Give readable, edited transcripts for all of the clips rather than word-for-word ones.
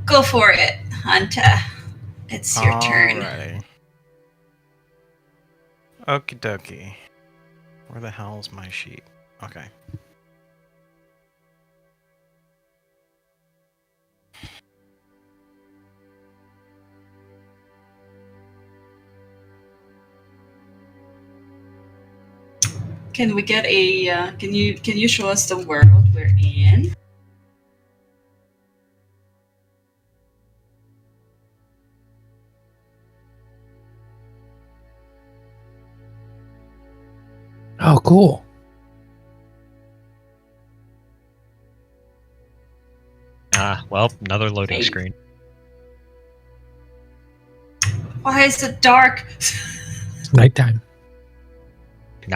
Go for it, Hunter. It's your turn. Alrighty. Okie dokie. Where the hell's my sheet? Okay. Can we get a? Can you show us the world we're in? Oh, cool. Well, another loading screen. Why is it dark? It's nighttime.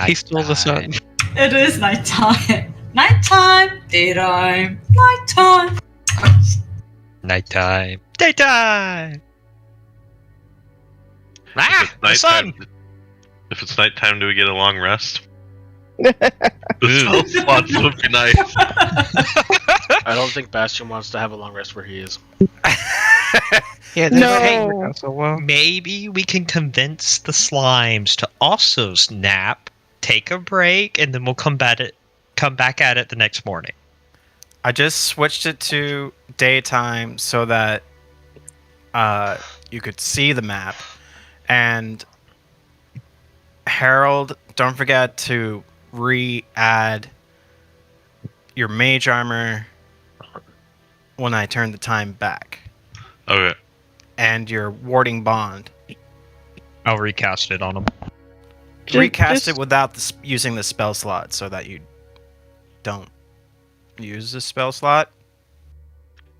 He stole the sun. It is nighttime. Nighttime. Daytime. Nighttime. Nighttime. Daytime! The sun! If it's nighttime, do we get a long rest? The spell slots would be nice. I don't think Bastion wants to have a long rest where he is. Yeah, No. so well. Maybe we can convince the slimes to also nap, take a break, and then we'll come back at it the next morning. I just switched it to daytime so that you could see the map. And Harold, don't forget to re-add your mage armor when I turn the time back. Okay. And your warding bond. I'll recast it on them. Recast it without using the spell slot so that you don't use the spell slot.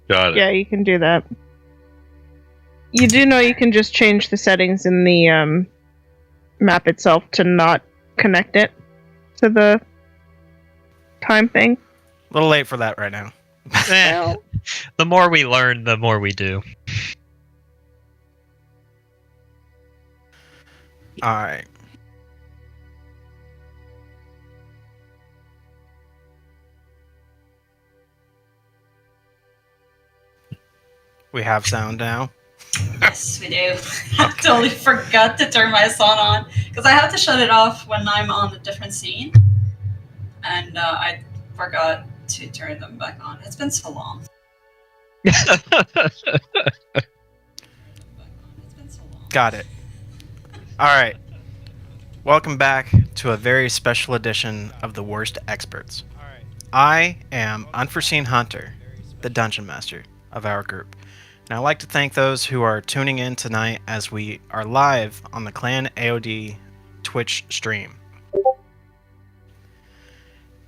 Got it. Yeah, you can do that. You do know you can just change the settings in the map itself to not connect it to the time thing. A little late for that right now. The more we learn, the more we do. Alright. We have sound now. Yes, we do. I totally forgot to turn my sound on because I have to shut it off when I'm on a different scene, and I forgot to turn them back on. It's been so long. Got it. Alright. Welcome back to a very special edition of the Wurst Experts. I am Unforeseen Hunter, the Dungeon Master of our group. And I'd like to thank those who are tuning in tonight as we are live on the Clan AOD Twitch stream.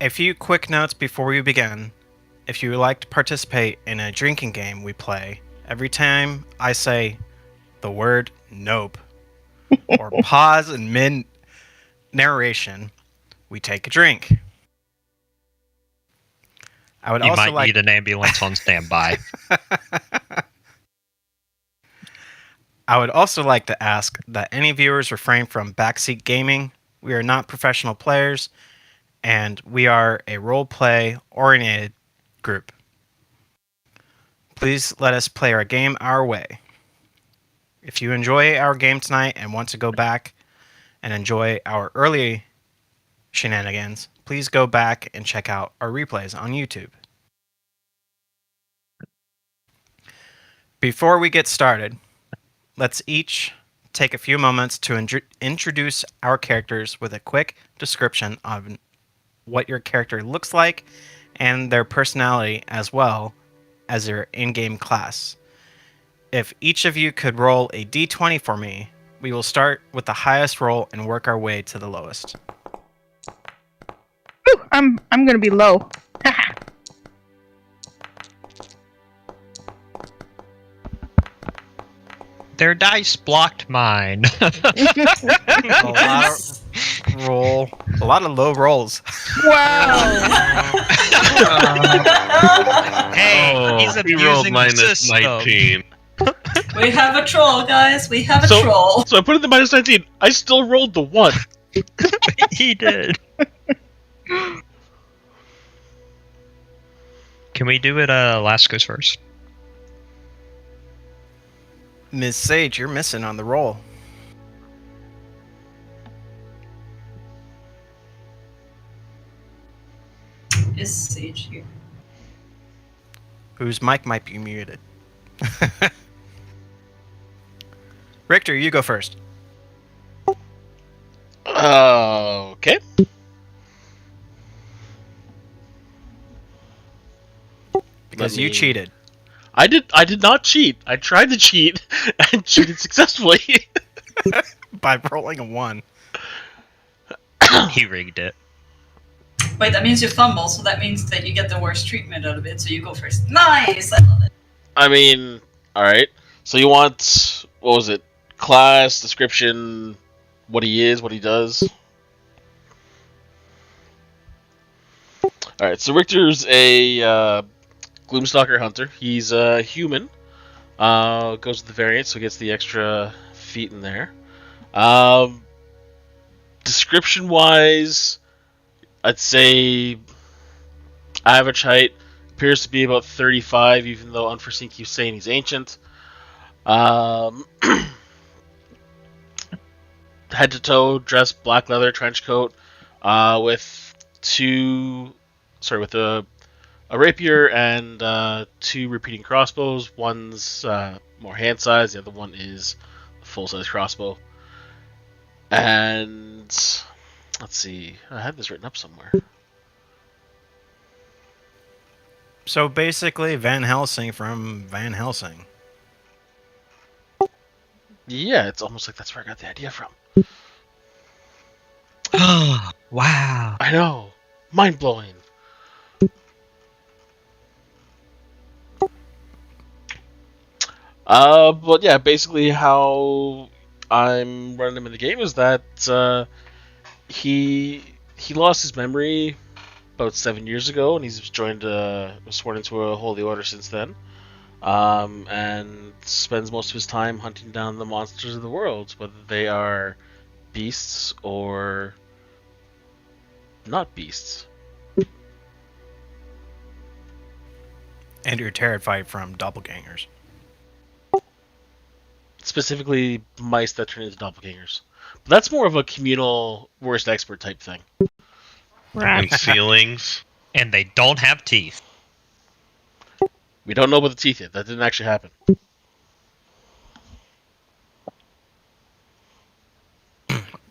A few quick notes before we begin. If you would like to participate in a drinking game we play, every time I say the word nope or pause in mid-narration, we take a drink. I would You also might need an ambulance on standby. I would also like to ask that any viewers refrain from backseat gaming. We are not professional players, and we are a role-play-oriented group. Please let us play our game our way. If you enjoy our game tonight and want to go back and enjoy our early shenanigans, please go back and check out our replays on YouTube. Before we get started, let's each take a few moments to introduce our characters with a quick description of what your character looks like and their personality as well as their in-game class. If each of you could roll a d20 for me, we will start with the highest roll and work our way to the lowest. Ooh, I'm gonna be low. Their dice blocked mine. A lot of low rolls. Wow. Hey, he's he rolled abusing the minus system. 19. We have a troll, guys. We have a troll. So I put it in minus 19. I still rolled the 1. He did. Can we do it last goes first? Ms. Sage, you're missing on the roll. Is Sage here? Whose mic might be muted. Richter, you go first. Okay. Because you cheated. I did not cheat. I tried to cheat and cheated successfully. By rolling a 1. He rigged it. Wait, that means you fumble, so that means that you get the worst treatment out of it, so you go first. Nice! I love it. I mean, alright. So you want, what was it? Class, description, what he is, what he does? Alright, so Richter's a Gloomstalker Hunter. He's a human. Goes with the variant, so gets the extra feet in there. Description-wise, I'd say average height, appears to be about 35, even though Unforeseen keeps saying he's ancient. Head to toe, dressed black leather trench coat, with a rapier and 2 repeating crossbows. One's more hand size, the other one is a full size crossbow. And let's see, I had this written up somewhere. So basically, Van Helsing from Van Helsing. Yeah, it's almost like that's where I got the idea from. Oh, wow. I know, mind blowing. But yeah, basically how I'm running him in the game is that he lost his memory about 7 years ago, and he's sworn into a holy order since then, and spends most of his time hunting down the monsters of the world, whether they are beasts or not beasts. And you're terrified from doppelgangers. Specifically, mice that turn into doppelgangers. But that's more of a communal worst expert type thing. And ceilings. And they don't have teeth. We don't know about the teeth yet. That didn't actually happen.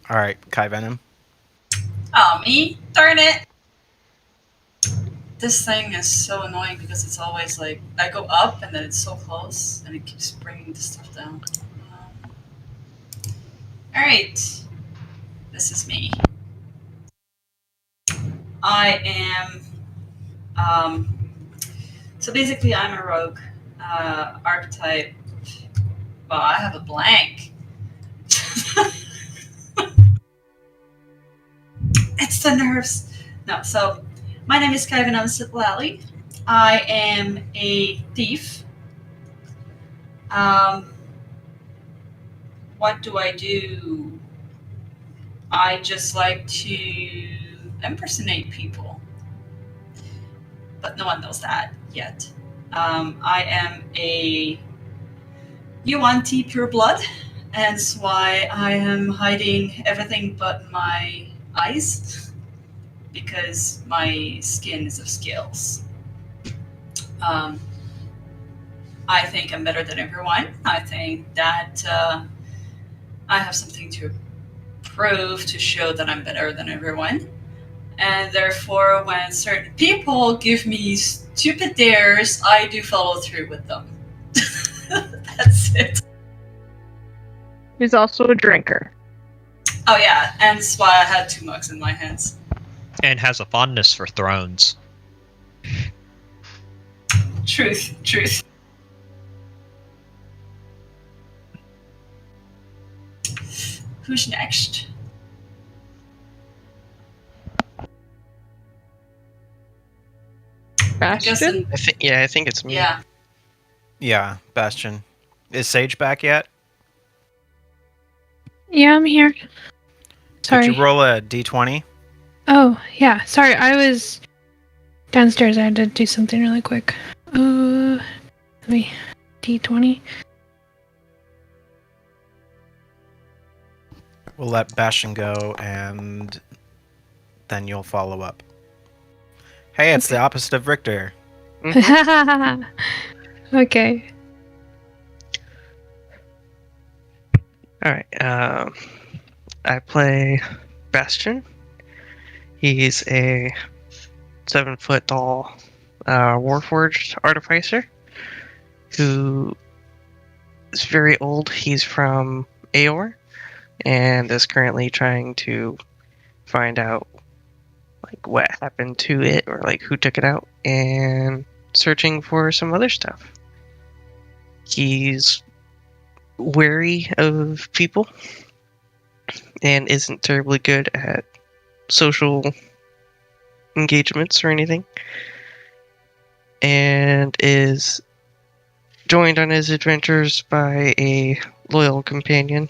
Alright, Kyvenom. Oh, me? Darn it! This thing is so annoying because it's always like, I go up and then it's so close and it keeps bringing the stuff down. Alright. This is me. I am, so basically I'm a rogue, archetype. Well, I have a blank. It's the nerves. No, so my name is Kyvenom Sitlali. I am a thief. What do? I just like to impersonate people. But no one knows that yet. I am a UNT pure blood, and that's why I am hiding everything but my eyes, because my skin is of scales. I think I'm better than everyone. I think that I have something to prove to show that I'm better than everyone. And therefore, when certain people give me stupid dares, I do follow through with them. That's it. He's also a drinker. Oh yeah, and that's why I had 2 mugs in my hands. And has a fondness for thrones. Truth. Who's next? Bastion? I think it's me. Yeah. Yeah, Bastion. Is Sage back yet? Yeah, I'm here. Sorry. Did you roll a d20? Oh, yeah. Sorry, I was downstairs. I had to do something really quick. Let me... D20. We'll let Bastion go, and then you'll follow up. Hey, it's the opposite of Richter. Okay. Alright, I play Bastion. He's a 7-foot tall Warforged artificer who is very old. He's from Aor and is currently trying to find out like what happened to it or like who took it out and searching for some other stuff. He's wary of people and isn't terribly good at social engagements or anything, and is joined on his adventures by a loyal companion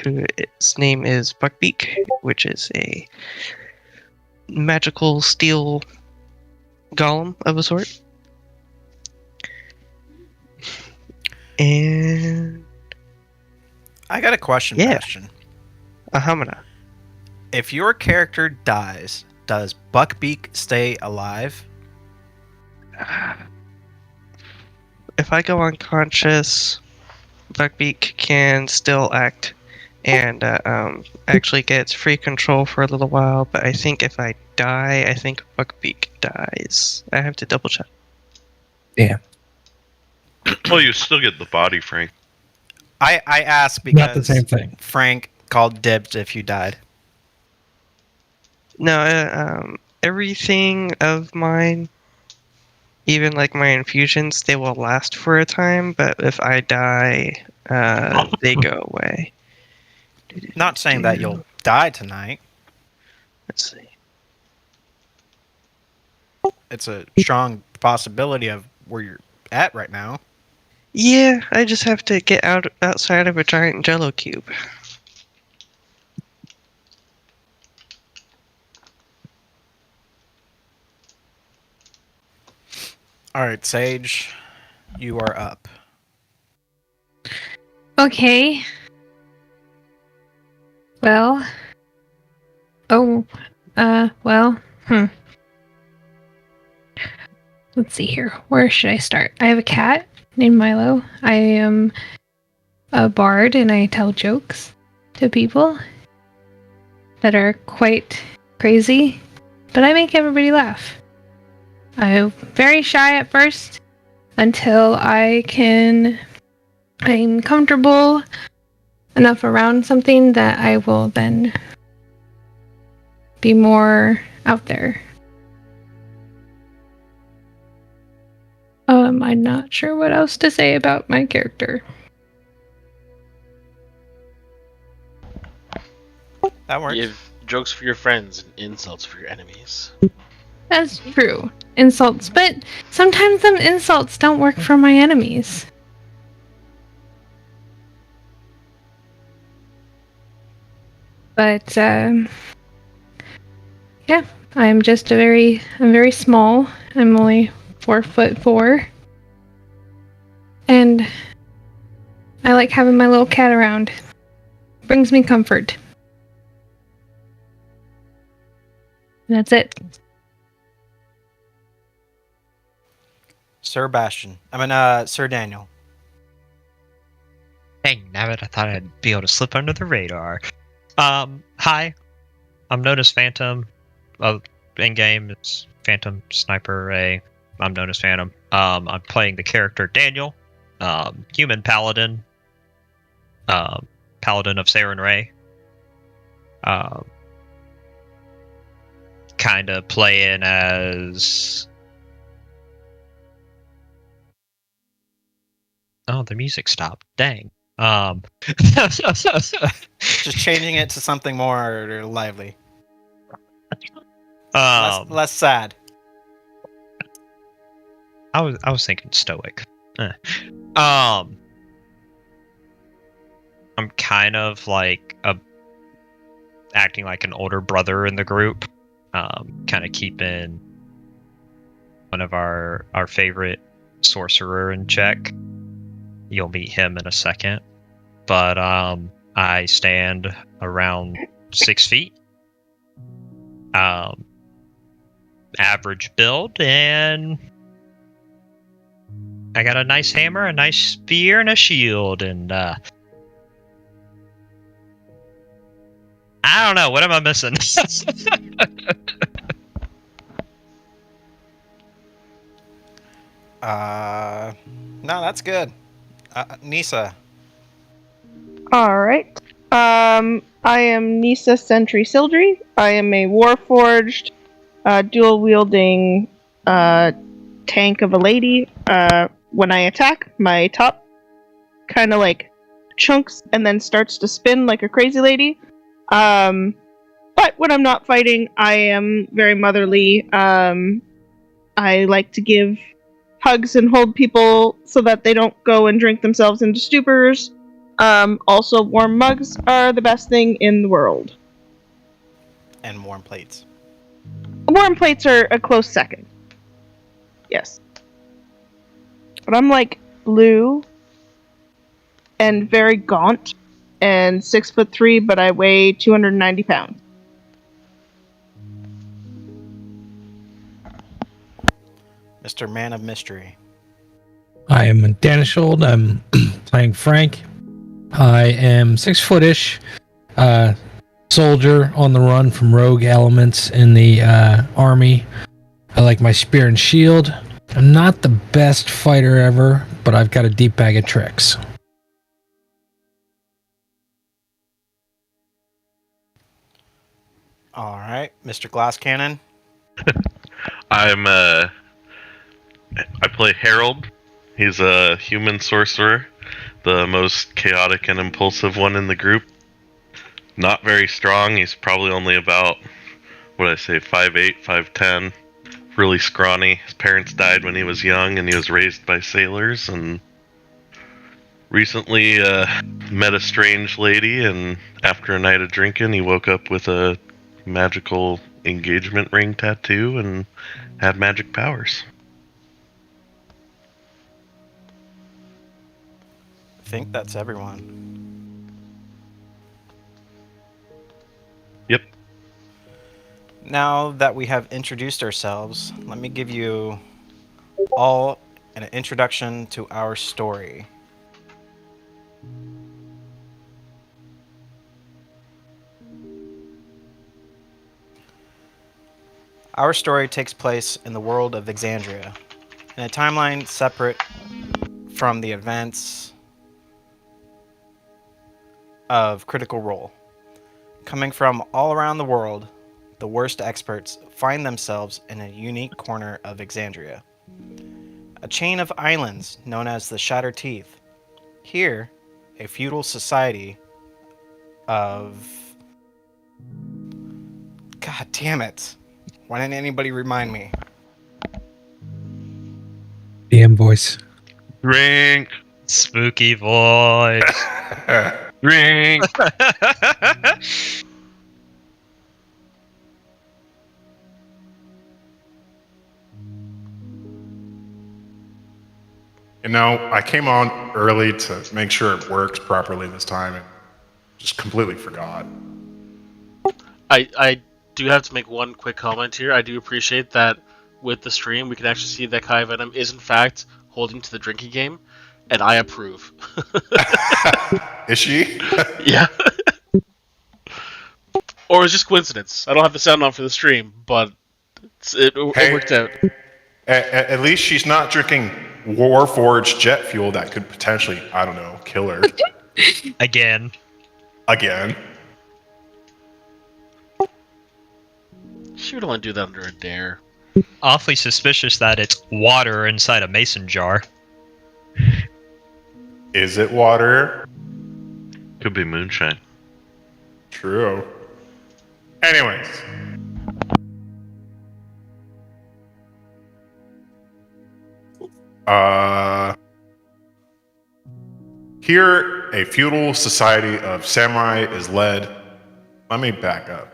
whose name is Buckbeak, which is a magical steel golem of a sort. And I got a question, Yeah. Bastion. Ahamana. If your character dies, does Buckbeak stay alive? If I go unconscious, Buckbeak can still act and actually gets free control for a little while, but I think if I die, I think Buckbeak dies. I have to double check. Well, you still get the body, Frank. I ask because Not the same thing. Frank called dibs if you died. No, everything of mine, even like my infusions, they will last for a time, but if I die, they go away. Not saying that you'll die tonight. Let's see. It's a strong possibility of where you're at right now. Yeah, I just have to get outside of a giant jello cube. Alright, Sage, you are up. Okay. Well. Well. Let's see here. Where should I start? I have a cat named Milo. I am a bard and I tell jokes to people that are quite crazy, but I make everybody laugh. I'm very shy at first until I'm comfortable enough around something that I will then be more out there. I'm not sure what else to say about my character. That works. You have jokes for your friends and insults for your enemies. That's true. Insults, but sometimes them insults don't work for my enemies. But yeah, I'm very small. I'm only 4'4", and I like having my little cat around. Brings me comfort. And that's it. Sir Daniel. Dang, nabbit, I thought I'd be able to slip under the radar. Hi. I'm known as Phantom. In-game, it's Phantom Sniper Ray. I'm known as Phantom. I'm playing the character Daniel, human paladin, paladin of Saren Ray. Kind of playing as... Oh, the music stopped. Dang. Just changing it to something more lively. Less sad. I was thinking stoic. I'm kind of like acting like an older brother in the group. Kind of keeping one of our favorite sorcerer in check. You'll meet him in a second. But I stand around 6 feet. Average build, and I got a nice hammer, a nice spear, and a shield, and I don't know, what am I missing? No, that's good. Nyssa. All right. I am Nyssa Sentry Syldri. I am a warforged, dual-wielding tank of a lady. When I attack, my top kind of like chunks and then starts to spin like a crazy lady. But when I'm not fighting, I am very motherly. I like to give hugs and hold people so that they don't go and drink themselves into stupors. Also, warm mugs are the best thing in the world. And warm plates. Warm plates are a close second. Yes. But I'm like blue and very gaunt and 6'3", but I weigh 290 pounds. Mr. Man of Mystery. I am Danishold. I'm playing Frank. I am 6-foot-ish, soldier on the run from rogue elements in the army. I like my spear and shield. I'm not the best fighter ever, but I've got a deep bag of tricks. All right, Mr. Glass Cannon. I play Harold. He's a human sorcerer, the most chaotic and impulsive one in the group. Not very strong. He's probably only about, 5'8", 5'10". Really scrawny. His parents died when he was young, and he was raised by sailors, and recently met a strange lady, and after a night of drinking, he woke up with a magical engagement ring tattoo and had magic powers. I think that's everyone. Yep. Now that we have introduced ourselves, let me give you all an introduction to our story. Our story takes place in the world of Exandria, in a timeline separate from the events of Critical Role. Coming from all around the world, the worst experts find themselves in a unique corner of Exandria, a chain of islands known as the Shattered Teeth. Here, a feudal society of... God damn it. Why didn't anybody remind me? DM voice. Drink! Spooky voice. Drink! You know, I came on early to make sure it works properly this time and just completely forgot. I do have to make one quick comment here. I do appreciate that with the stream, we can actually see that Kyvenom is in fact holding to the drinking game, and I approve. Is she? Yeah. Or it's just coincidence. I don't have the sound on for the stream, but it worked out. At least she's not drinking Warforged jet fuel that could potentially, I don't know, kill her. Again. She would only do that under a dare. Awfully suspicious that it's water inside a mason jar. Is it water? Could be moonshine. True. Anyways. Here, a feudal society of samurai is led. Let me back up.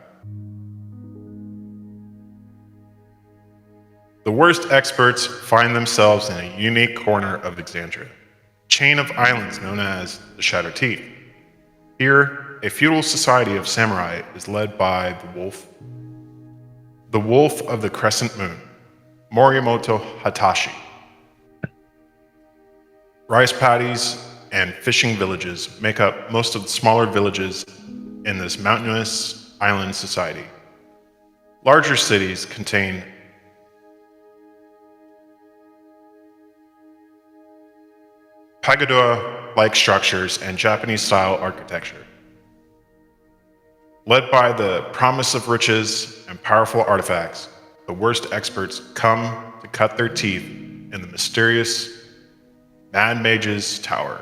The worst experts find themselves in a unique corner of Exandria, a chain of islands known as the Shattered Teeth. Here, a feudal society of samurai is led by the Wolf of the Crescent Moon, Morimoto Hatashi. Rice paddies and fishing villages make up most of the smaller villages in this mountainous island society. Larger cities contain pagoda-like structures and Japanese-style architecture. Led by the promise of riches and powerful artifacts, the Wurst experts come to cut their teeth in the mysterious Mad Mage's Tower.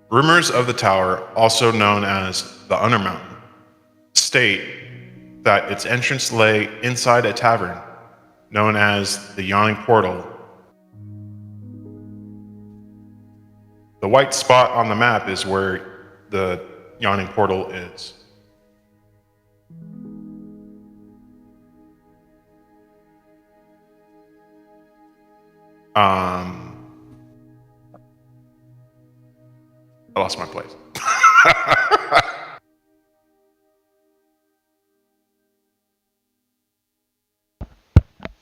Rumors of the tower, also known as the Undermountain, state that its entrance lay inside a tavern known as the Yawning Portal. The white spot on the map is where the Yawning Portal is. I lost my place.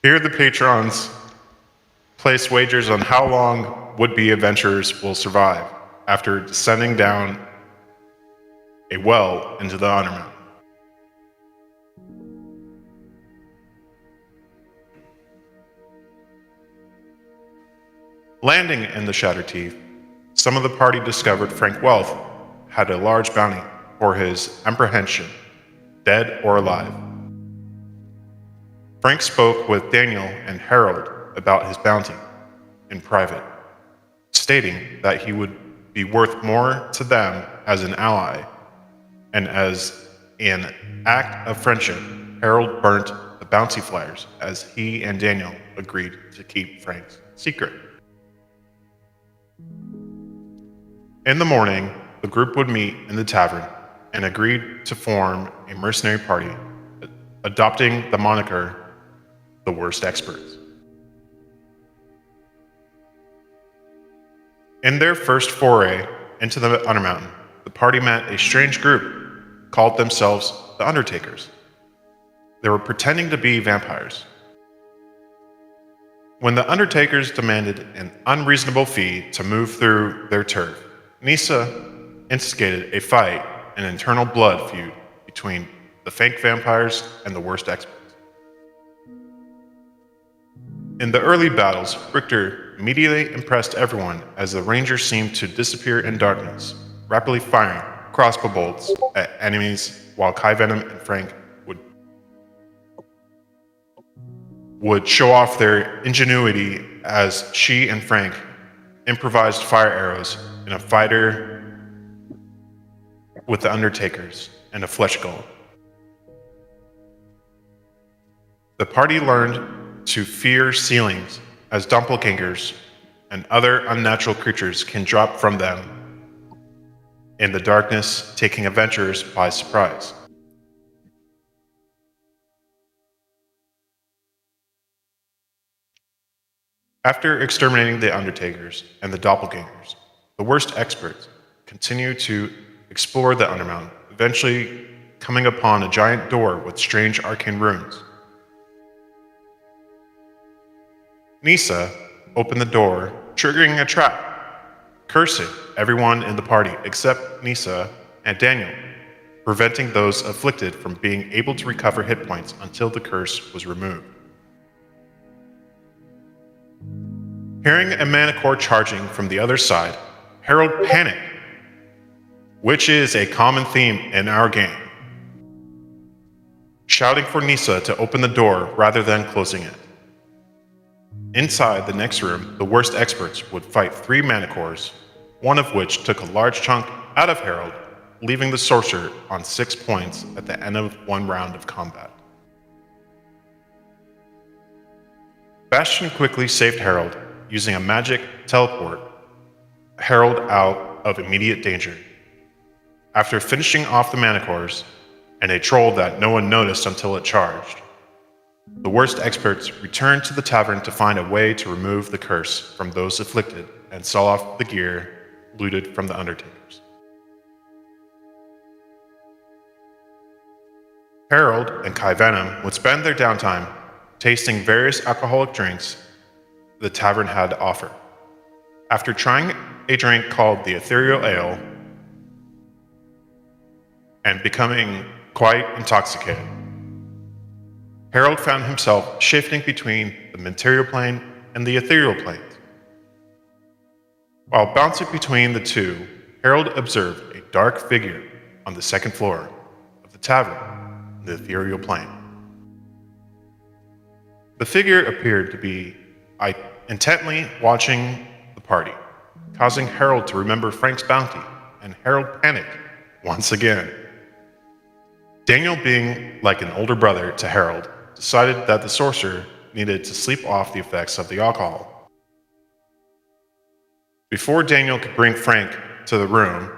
Here the patrons place wagers on how long would-be adventurers will survive after descending down a well into the Undermountain. Landing in the Shattered Teeth, some of the party discovered Franc Waithe had a large bounty for his apprehension, dead or alive. Franc spoke with Daniel and Harold about his bounty in private, stating that he would be worth more to them as an ally, and as an act of friendship, Harold burnt the bounty flyers as he and Daniel agreed to keep Frank's secret. In the morning, the group would meet in the tavern and agreed to form a mercenary party, adopting the moniker the Wurst Experts. In their first foray into the Undermountain, the party met a strange group called themselves the Undertakers. They were pretending to be vampires. When the Undertakers demanded an unreasonable fee to move through their turf, Nyssa instigated a fight, an internal blood feud between the fake vampires and the Wurst Experts. In the early battles, Richter immediately impressed everyone as the Rangers seemed to disappear in darkness, rapidly firing crossbow bolts at enemies, while Kyvenom and Franc would show off their ingenuity as she and Franc improvised fire arrows in a fighter with the Undertakers and a flesh golem. The party learned to fear ceilings as doppelgangers and other unnatural creatures can drop from them in the darkness, taking adventurers by surprise. After exterminating the Undertakers and the doppelgangers, the Wurst Experts continue to explore the Undermountain, eventually coming upon a giant door with strange arcane runes. Nyssa opened the door, triggering a trap, cursing everyone in the party except Nyssa and Daniel, preventing those afflicted from being able to recover hit points until the curse was removed. Hearing a Manicore charging from the other side, Harold panicked, which is a common theme in our game, shouting for Nyssa to open the door rather than closing it. Inside the next room, the Wurst Experts would fight 3 Manicores, one of which took a large chunk out of Harold, leaving the sorcerer on 6 points at the end of one round of combat. Bastion quickly saved Harold, using a magic teleport Harold out of immediate danger. After finishing off the Manicores, and a troll that no one noticed until it charged, the Wurst Experts returned to the tavern to find a way to remove the curse from those afflicted and sell off the gear looted from the undertakers. Harold and Kyvenom would spend their downtime tasting various alcoholic drinks the tavern had to offer. After trying a drink called the Ethereal Ale and becoming quite intoxicated, Harold found himself shifting between the material plane and the ethereal plane. While bouncing between the two, Harold observed a dark figure on the second floor of the tavern in the ethereal plane. The figure appeared to be intently watching the party, causing Harold to remember Franc's bounty, and Harold panicked once again. Daniel, being like an older brother to Harold, decided that the sorcerer needed to sleep off the effects of the alcohol. Before Daniel could bring Franc to the room,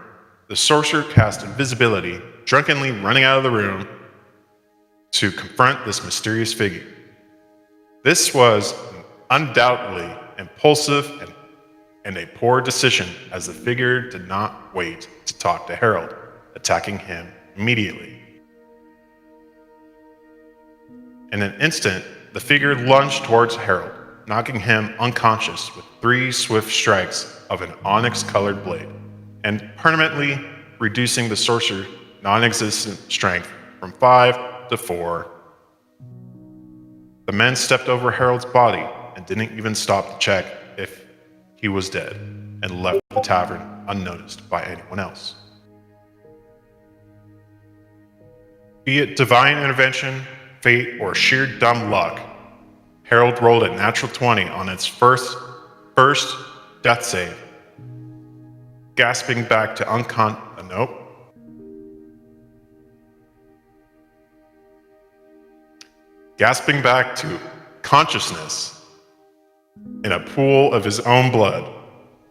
the sorcerer cast invisibility, drunkenly running out of the room to confront this mysterious figure. This was undoubtedly impulsive and a poor decision, as the figure did not wait to talk to Harold, attacking him immediately. In an instant, the figure lunged towards Harold, knocking him unconscious with 3 swift strikes of an onyx-colored blade, and permanently reducing the sorcerer's non-existent strength from 5 to 4. The men stepped over Harold's body and didn't even stop to check if he was dead, and left the tavern unnoticed by anyone else. Be it divine intervention, fate, or sheer dumb luck, Harold rolled a natural 20 on its first death save, gasping back to gasping back to consciousness in a pool of his own blood.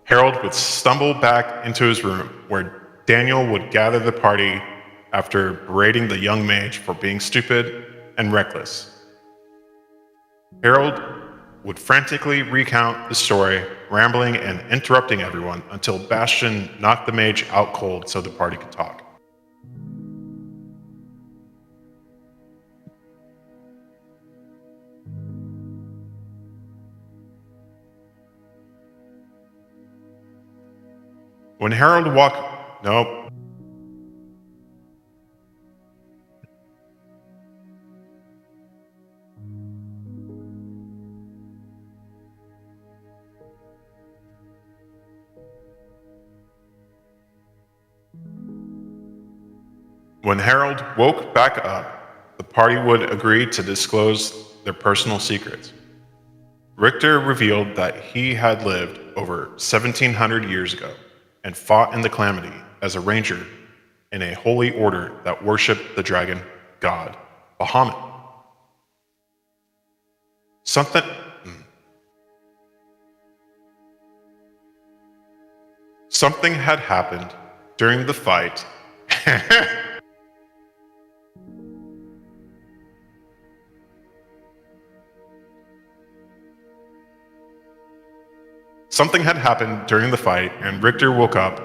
Harold would stumble back into his room, where Daniel would gather the party after berating the young mage for being stupid and reckless. Harold would frantically recount the story, rambling and interrupting everyone until Bastion knocked the mage out cold so the party could talk. When Harold walked... Nope. When Harold woke back up, the party would agree to disclose their personal secrets. Richter revealed that he had lived over 1,700 years ago and fought in the Calamity as a ranger in a holy order that worshipped the dragon god, Bahamut. Something had happened during the fight. Something had happened during the fight, and Richter woke up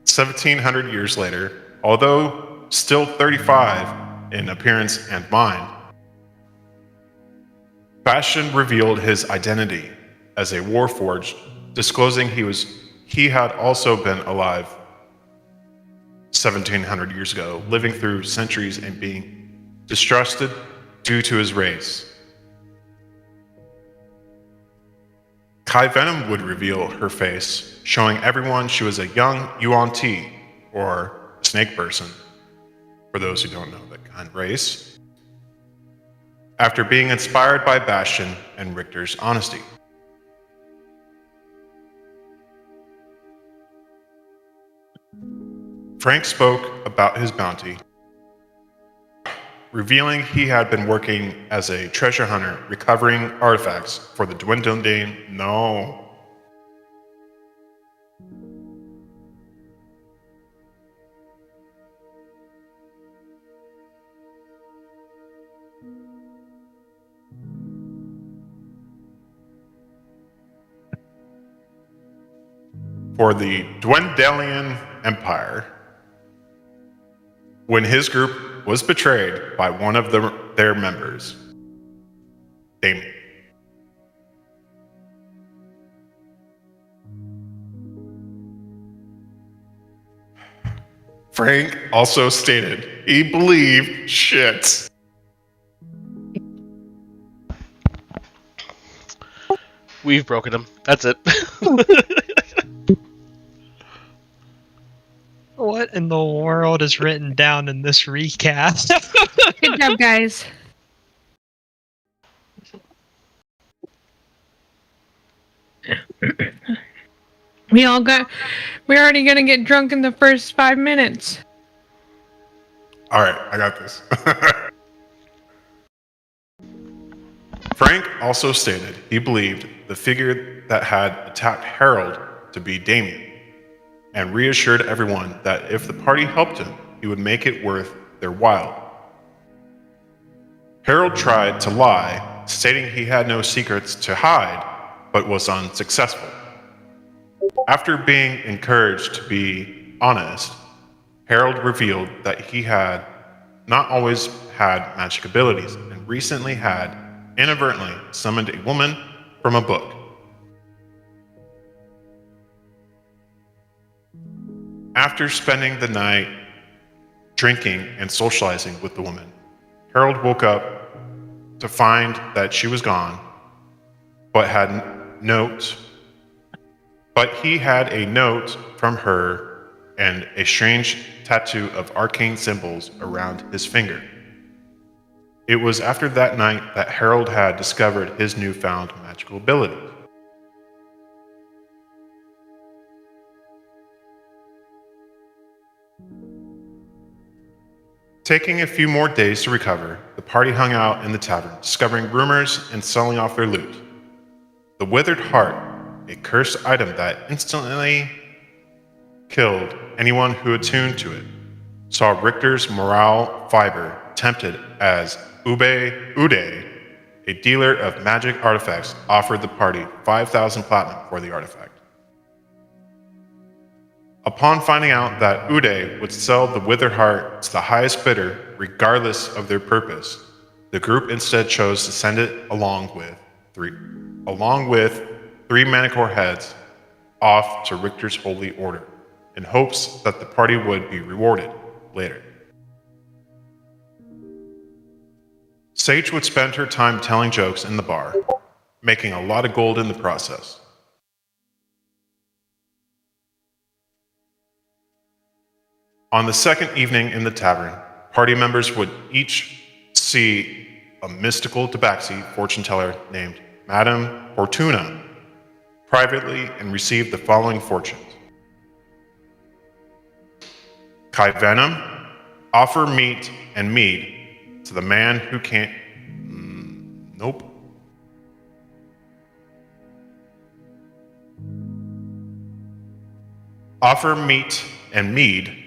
1,700 years later, although still 35 in appearance and mind. Bastion revealed his identity as a warforged, disclosing he had also been alive 1,700 years ago, living through centuries and being distrusted due to his race. Kyvenom would reveal her face, showing everyone she was a young Yuan Ti, or snake person, for those who don't know that kind of race, after being inspired by Bastion and Richter's honesty. Franc spoke about his bounty, revealing he had been working as a treasure hunter, recovering artifacts for the dwindling. No. for the Dwendalian Empire when his group was betrayed by one of their members, Damien. Frank also stated he believed shit. We've broken him. That's it. What in the world is written down in this recap? Good job, guys. We're already gonna get drunk in the first 5 minutes. All right, I got this. Frank also stated he believed the figure that had attacked Harold to be Damien, and reassured everyone that if the party helped him, he would make it worth their while. Harold tried to lie, stating he had no secrets to hide, but was unsuccessful. After being encouraged to be honest, Harold revealed that he had not always had magic abilities and recently had inadvertently summoned a woman from a book. After spending the night drinking and socializing with the woman, Harold woke up to find that she was gone, but he had a note from her and a strange tattoo of arcane symbols around his finger. It was after that night that Harold had discovered his newfound magical ability. Taking a few more days to recover, the party hung out in the tavern, discovering rumors and selling off their loot. The Withered Heart, a cursed item that instantly killed anyone who attuned to it, saw Richter's morale fiber tempted as Ude, a dealer of magic artifacts, offered the party 5,000 platinum for the artifact. Upon finding out that Ude would sell the Withered Heart to the highest bidder regardless of their purpose, the group instead chose to send it along with three Manicore heads off to Richter's Holy Order, in hopes that the party would be rewarded later. Saige would spend her time telling jokes in the bar, making a lot of gold in the process. On the second evening in the tavern, party members would each see a mystical tabaxi fortune teller named Madame Fortuna privately and receive the following fortunes. Kyvenom, offer meat and mead to the man who can't... Nope. Offer meat and mead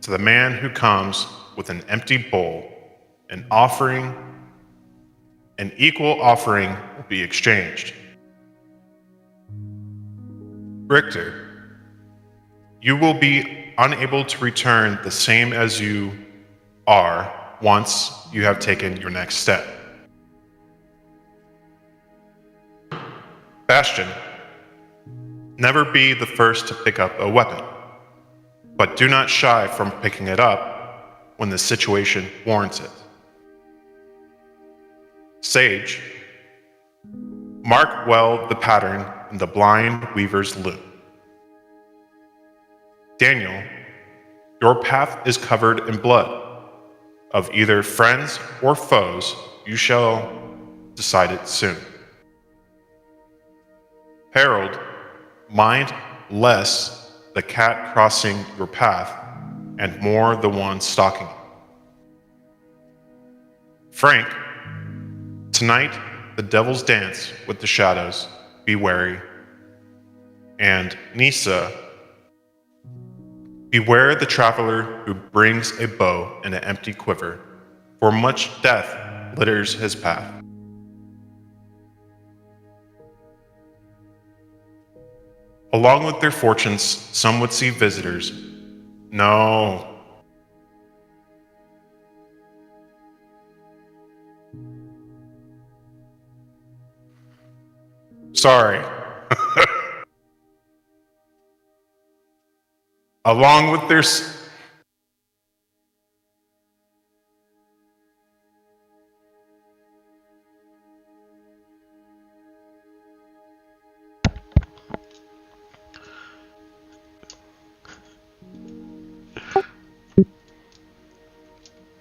to the man who comes with an empty bowl. An equal offering will be exchanged. Richter, you will be unable to return the same as you are once you have taken your next step. Bastion, never be the first to pick up a weapon, but do not shy from picking it up when the situation warrants it. Saige, mark well the pattern in the blind weaver's loom. Daniel, your path is covered in blood. Of either friends or foes, you shall decide it soon. Harold, mind less the cat crossing your path and more the one stalking you. Frank, tonight the devils dance with the shadows, be wary. And Nyssa, beware the traveler who brings a bow and an empty quiver, for much death litters his path. Along with their fortunes, some would see visitors. No. Sorry. Along with their...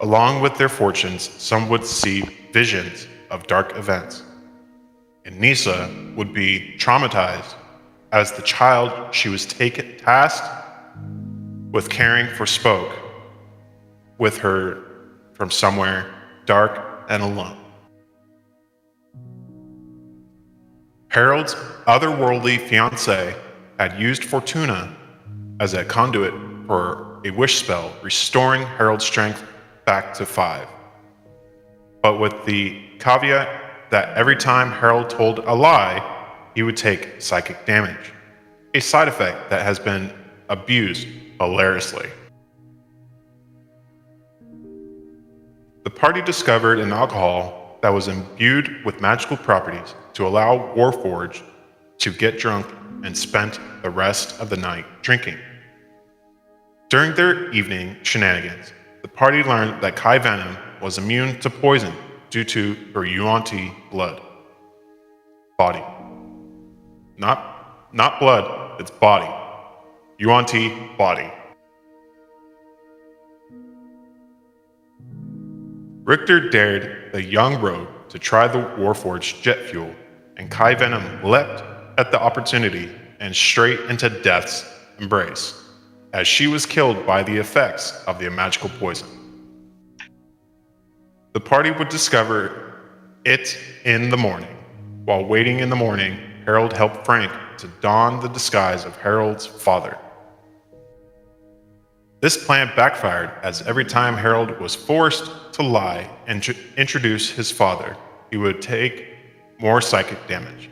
Along with their fortunes, some would see visions of dark events. And Nyssa would be traumatized as the child she was tasked with caring for spoke with her from somewhere dark and alone. Harold's otherworldly fiancée had used Fortuna as a conduit for a wish spell, restoring Harold's strength back to 5. But with the caveat that every time Harold told a lie, he would take psychic damage, a side effect that has been abused hilariously. The party discovered an alcohol that was imbued with magical properties to allow Warforged to get drunk and spent the rest of the night drinking. During their evening shenanigans, the party learned that Kyvenom was immune to poison due to her Yuan-Ti blood. Body. Not blood, it's body. Yuan-Ti body. Richter dared the young rogue to try the Warforged jet fuel, and Kyvenom leapt at the opportunity and straight into death's embrace, as she was killed by the effects of the magical poison. The party would discover it in the morning. While waiting in the morning, Harold helped Franc to don the disguise of Harold's father. This plan backfired, as every time Harold was forced to lie and introduce his father, he would take more psychic damage.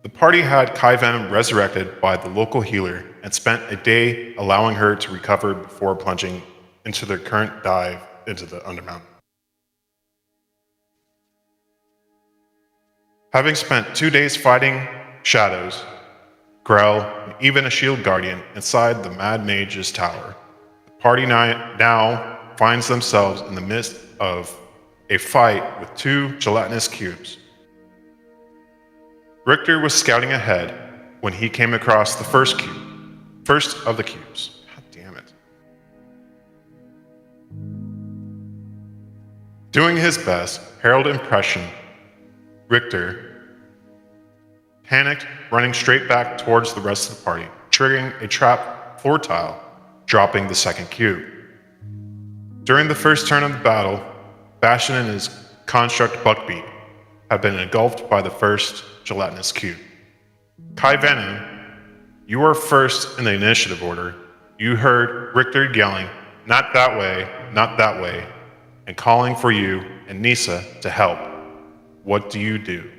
The party had Kyvenom resurrected by the local healer and spent a day allowing her to recover before plunging into their current dive into the Undermountain. Having spent 2 days fighting shadows, Grell, and even a shield guardian inside the Mad Mage's tower, the party now finds themselves in the midst of a fight with 2 gelatinous cubes. Richter was scouting ahead when he came across the first of the cubes. God damn it. Doing his best, Harold impression, Richter panicked, running straight back towards the rest of the party, triggering a trap floor tile, dropping the second cube. During the first turn of the battle, Bastion and his construct Buckbeak had been engulfed by the first gelatinous cube. Kyvenom, you are first in the initiative order. You heard Richter yelling, "Not that way, not that way," and calling for you and Nyssa to help. What do you do?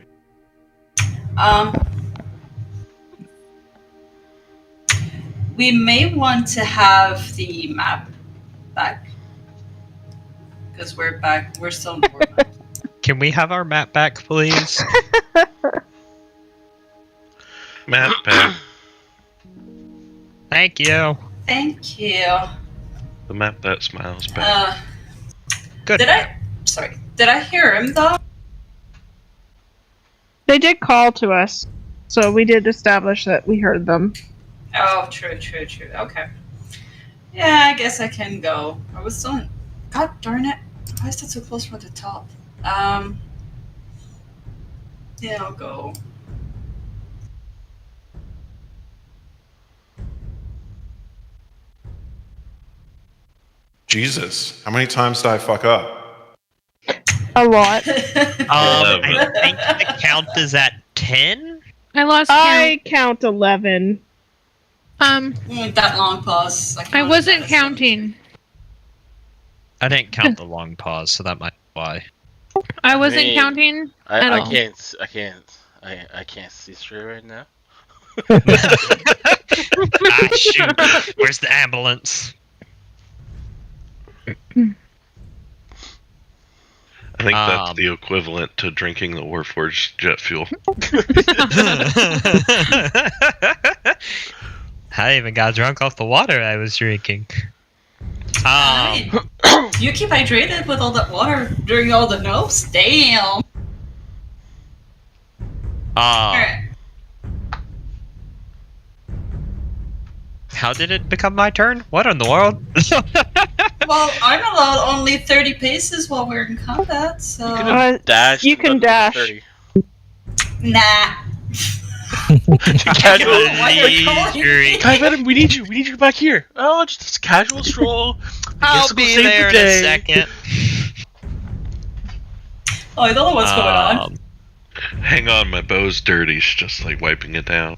We may want to have the map back. Because we're back. We're still in war mode. Can we have our map back, please? Map back. Thank you. Thank you. The map that smiles back. Good. Did I hear him though? They did call to us, so we did establish that we heard them. Oh, true. Okay. Yeah, I guess I can go. I was still in... God darn it. Why is that so close from the top? Yeah, I'll go. Jesus, how many times did I fuck up? A lot. I think the count is at 10? I lost count. I count 11. That long pause. I wasn't counting. I didn't count the long pause, so that might be why. I wasn't counting at all. I I can't see straight right now. Ah, shoot. Where's the ambulance? I think that's the equivalent to drinking the Warforged jet fuel. I even got drunk off the water I was drinking. Hey, you keep hydrated with all that water during all the notes? Damn. Alright. How did it become my turn? What in the world? Well, I'm allowed only 30 paces while we're in combat, so... You can dash. You can dash. 30. Nah. Casual. Leisurely. Kyvenom, we need you. We need you back here. Oh, just a casual stroll. I'll be there in a second. Oh, I don't know what's going on. Hang on, my bow's dirty. She's just like wiping it down.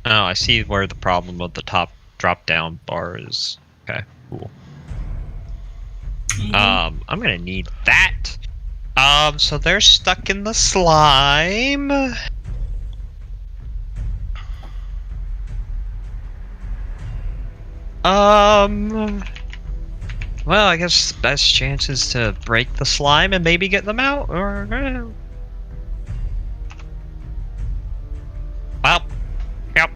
Oh, I see where the problem with the top drop-down bar is. Okay, cool. I'm gonna need that. So they're stuck in the slime. Well, I guess the best chance is to break the slime and maybe get them out, or... Well, yep.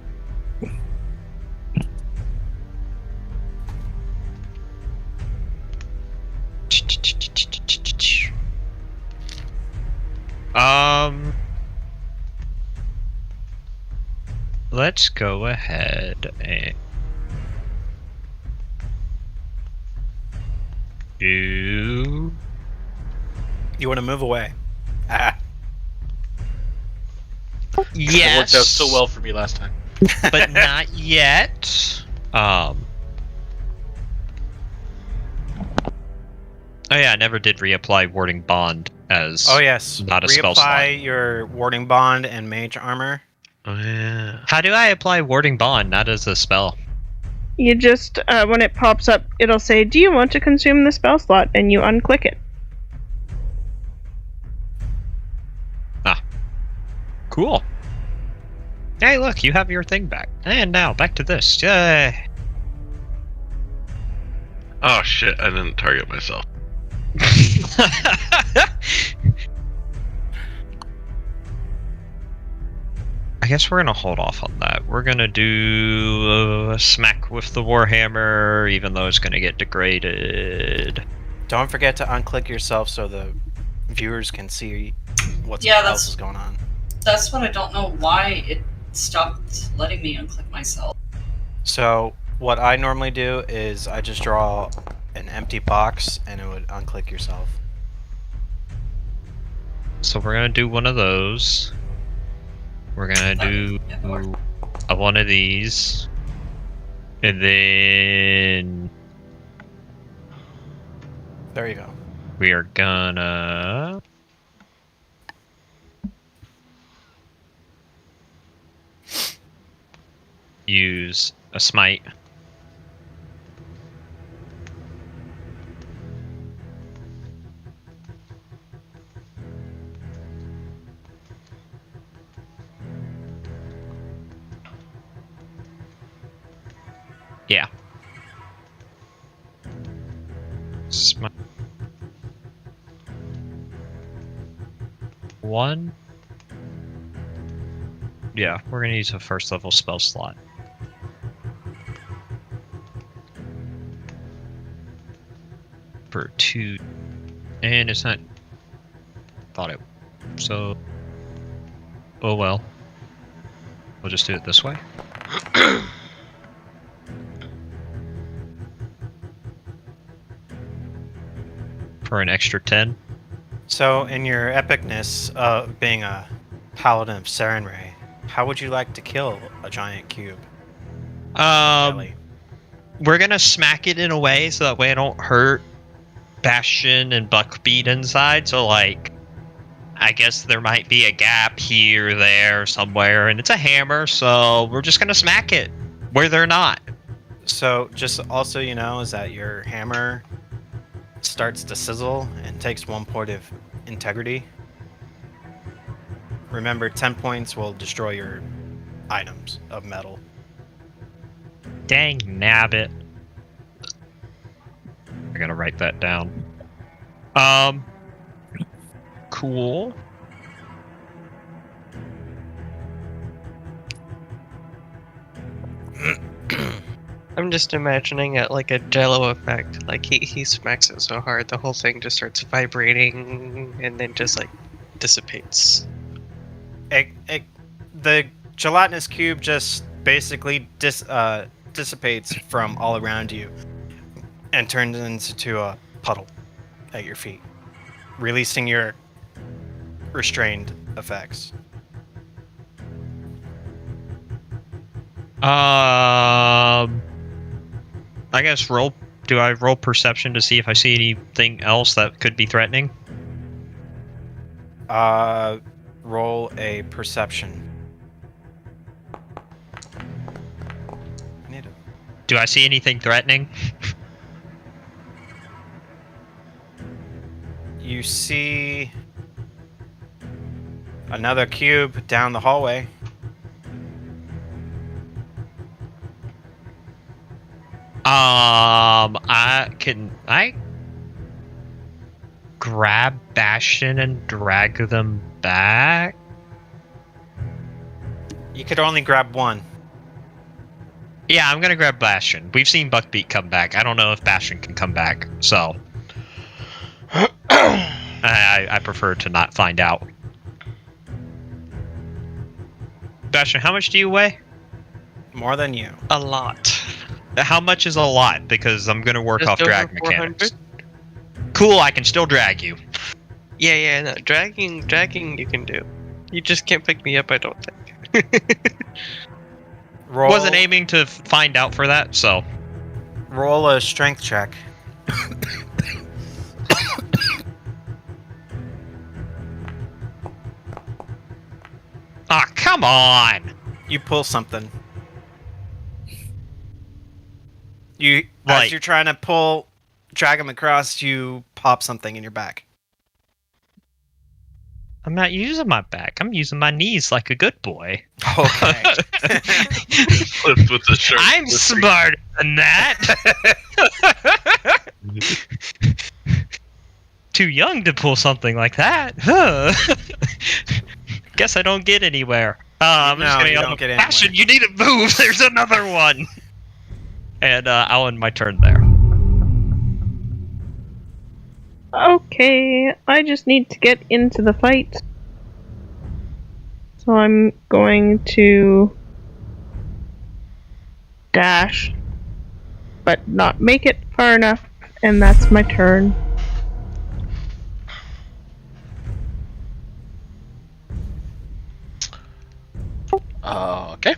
Let's go ahead and do... You want to move away? Ah. It Yes. worked out so well for me last time. But not yet. Oh yeah, I never did reapply warding bond as Oh yes. not a spell slot. Reapply your warding bond and mage armor. Oh yeah. How do I apply warding bond, not as a spell? You just, when it pops up, it'll say, do you want to consume the spell slot? And you unclick it. Cool. Hey, look, you have your thing back. And now, back to this. Yay! Oh shit! I didn't target myself. I guess we're gonna hold off on that. We're gonna do a smack with the Warhammer, even though it's gonna get degraded. Don't forget to unclick yourself so the viewers can see what Yeah, else is going on. That's what I don't know why it stopped letting me unclick myself. So what I normally do is I just draw an empty box and it would unclick yourself. So we're gonna do one of those. We're gonna do one of these. And then There you go. we are gonna use a smite. Yeah. Smite. One. Yeah, we're gonna use a first level spell slot. For 2, and it's not. Thought it. So. Oh well. We'll just do it this way. For an extra 10. So in your epicness of being a paladin of Sarenrae, how would you like to kill a giant cube? Kelly? We're gonna smack it in a way so that way I don't hurt Bastion and Buckbeat inside. So like, I guess there might be a gap here, there, somewhere, and it's a hammer. So we're just gonna smack it where they're not. So just also, you know, is that your hammer starts to sizzle and takes 1 point of integrity. Remember, 10 points will destroy your items of metal. Dang nabbit. I gotta write that down. Cool. I'm just imagining it like a jello effect. Like he smacks it so hard, the whole thing just starts vibrating and then just like dissipates. The gelatinous cube just basically dissipates from all around you and turns into a puddle at your feet, releasing your restrained effects. I guess do I roll perception to see if I see anything else that could be threatening? Roll a perception. Do I see anything threatening? You see another cube down the hallway. Can I grab Bastion and drag them back? You could only grab one. Yeah, I'm gonna grab Bastion. We've seen Buckbeak come back. I don't know if Bastion can come back, so I prefer to not find out. Bastion, how much do you weigh? More than you. A lot. How much is a lot? Because I'm gonna work Just off over drag 400? mechanics. Cool, I can still drag you. Yeah, no, dragging you can do. You just can't pick me up, I don't think. Roll, Wasn't aiming to find out for that, so. roll a strength check. Ah, come on! You pull something. As Like- you're trying to drag him across, you pop something in your back. I'm not using my back. I'm using my knees like a good boy. Okay. Flips with the sharp. I'm smarter than that. Too young to pull something like that. Huh. Guess I don't get anywhere. I'm No, just gonna you yell, don't get Passion, anywhere. you need to move. There's another one. And I'll end my turn there. Okay, I just need to get into the fight. So I'm going to dash, but not make it far enough, and that's my turn. Okay.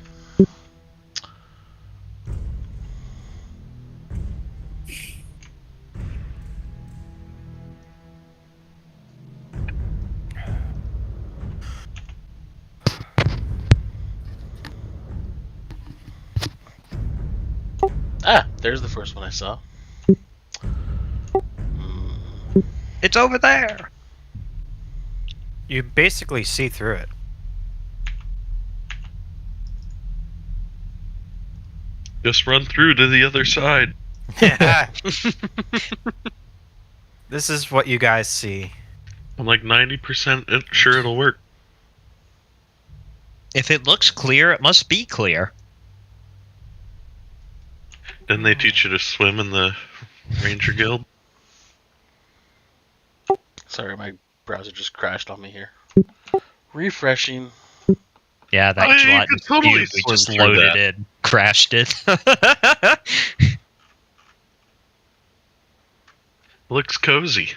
Ah, there's the first one I saw. It's over there. You basically see through it. Just run through to the other side. This is what you guys see. I'm like 90% sure it'll work. If it looks clear, it must be clear. Didn't they teach you to swim in the Ranger Guild? Sorry, my browser just crashed on me here. Refreshing. Yeah, that Oh, yeah, you gelatin could totally cube we swim just through loaded that. in, crashed it. Looks cozy.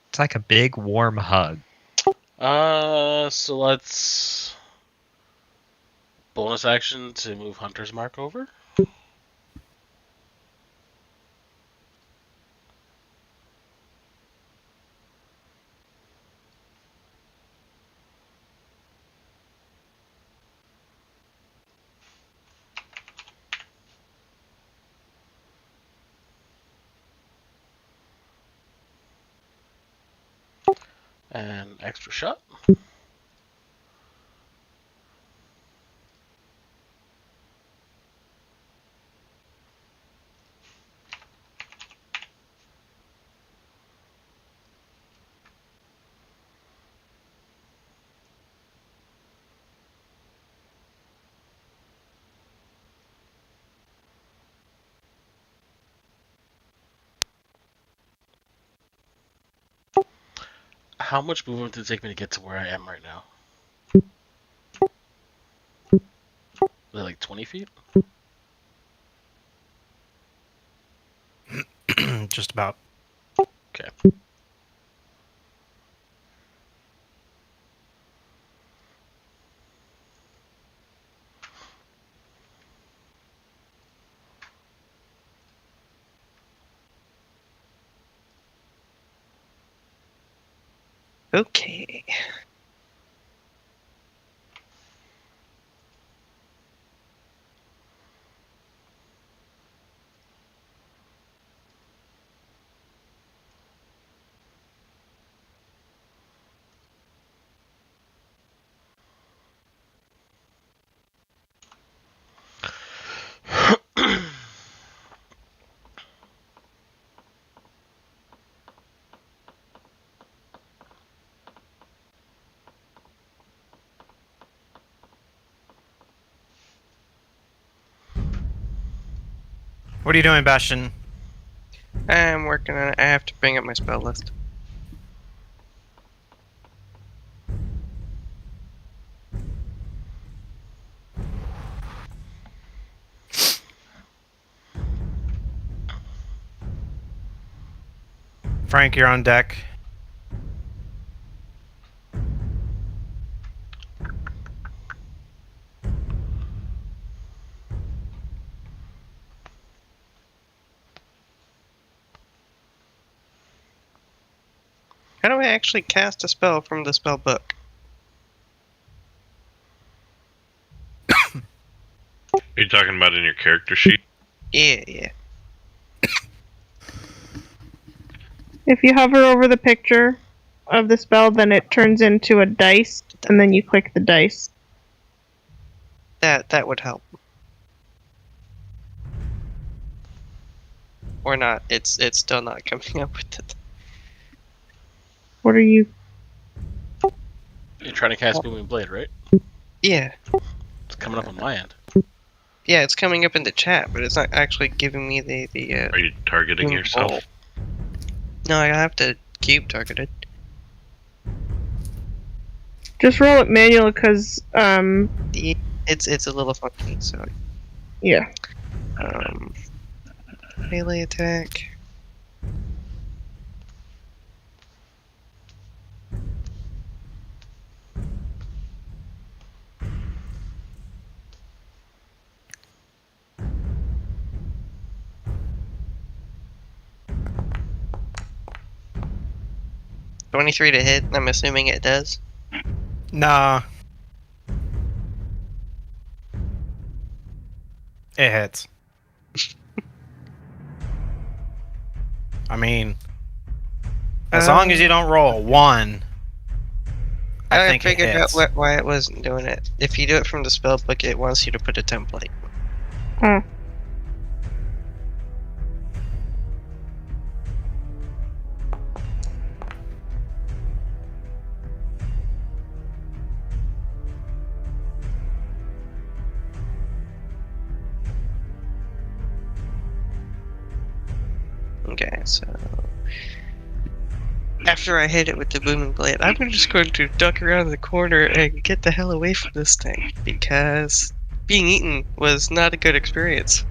It's like a big warm hug. So let's bonus action to move Hunter's Mark over. And extra shot. How much movement did it take me to get to where I am right now? Was it like 20 feet? Just about. Okay. Okay. What are you doing, Bastion? I'm working on it. I have to bring up my spell list. Frank, you're on deck. How do I actually cast a spell from the spell book? Are you talking about in your character sheet? Yeah. If you hover over the picture of the spell, then it turns into a dice, and then you click the dice. That would help. Or not. It's still not coming up with it. What are you? You're trying to cast Booming Blade, right? Yeah. It's coming up on my end. Yeah, it's coming up in the chat, but it's not actually giving me the Are you targeting boom yourself? bolt. No, I have to cube targeted. Just roll it manual, because It's a little funky, so yeah. Melee attack. $23 to hit. I'm assuming it does. Nah. It hits. I mean, as long as you don't roll a 1, I think it figured hits. out why it wasn't doing it. If you do it from the spell book, it wants you to put a template. Huh. Okay, so after I hit it with the booming blade, I'm just going to duck around the corner and get the hell away from this thing, because being eaten was not a good experience.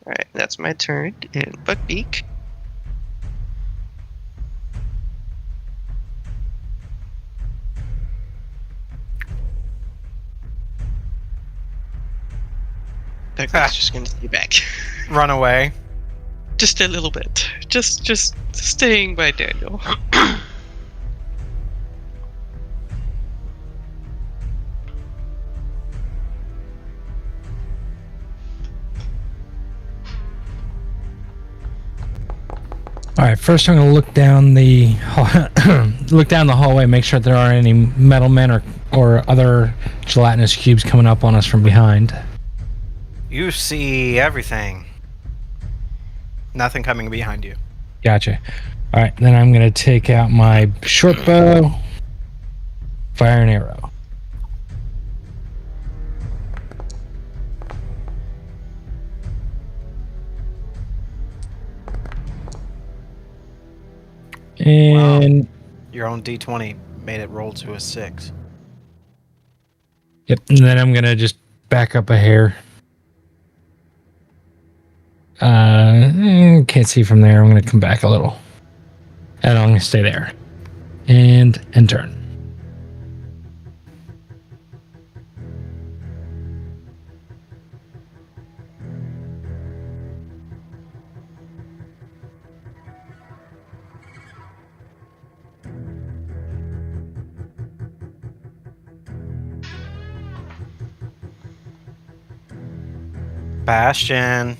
Alright, that's my turn. And Buckbeak. Buckbeak's just gonna stay back. Run away. Just a little bit. Just staying by Daniel. All right, first I'm going to look down the hallway, make sure there aren't any metal men or or other gelatinous cubes coming up on us from behind? You see everything. Nothing coming behind you. Gotcha. All right, then I'm going to take out my short bow, fire an arrow. And Your own D20 made it roll to a 6. yep, and then I'm going to just back up a hair. Can't see from there. I'm going to come back a little. And I'm going to stay there. And turn. Bastion.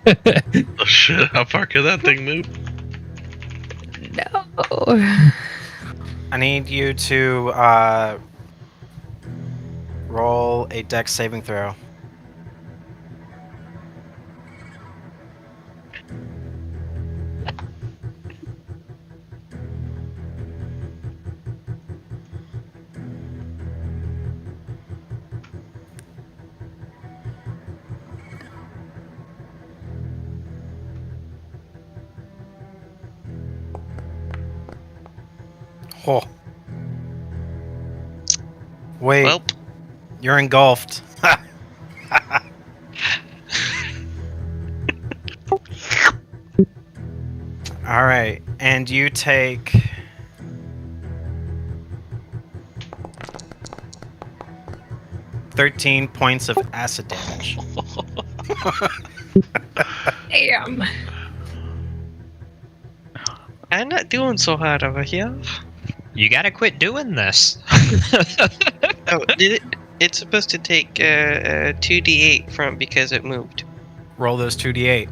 Oh shit, how far could that thing move? No. I need you to roll a dex saving throw. Oh. Wait, Well, you're engulfed. All right, and you take 13 points of acid damage. Damn. I'm not doing so hard over here. You gotta quit doing this. Oh, did it? It's supposed to take 2d8 from because it moved. Roll those 2d8.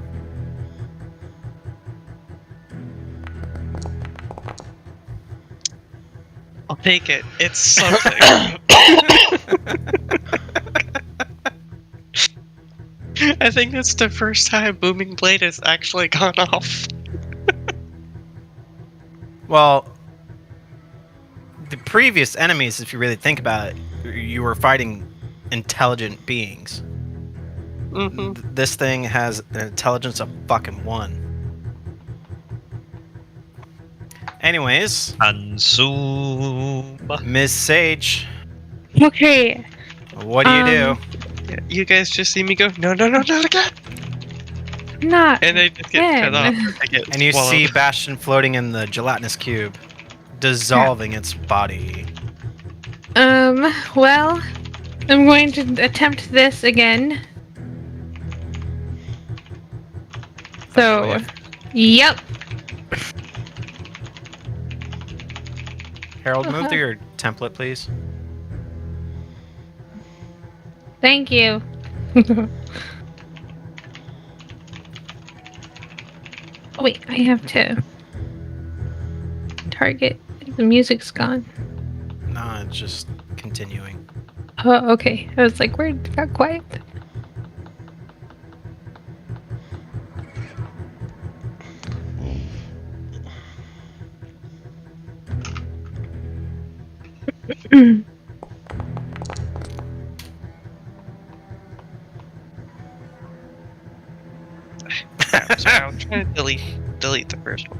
I'll take it. It's something. I think that's the first time Booming Blade has actually gone off. Well, the previous enemies, if you really think about it, you were fighting intelligent beings. Mm-hmm. This thing has an intelligence of fucking 1. Anyways, Consume. Ms. Sage, Okay. what do you do? Yeah, you guys just see me go, no, not again! Not And I just get cut off. again. I get And you swallowed. see Bastion floating in the gelatinous cube, dissolving its body. Well, I'm going to attempt this again. So, yep. Harold, move through your template, please. Thank you. Oh, wait, I have to target. The music's gone. Nah, it's just continuing. Oh, okay. I was like, where it got quiet? Sorry, I'm trying to delete the first one.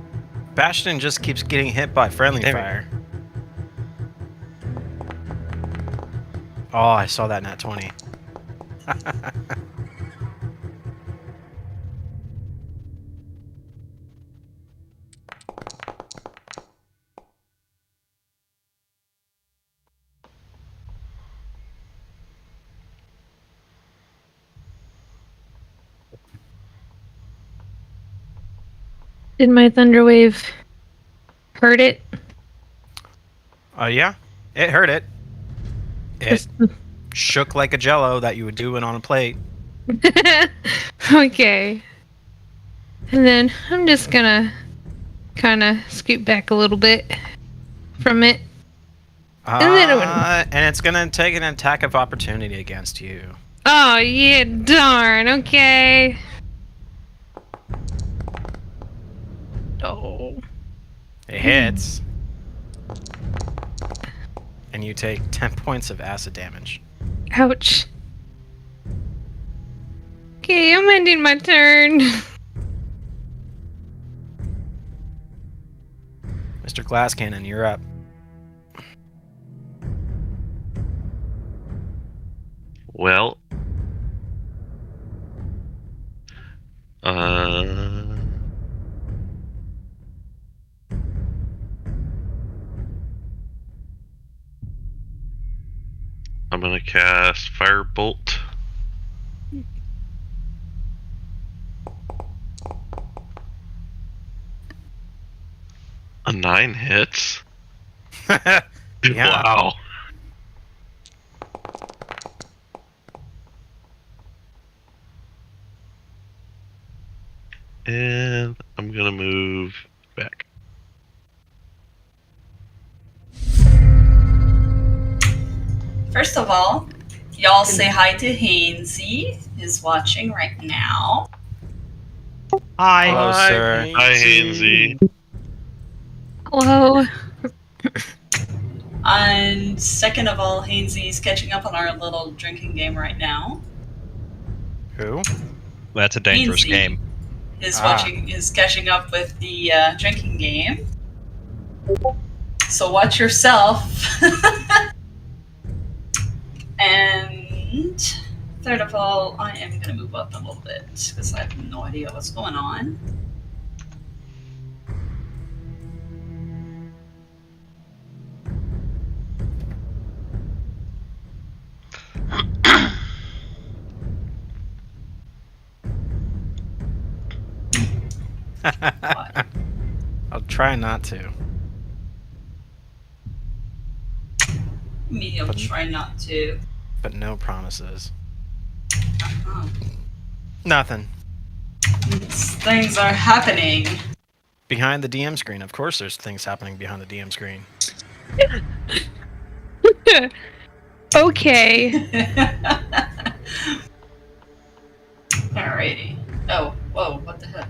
Bastion just keeps getting hit by friendly There we fire. Oh, I saw that nat 20. Did my Thunderwave hurt it? Yeah, it hurt it. It Just- shook like a jello that you would do it on a plate. Okay. And then I'm just gonna kind of scoot back a little bit from it then it would- And it's gonna take an attack of opportunity against you. Oh, yeah, darn. Okay. Oh. It hits. And you take 10 points of acid damage. Ouch. Okay, I'm ending my turn. Mr. Glass Cannon, you're up. Well, I'm gonna cast Firebolt. A 9 hits. Yeah. Wow. And I'm gonna move back. First of all, y'all say hi to Hainsey, who's watching right now. Hi. Hello, sir. Hi, Hainsey. Hello. And second of all, Hainsey's catching up on our little drinking game right now. Who? That's a dangerous Easy. game. Is catching up with the drinking game. So watch yourself. And third of all, I am going to move up a little bit because I have no idea what's going on. I'll try not to. Me, I'll try not to. But no promises. Uh-huh. Nothing. Things are happening. Behind the DM screen. Of course there's things happening behind the DM screen. Okay. Alrighty. Oh, whoa, what the heck?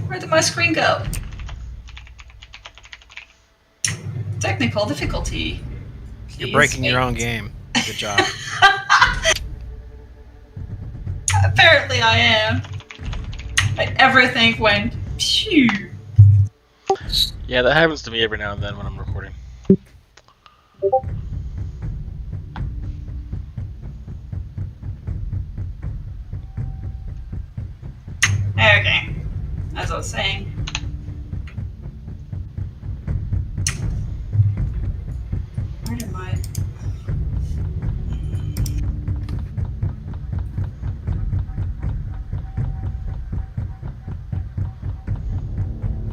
Where did my screen go? Technical difficulty. You're Please breaking your wait. own game. Good job. Apparently I am. Like, everything went phew. Yeah, that happens to me every now and then when I'm recording. Okay. As I was saying. Where did my...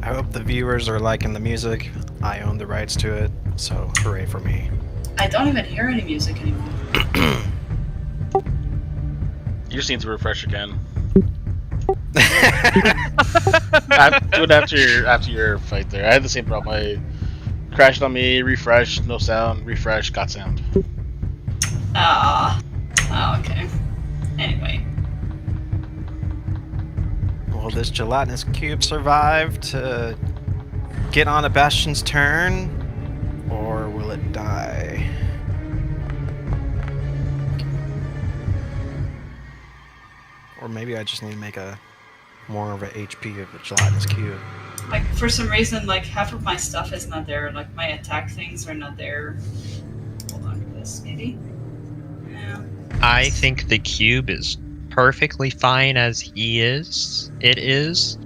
I hope the viewers are liking the music. I own the rights to it, so hooray for me. I don't even hear any music anymore. You just need to refresh again. Do it after your fight there. I had the same problem. I crashed on me, refreshed, no sound, refresh, got sound. Oh, okay. Anyway. Will this gelatinous cube survive to get on a Bastion's turn? Or will it die? Or maybe I just need to make a more of a HP of a gelatinous cube. Like, for some reason, like, half of my stuff is not there. Like, my attack things are not there. Hold on to this, maybe? Yeah. I think the cube is perfectly fine as he is. It is.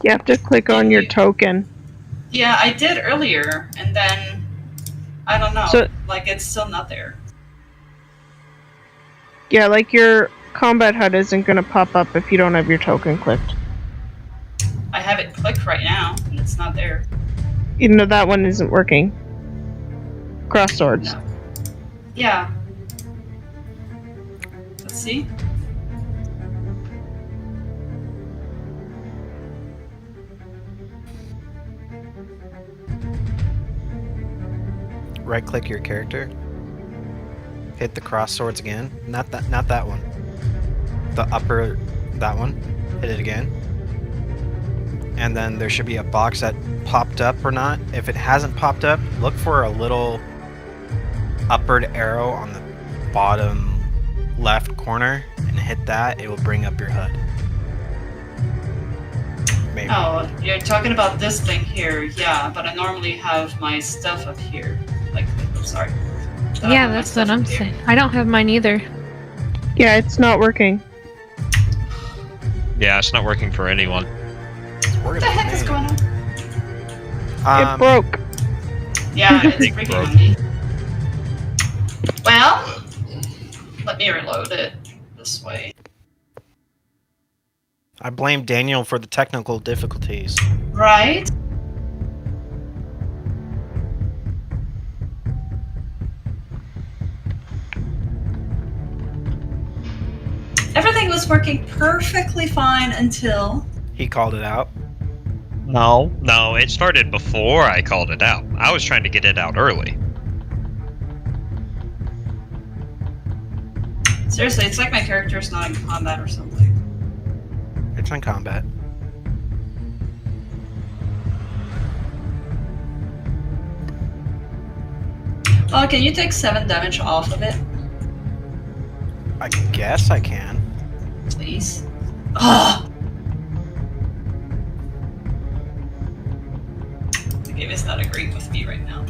You have to click on your token. Yeah, I did earlier, and then... I don't know. So- like, it's still not there. Yeah, like your combat HUD isn't going to pop up if you don't have your token clicked. I have it clicked right now, and it's not there. Even though that one isn't working. Cross swords. No. Yeah. Let's see. right-click your character. Hit the cross swords again. Not that one. The upper, that one. Hit it again. And then there should be a box that popped up or not. If it hasn't popped up, look for a little upward arrow on the bottom left corner and hit that. It will bring up your HUD. Maybe. Oh, you're talking about this thing here, yeah, but I normally have my stuff up here. Like, sorry. Yeah, that's what I'm saying. I don't have mine either. Yeah, it's not working. Yeah, it's not working for anyone. What the heck is going on? It broke. Yeah, it's Big freaking broke. on me. Well, let me reload it this way. I blame Daniel for the technical difficulties. Right? Everything was working perfectly fine until... He called it out. No, it started before I called it out. I was trying to get it out early. Seriously, it's like my character's not in combat or something. It's in combat. Oh, can you take 7 damage off of it, I guess I can. please? Ugh! The game is not agreeing with me right now.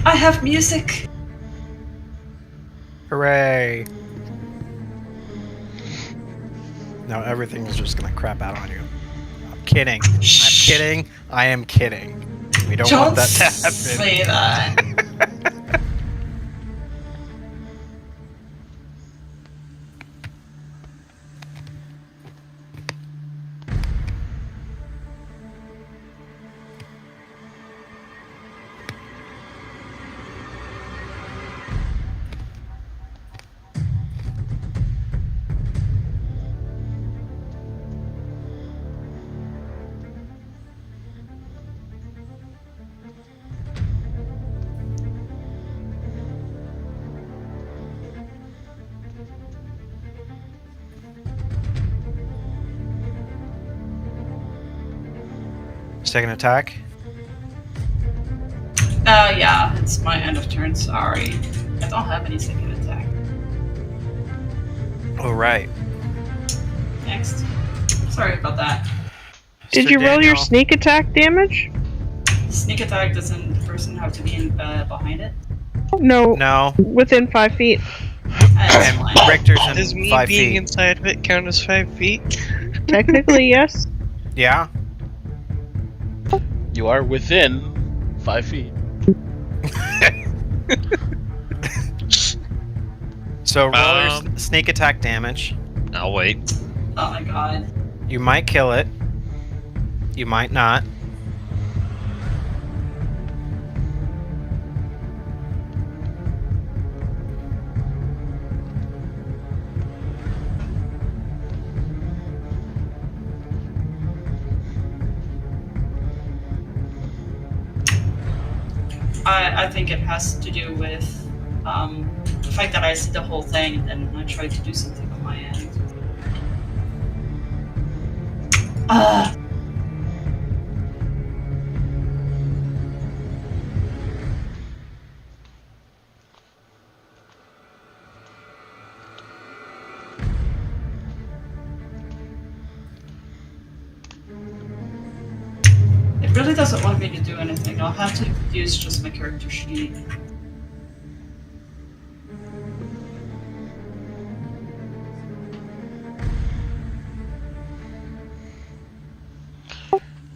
I have music. Hooray! Now everything is just gonna crap out on you. I'm kidding. I'm kidding. I am kidding. We don't want that to happen. Say that. Second attack. Yeah, it's my end of turn, sorry. I don't have any second attack. Oh, right. Next. Sorry about that. Did So you roll your Daniel- sneak attack damage? Sneak attack doesn't the person have to be in, behind it? No, No. within 5 feet. That's And fine. Richter's Does in me 5 being feet. inside of it count as 5 feet? Technically, yes. Yeah? You are within 5 feet. So roll your Um, sneak attack damage. I'll wait. Oh my god. You might kill it. You might not. I think it has to do with the fact that I see the whole thing and then I try to do something on my end. It really doesn't want me to do anything. I'll have to use just my character sheet.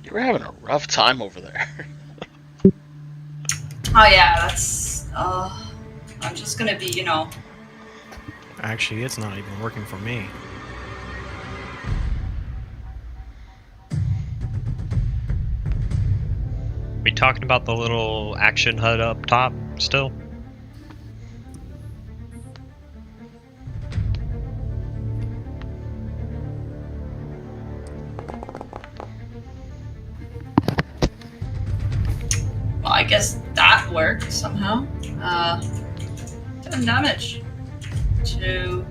You're having a rough time over there. Oh yeah, that's I'm just gonna be, you know. Actually, it's not even working for me. we talking about the little action HUD up top still? Well, I guess that worked somehow. 10 damage to.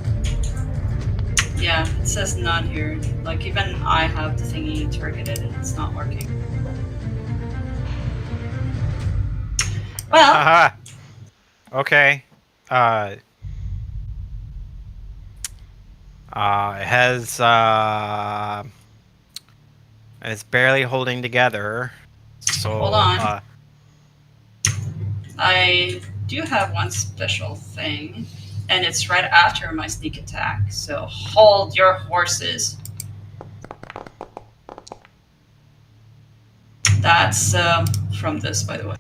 Yeah, it says none here. Like, even I have the thingy targeted and it's not working. Well, Haha. Okay. It has it's barely holding together. So Hold on. I do have one special thing, and it's right after my sneak attack, so hold your horses. That's from this, by the way.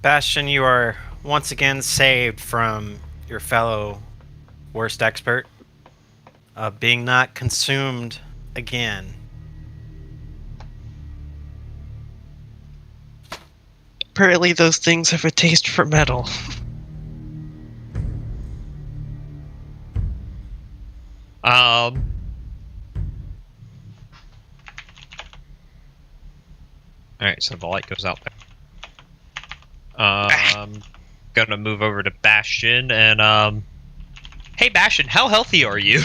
Bastion, you are once again saved from your fellow worst expert of being not consumed again. Apparently those things have a taste for metal. Alright, so the light goes out there. Gonna move over to Bastion and hey Bastion, how healthy are you?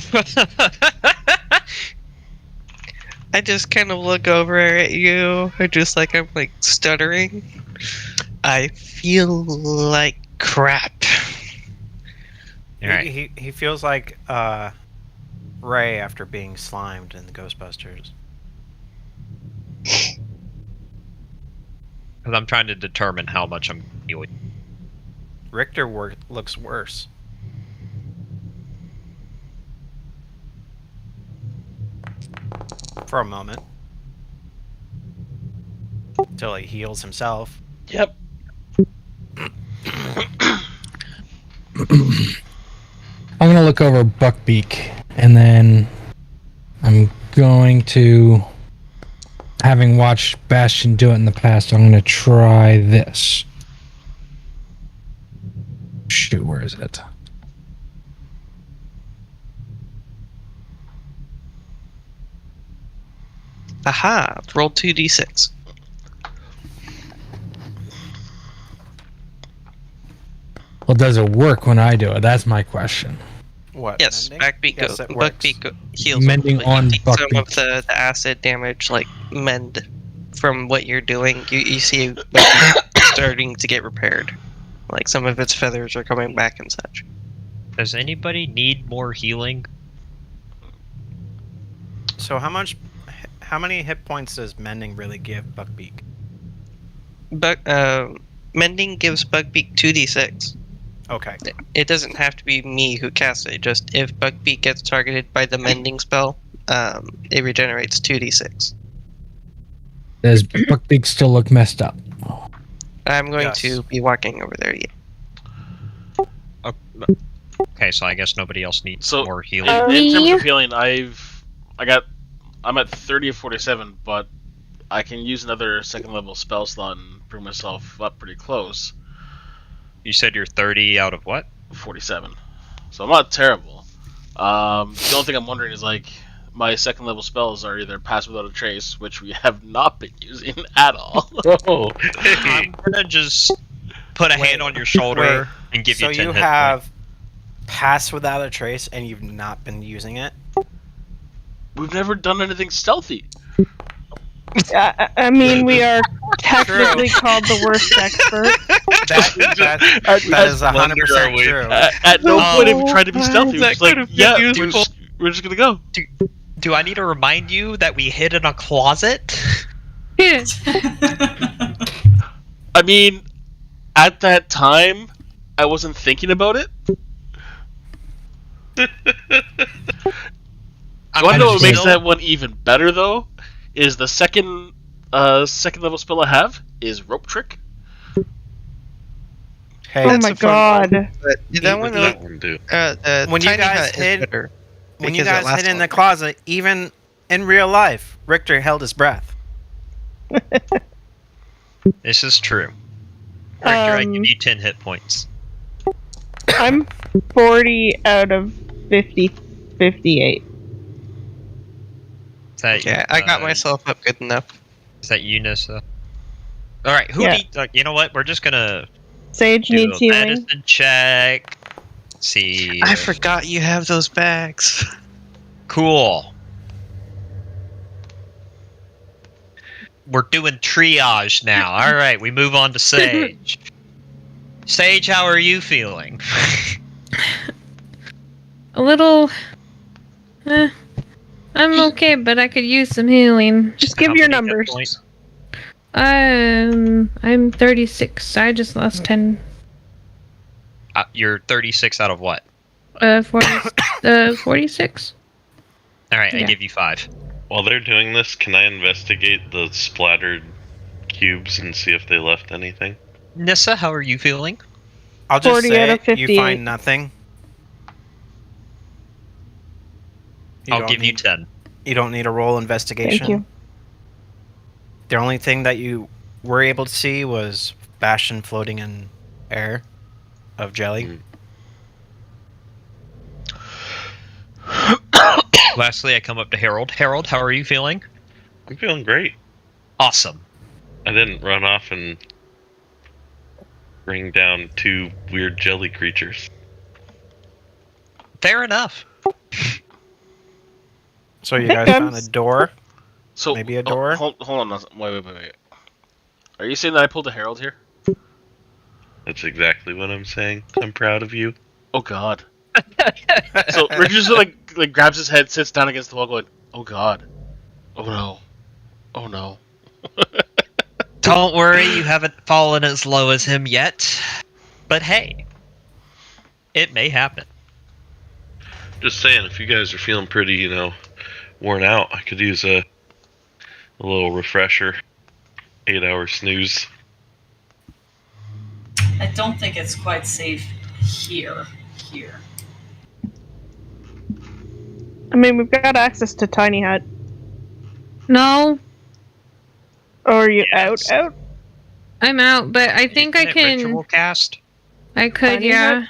I just kind of look over at you, I'm like stuttering. I feel like crap. Alright. He feels like Ray after being slimed in the Ghostbusters. Because I'm trying to determine how much I'm healing. Richter looks worse. For a moment. Until he heals himself. Yep. I'm gonna look over Buckbeak, and then I'm going to, having watched Bastion do it in the past, I'm gonna try this. Shoot, where is it? Aha! Roll 2d6. Well, does it work when I do it? That's my question. What? Yes, mending? Yes, it works. Buckbeak heals. Mending on you take some Buckbeak. of the acid damage, like mend from what you're doing. You see Buckbeak starting to get repaired. Like some of its feathers are coming back and such. Does anybody need more healing? So how many hit points does mending really give Buckbeak? Mending gives Buckbeak 2d6. Okay. It doesn't have to be me who casts it. Just if Buckbeak gets targeted by the mending spell, it regenerates 2d6. Does Buckbeak still look messed up? I'm going Yes. to be walking over there. Yeah. Okay, so I guess nobody else needs So, more healing. in terms of healing, I'm at 30 of 47, but I can use another second level spell slot and bring myself up pretty close. You said you're 30 out of what? 47. So I'm not terrible. The only thing I'm wondering is, like, my second level spells are either Pass Without a Trace, which we have not been using at all. Oh, I'm gonna just put a hand on your shoulder and give you 10 So you hit have points. Pass Without a Trace and you've not been using it? We've never done anything stealthy. I mean, we are technically called the worst expert. That is 100% true. At no point have we tried to be stealthy. that We're could just like, have been useful. we're just gonna go. Do I need to remind you that we hid in a closet? I mean, at that time, I wasn't thinking about it. You want to know what makes that one even better, though? Is the second level spell I have is Rope Trick. Hey, Oh That's my a fun one. god. But that one, that one do? When you Tiny guys Hut is hid- better. when you Because it guys hid lasts in the longer. closet, even in real life, Richter held his breath. This is true. Richter, I give you 10 hit points. I'm 40 out of 58. Is that, Yeah, I got myself up good enough. Is that you, Nyssa? Alright, who Yeah. needs... you know what? We're just gonna Sage do needs a healing. medicine check. See... I forgot you have those bags. Cool. We're doing triage now. Alright, we move on to Sage. Sage, how are you feeling? A little. I'm okay, but I could use some healing. Just give How your many hit numbers. points? I'm 36. I just lost 10. You're 36 out of what? 46. Alright, I Yeah. give you 5. While they're doing this, can I investigate the splattered cubes and see if they left anything? Nyssa, how are you feeling? I'll just 40 out say of 58. you find nothing. I'll don't give you need- 10. You don't need a roll investigation. Thank you. The only thing that you were able to see was Bastion floating in air of jelly. Lastly, I come up to Harold. Harold, how are you feeling? I'm feeling great. Awesome. I didn't run off and bring down 2 weird jelly creatures. Fair enough. So you think guys I'm found a door. So Maybe a door? Hold on. Wait. Are you saying that I pulled a Herald here? That's exactly what I'm saying. I'm proud of you. Oh God. So Richard just like grabs his head, sits down against the wall, going, "Oh God. Oh no. Oh no." Don't worry, you haven't fallen as low as him yet. But hey, it may happen. Just saying, if you guys are feeling pretty, worn out, I could use a little refresher. 8-hour snooze. I don't think it's quite safe here. I mean, we've got access to Tiny Hut. No, Or are you Yes. out? I'm out, but I think I Isn't it can. Ritual cast. I could, Tiny yeah. Hut?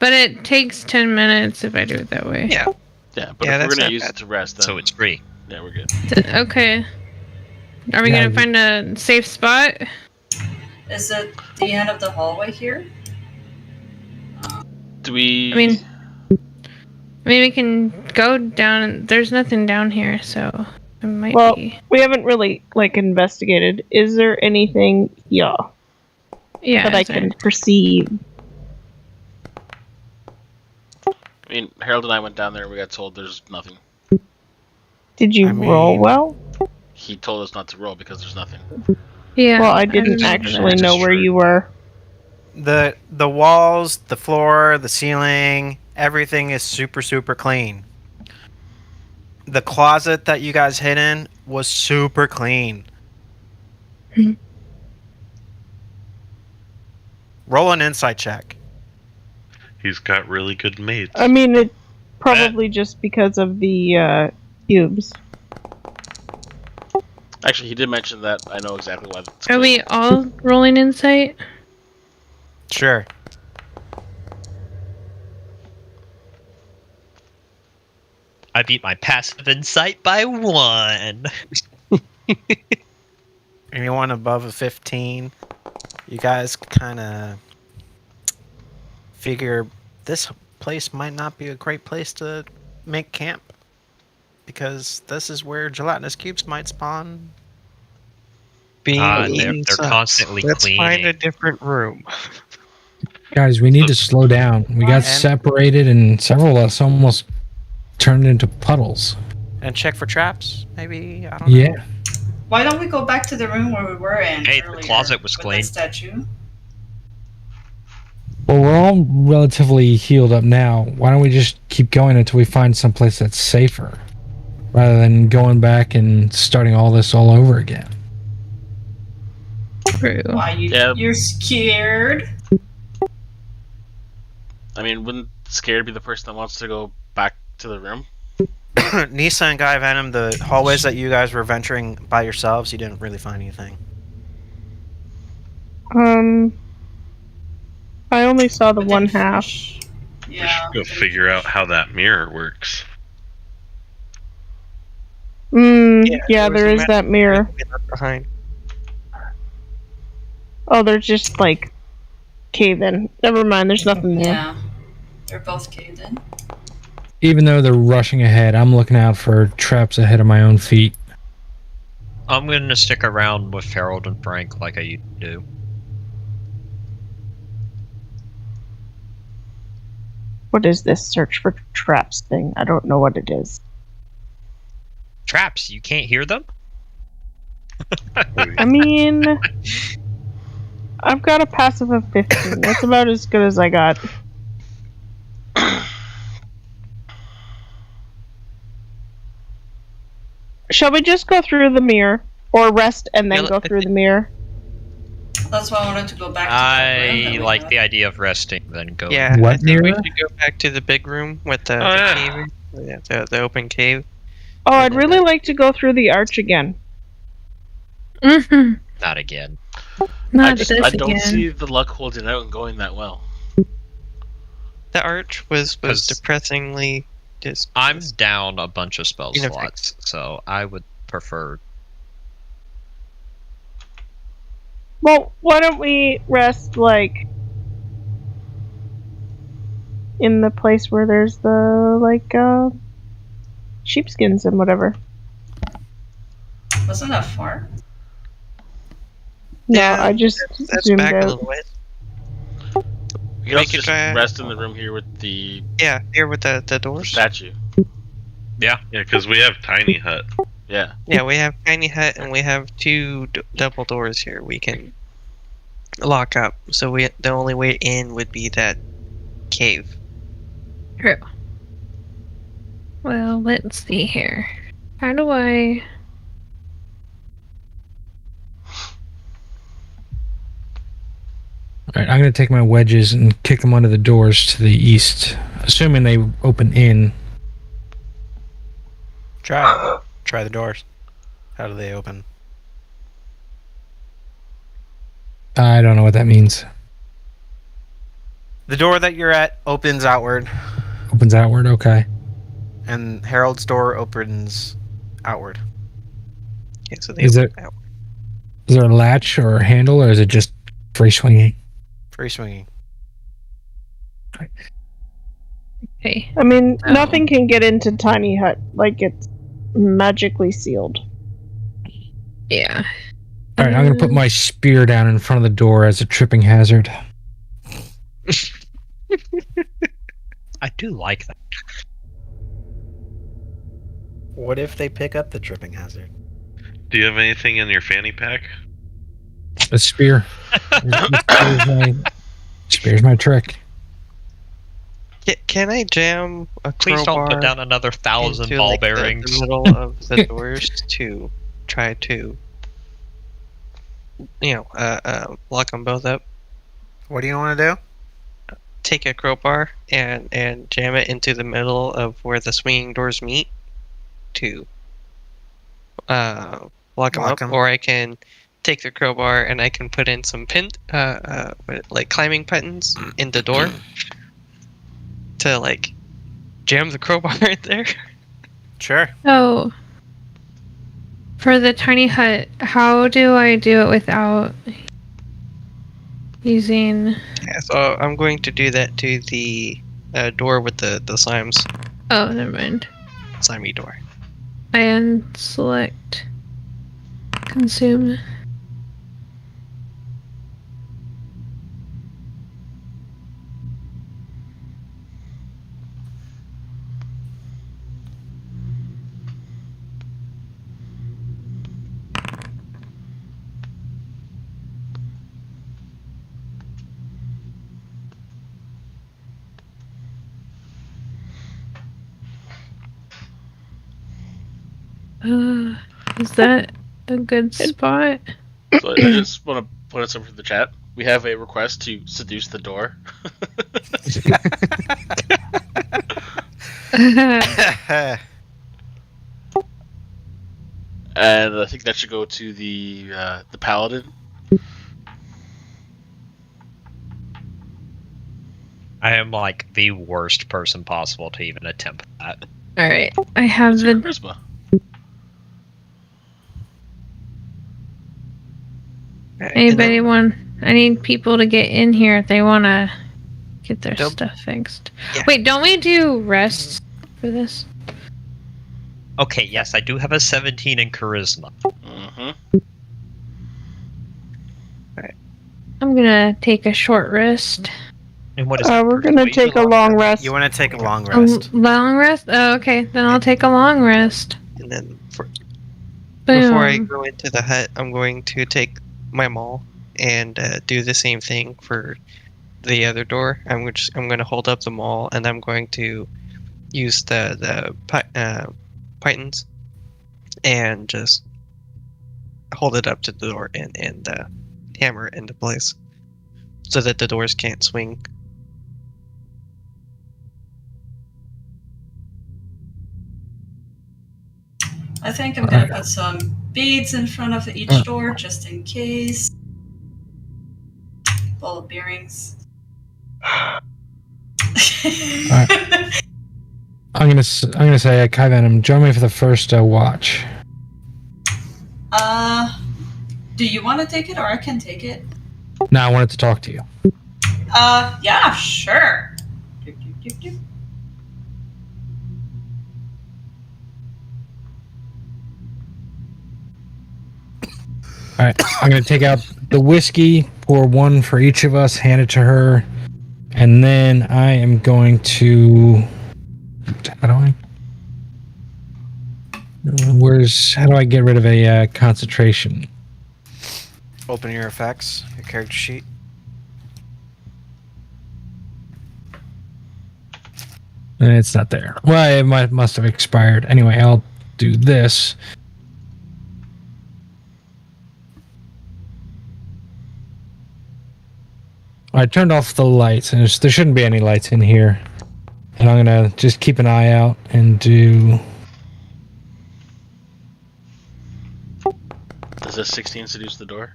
But it takes 10 minutes if I do it that way. Yeah. Yeah, but Yeah, if we're that's gonna not use bad. it to rest, then So it's free. yeah, we're good. Okay. Are we Yeah, gonna find a safe spot? Is it the end of the hallway here? Do we? I mean, we can go down. There's nothing down here, so it might Well, be. we haven't really investigated. Is there anything here Yeah. that I sorry. can perceive? I mean, Harold and I went down there and we got told there's nothing. Did you I mean- roll well? He told us not to roll because there's nothing. Yeah. Well, I didn't remember actually that. know where you were. The walls, the floor, the ceiling, everything is super clean. The closet that you guys hid in was super clean. Mhm. Roll an insight check. He's got really good mates. I mean, it probably just because of the cubes. Actually, he did mention that. I know exactly why. That's Are we all rolling insight? Sure. I beat my passive insight by 1. Anyone above a 15, you guys kind of figure this place might not be a great place to make camp. Because this is where gelatinous cubes might spawn. Being They're eaten sucks. constantly Let's find cleaning. a different room. Guys, we need to slow down. We got And- separated, and several of us almost turned into puddles. And check for traps, maybe? I don't know. Yeah. Why don't we go back to the room where we were in Hey, the earlier closet was with clean. that statue? Well, we're all relatively healed up now. Why don't we just keep going until we find someplace that's safer, rather than going back and starting all this all over again? True. Why Yeah. you're scared? I mean, wouldn't scared be the person that wants to go back to the room. Nyssa and Kyvenom, the hallways that you guys were venturing by yourselves, you didn't really find anything. I only saw the We one didn't half. finish. We Yeah. should go figure out how that mirror works. Yeah, there is that mirror. We left behind. Oh, they're just like cave in. Never mind, there's nothing there. Yeah. They're both caved in. Even though they're rushing ahead, I'm looking out for traps ahead of my own feet. I'm going to stick around with Harold and Frank like I used to do. What is this search for traps thing? I don't know what it is. Traps, you can't hear them? I mean, I've got a passive of 15. That's about as good as I got. Shall we just go through the mirror? Or rest and then Yeah, go through the mirror? That's why I wanted to go back to that room that I we like had. the idea of resting, then go. Yeah, What I think we mirror? should go back to the big room with the, Oh, yeah. cave. Yeah, the open cave. Oh, I'd really like to go through the arch again. Mm-hmm. Not again. Not this I don't again. see the luck holding out and going that well. The arch was 'Cause depressingly just. I'm down a bunch of spell Ineffective. slots, so I would prefer. Well, why don't we rest, like, in the place where there's the, like, sheepskins and whatever. Wasn't that far? No, Yeah, I just That's zoomed back a out. little ways. You can We also could just try- rest in the room here with the Yeah, here with the doors. statue. Yeah, because we have tiny hut. Yeah. Yeah, we have tiny hut and we have two double doors here. We can lock up. So the only way in would be that cave. True. Well, let's see here. How do I... Alright, I'm going to take my wedges and kick them under the doors to the east. Assuming they open in. Try it. Try the doors. How do they open? I don't know what that means. The door that you're at opens outward, Opens outward, okay. and Harold's door opens outward. Okay, so they Is open it- out. Is there a latch or a handle, or is it just free swinging? Free swinging. Okay. I mean, Oh. nothing can get into Tiny Hut. Like, it's magically sealed. Yeah. Alright, I'm going to put my spear down in front of the door as a tripping hazard. I do like that. What if they pick up the tripping hazard? Do you have anything in your fanny pack? A spear. Spear's my trick. Can I jam a Please crowbar don't put down another 1,000 into, ball like, bearings. the middle of the doors to try to, lock them both up? What do you want to do? Take a crowbar and jam it into the middle of where the swinging doors meet to lock them Lock up, 'em. or I can take the crowbar and I can put in some like climbing buttons in the door to like jam the crowbar in there. Sure. So, for the tiny hut, how do I do it without using... Yeah, so I'm going to do that to the door with the slimes, Oh, never mind. slimy door. I unselect consume. Is that a good spot? So I just want to put it something in the chat. We have a request to seduce the door. And I think that should go to the paladin. I am like the worst person possible to even attempt that. All right, I have What's your the. charisma? Alright, and Anybody then- want? I need people to get in here if they want to get their Nope. stuff fixed. Yeah. Wait, don't we do rests for this? Okay, yes, I do have a 17 in charisma. Mm-hmm. I'm gonna take a short rest. And what is that? We're gonna take a long rest. You want to take a long A rest. long rest? Oh, okay, then I'll take a long rest. And then before I Boom. go into the hut, I'm going to take my maul and do the same thing for the other door. I'm going to hold up the maul, and I'm going to use the pythons and just hold it up to the door and hammer it into place so that the doors can't swing. I think I'm gonna put some beads in front of each door just in case. Ball of bearings. I'm gonna say, Kyvenom, join me for the first watch. Do you want to take it or I can take it? Now I wanted to talk to you. Yeah, sure. Doop, doop, doop, doop. All right, I'm gonna take out the whiskey, pour one for each of us, hand it to her, and then I am going to. How do I? How do I get rid of a concentration? Open your effects, your character sheet. And it's not there. Well, it must have expired. Anyway, I'll do this. I turned off the lights, and there shouldn't be any lights in here. And I'm gonna just keep an eye out and do. Does a 16 seduce the door?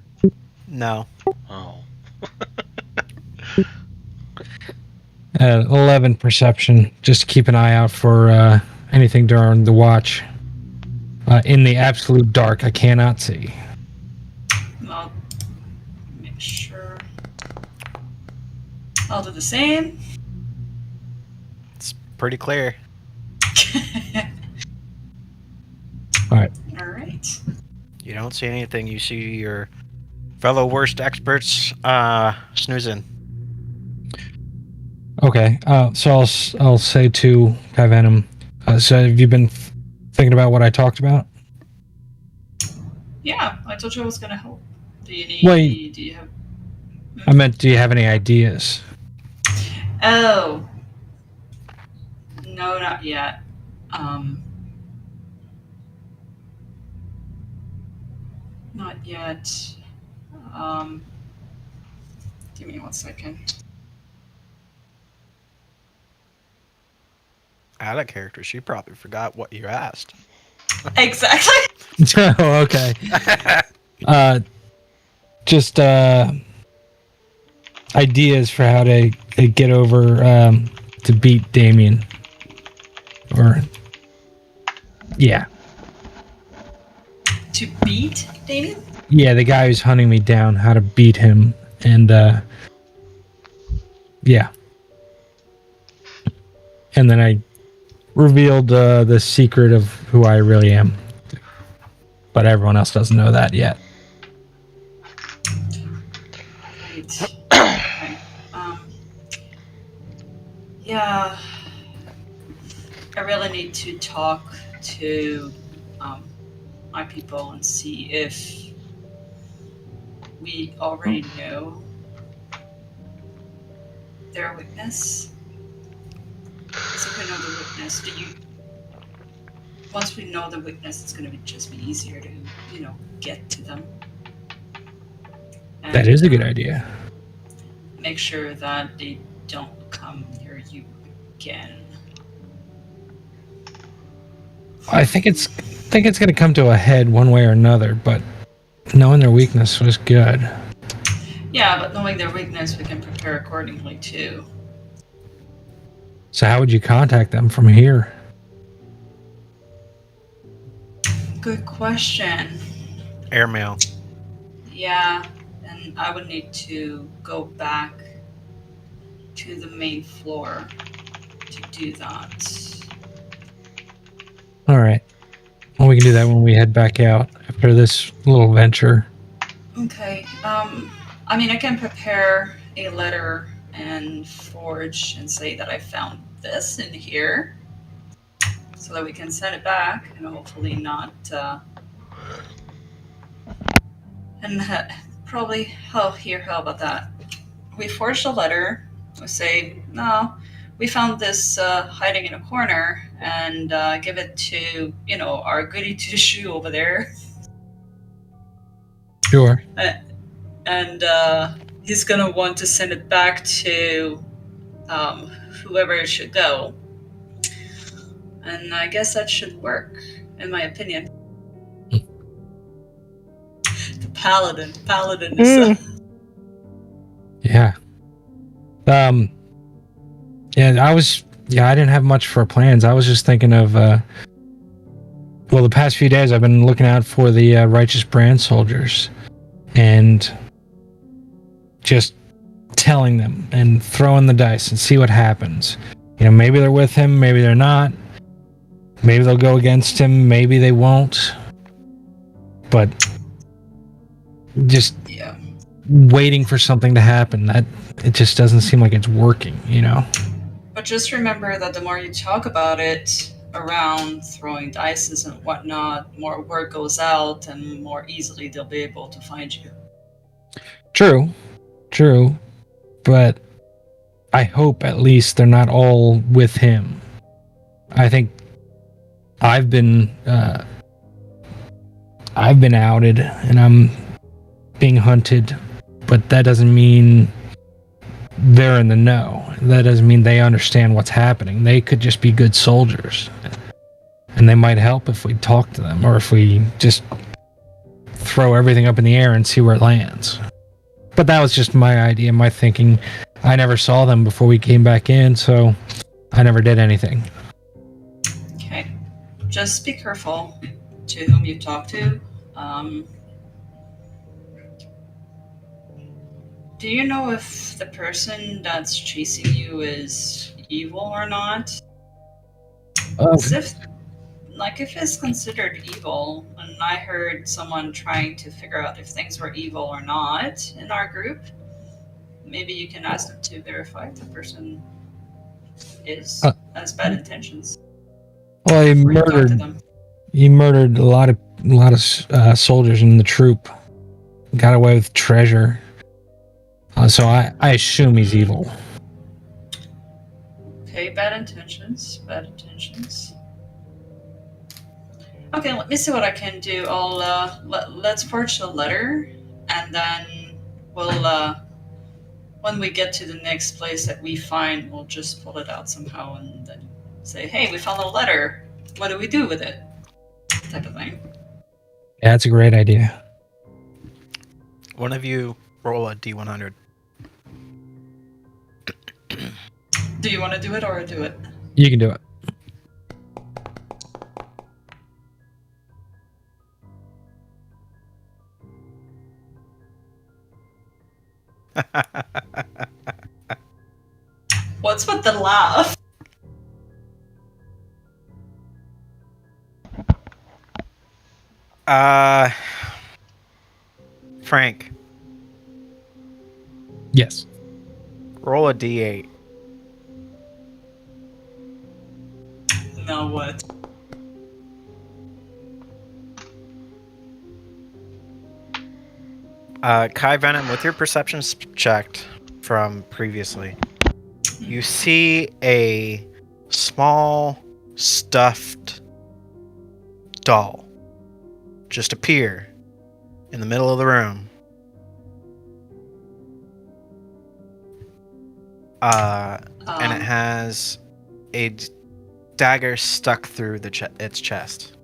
No. Oh. 11 perception. Just keep an eye out for anything during the watch. In the absolute dark, I cannot see. I'll make sure. I'll do the same. It's pretty clear. Alright. Alright. You don't see anything. You see your fellow worst experts snoozing. Okay. So I'll say to Kyvenom. So have you been thinking about what I talked about? Yeah, I told you I was gonna help. Do you need. Wait. Do you have. I meant, do you have any ideas? Oh. No, not yet. Not yet. Give me 1 second. Out of character, she probably forgot what you asked. Exactly. Oh, okay. Just ideas for how to get over to beat Damien. Or yeah. To beat Damien? Yeah, the guy who's hunting me down, how to beat him, and yeah. And then I revealed the secret of who I really am. But everyone else doesn't know that yet. Right. Okay. Yeah. I really need to talk to my people and see if we already know their weakness. Because if we know the weakness, once we know the weakness, it's going to just be easier to, get to them. That is a good idea. Make sure that they don't come near you again. I think it's going to come to a head one way or another, but knowing their weakness was good. Yeah, but knowing their weakness, we can prepare accordingly too. So how would you contact them from here? Good question. Airmail. Yeah, and I would need to go back to the main floor to do that. All right. Well, we can do that when we head back out after this little venture. Okay. I mean, I can prepare a letter and forge and say that I found this in here, so that we can send it back and hopefully not. Probably. Oh, here. How about that? We forged a letter. We say no. We found this hiding in a corner, and give it to our goody two shoe over there. Sure. And he's gonna want to send it back to whoever it should go. And I guess that should work, in my opinion. The paladin is. Yeah. Yeah, I didn't have much for plans. I was just thinking of, the past few days I've been looking out for the Righteous Brand soldiers and just telling them and throwing the dice and see what happens. Maybe they're with him, maybe they're not. Maybe they'll go against him, maybe they won't. But just waiting for something to happen, that it just doesn't seem like it's working, But just remember that the more you talk about it around throwing dices and whatnot, more word goes out and more easily they'll be able to find you. True. But I hope at least they're not all with him. I think I've been outed and I'm being hunted, but that doesn't mean they're in the know. That doesn't mean they understand what's happening. They could just be good soldiers. And they might help if we talk to them, or if we just throw everything up in the air and see where it lands. But that was just my idea, my thinking. I never saw them before we came back in, so I never did anything. Okay. Just be careful to whom you talk to. Do you know if the person that's chasing you is evil or not? If it's considered evil, and I heard someone trying to figure out if things were evil or not in our group, maybe you can ask them to verify if the person has bad intentions. Well, he murdered a lot of soldiers in the troop. Got away with treasure. So I assume he's evil. Okay, bad intentions. Okay, let me see what I can do. I'll let's forge a letter, and then we'll when we get to the next place that we find, we'll just pull it out somehow and then say, "Hey, we found a letter. What do we do with it?" Type of thing. Yeah, that's a great idea. One of you roll a D100. Do you want to do it or do it? You can do it. What's with the laugh? Frank. Yes. Roll a D8. Now what? Kyvenom, with your perceptions checked from previously, you see a small stuffed doll just appear in the middle of the room. And it has a dagger stuck through its chest.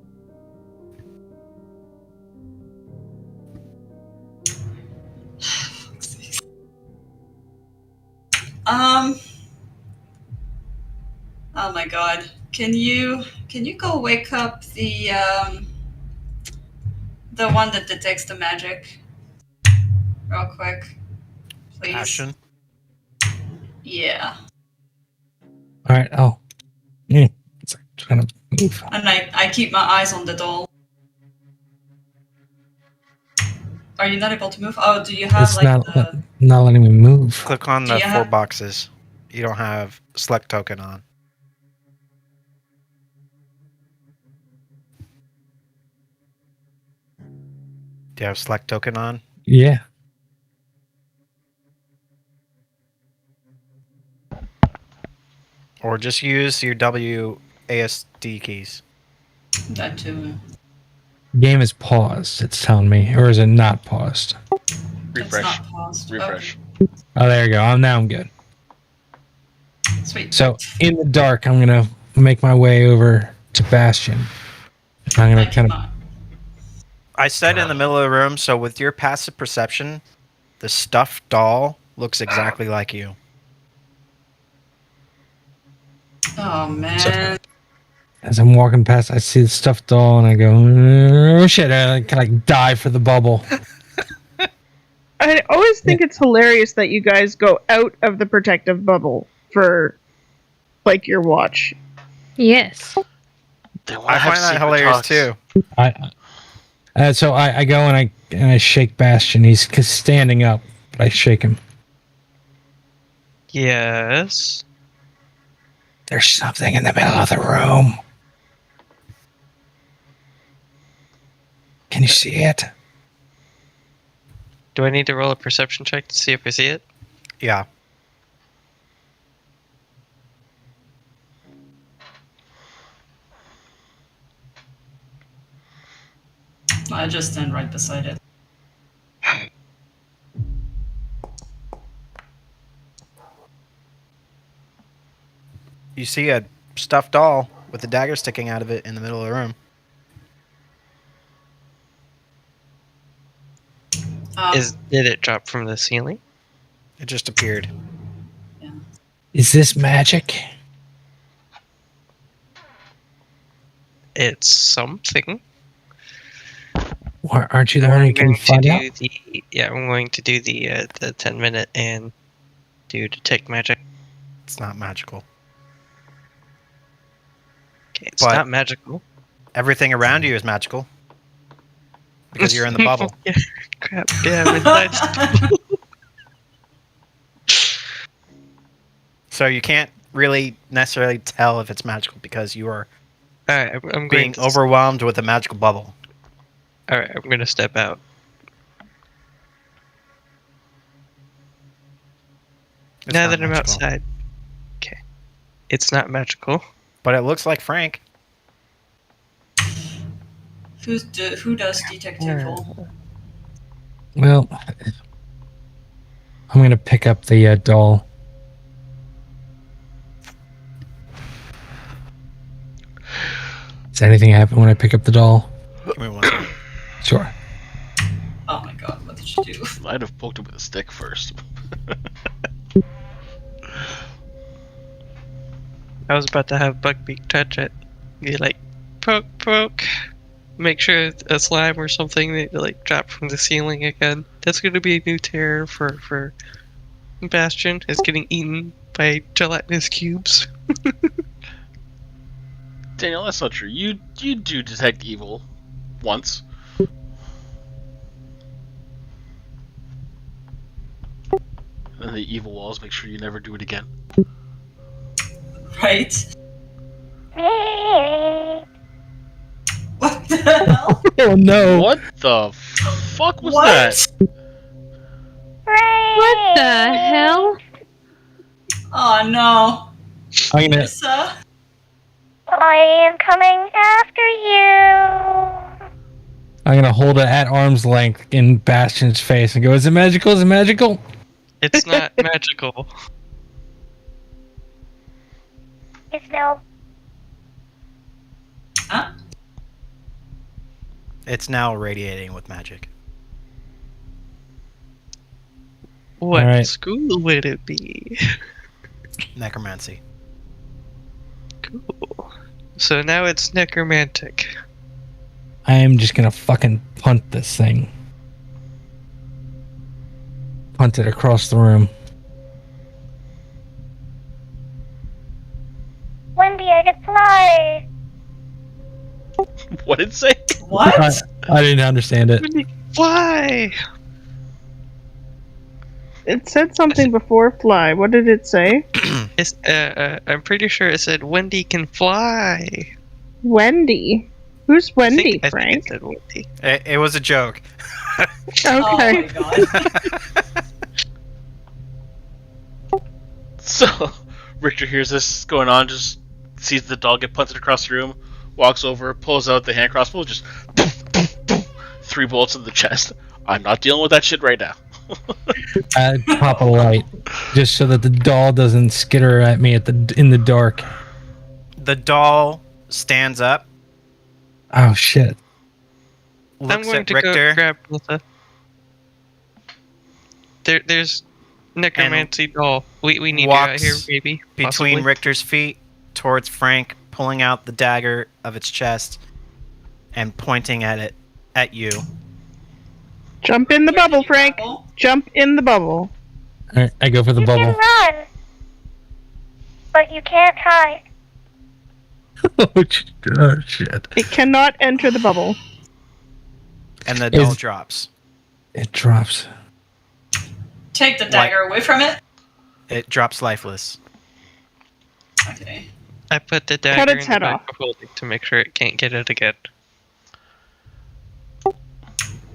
Oh my god. Can you go wake up the one that detects the magic? Real quick. Please. Passion. Yeah. Alright, it's trying to move. And I keep my eyes on the doll. Are you not able to move? Oh, do you have It's like the... not letting me move. Click on Do the you 4 have- boxes. You don't have select token on. Do you have select token on? Yeah. Or just use your WASD keys. That too. Game is paused, it's telling me. Or is it not paused? Refresh. It's not paused. Refresh. Oh, there you go. Now I'm good. Oh, sweet. So, in the dark, I'm going to make my way over to Bastion. I'm going to kind of... I said in the middle of the room, so with your passive perception, the stuffed doll looks exactly like you. Oh man. As I'm walking past, I see the stuffed doll, and I go, oh shit, I kind of like dive for the bubble. I always think it's hilarious that you guys go out of the protective bubble for, like, your watch. Yes. I find that hilarious too. So I go and I shake Bastion. He's standing up, but I shake him. Yes. There's something in the middle of the room. Can you see it? Do I need to roll a perception check to see if I see it? Yeah. I just stand right beside it. You see a stuffed doll with a dagger sticking out of it in the middle of the room. Did it drop from the ceiling? It just appeared. Is this magic? It's something. Or aren't you the one who can find out? I'm going to do the 10-minute and do detect magic. It's not magical. Okay, it's But- not magical. Everything around you is magical. Because you're in the bubble. Yeah, crap. Yeah, I'm inside. So you can't really necessarily tell if it's magical because you are Alright, I'm being going to overwhelmed with a magical bubble. Alright, I'm going to step out. It's Now not that I'm magical. outside. Okay. It's not magical. But it looks like Frank. Who does detect evil? Well, I'm going to pick up the doll. Does anything happen when I pick up the doll? Give me one second. Sure. Oh my god, what did you do? I'd have poked him with a stick first. I was about to have Buckbeak touch it. You like poke, poke. Make sure a slime or something that like drop from the ceiling again. That's going to be a new terror for Bastion. Is getting eaten by gelatinous cubes. Daniel, that's not true. You do detect evil once. And then the evil walls make sure you never do it again. Right? What the hell? Oh no! What the fuck was What? that? What the hell? Oh no. I'm gonna. Nyssa? I am coming after you. I'm gonna hold it at arm's length in Bastion's face and go, "Is it magical? Is it magical?" It's not magical. It's no. Huh? It's now radiating with magic. What Alright. school would it be? Necromancy. Cool. So now it's necromantic. I am just gonna fucking punt this thing. Punt it across the room. Wendy, I could fly. What did it say? What? I didn't understand it. Why? It said something before fly. What did it say? It's, I'm pretty sure it said Wendy can fly. Wendy. Who's Wendy, I think Frank? it said Wendy. It was a joke. Oh Okay. my god. So, Richter hears this going on, just sees the doll get punted across the room, walks over, pulls out the hand crossbow, just 3 bolts in the chest. I'm not dealing with that shit right now. I'd pop a light just so that the doll doesn't skitter at me in the dark. The doll stands up, Oh shit! I'm looks going at to Richter, go grab Nyssa. There's necromancy doll. We need you out walks here, maybe. between possibly. Richter's feet towards Frank, pulling out the dagger of its chest and pointing at it at you. Jump in the Where bubble, did you Frank. bubble? Jump in the bubble. Alright, I go for the You bubble. can run, but you can't hide. Oh shit! It cannot enter the bubble. And the doll Is- drops. It drops. Take the dagger away from it. It drops lifeless. Okay. I put the dagger its in the head bag off. of holding to make sure it can't get it again.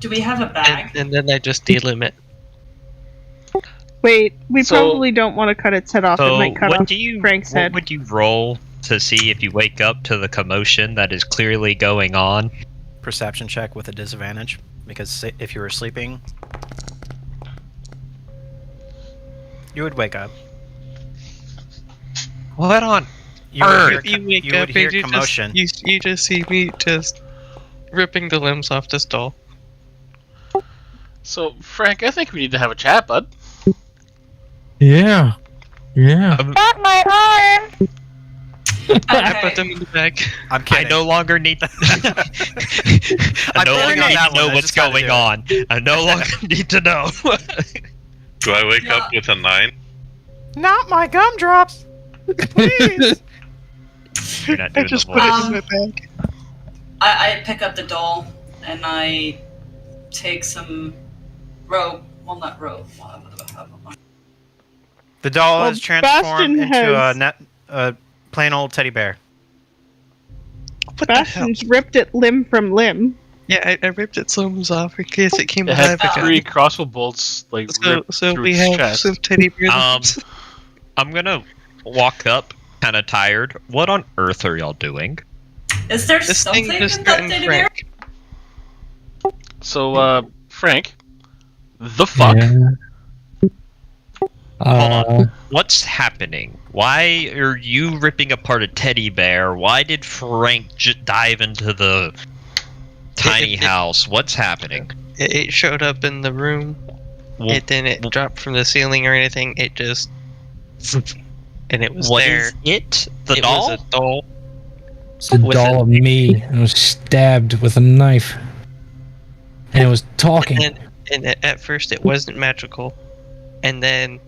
Do we have a bag? And then I just delimit. Wait, we So- probably don't want to cut its head off. So it might cut what off do you Frank's what head. would you roll to see if you wake up to the commotion that is clearly going on? Perception check with a disadvantage, because if you were sleeping, you would wake up. What on? You would hear, You wake you up would hear and commotion. you just see me just ripping the limbs off this doll. So, Frank, I think we need to have a chat, bud. Yeah. Yeah. Not my arm. I Okay. put them in the bag. I'm I kidding. no longer need. I no burned longer on need that to know one, I what's just had to going do it. on. I no longer need to know. Do I wake Yeah. up with a 9? Not my gumdrops. Please. You're not I doing just the put voice. it in my bag. I pick up the doll and I take some rope. Well, not rope. What do I have on my- The doll Well, is transformed Bastion into has- a plain old teddy bear. What the hell? Bastion's ripped it limb from limb. Yeah, I ripped its limbs off in case it came It had alive again. 3 crossbow bolts, like, ripped So through we its have chest. some teddy bear limbs. I'm gonna walk up, kind of tired. What on earth are y'all doing? Is there This thing something just in that threatened teddy bear? Frank. So, Frank, the fuck? Yeah. Hold on. What's happening? Why are you ripping apart a teddy bear? Why did Frank dive into the tiny house? What's happening? It showed up in the room. Well, It didn't drop from the ceiling or anything. It just, and it was what there. is it? The it doll? was a doll. It's a with doll of me, and it was stabbed with a knife, and it was talking. And at first it wasn't magical, and then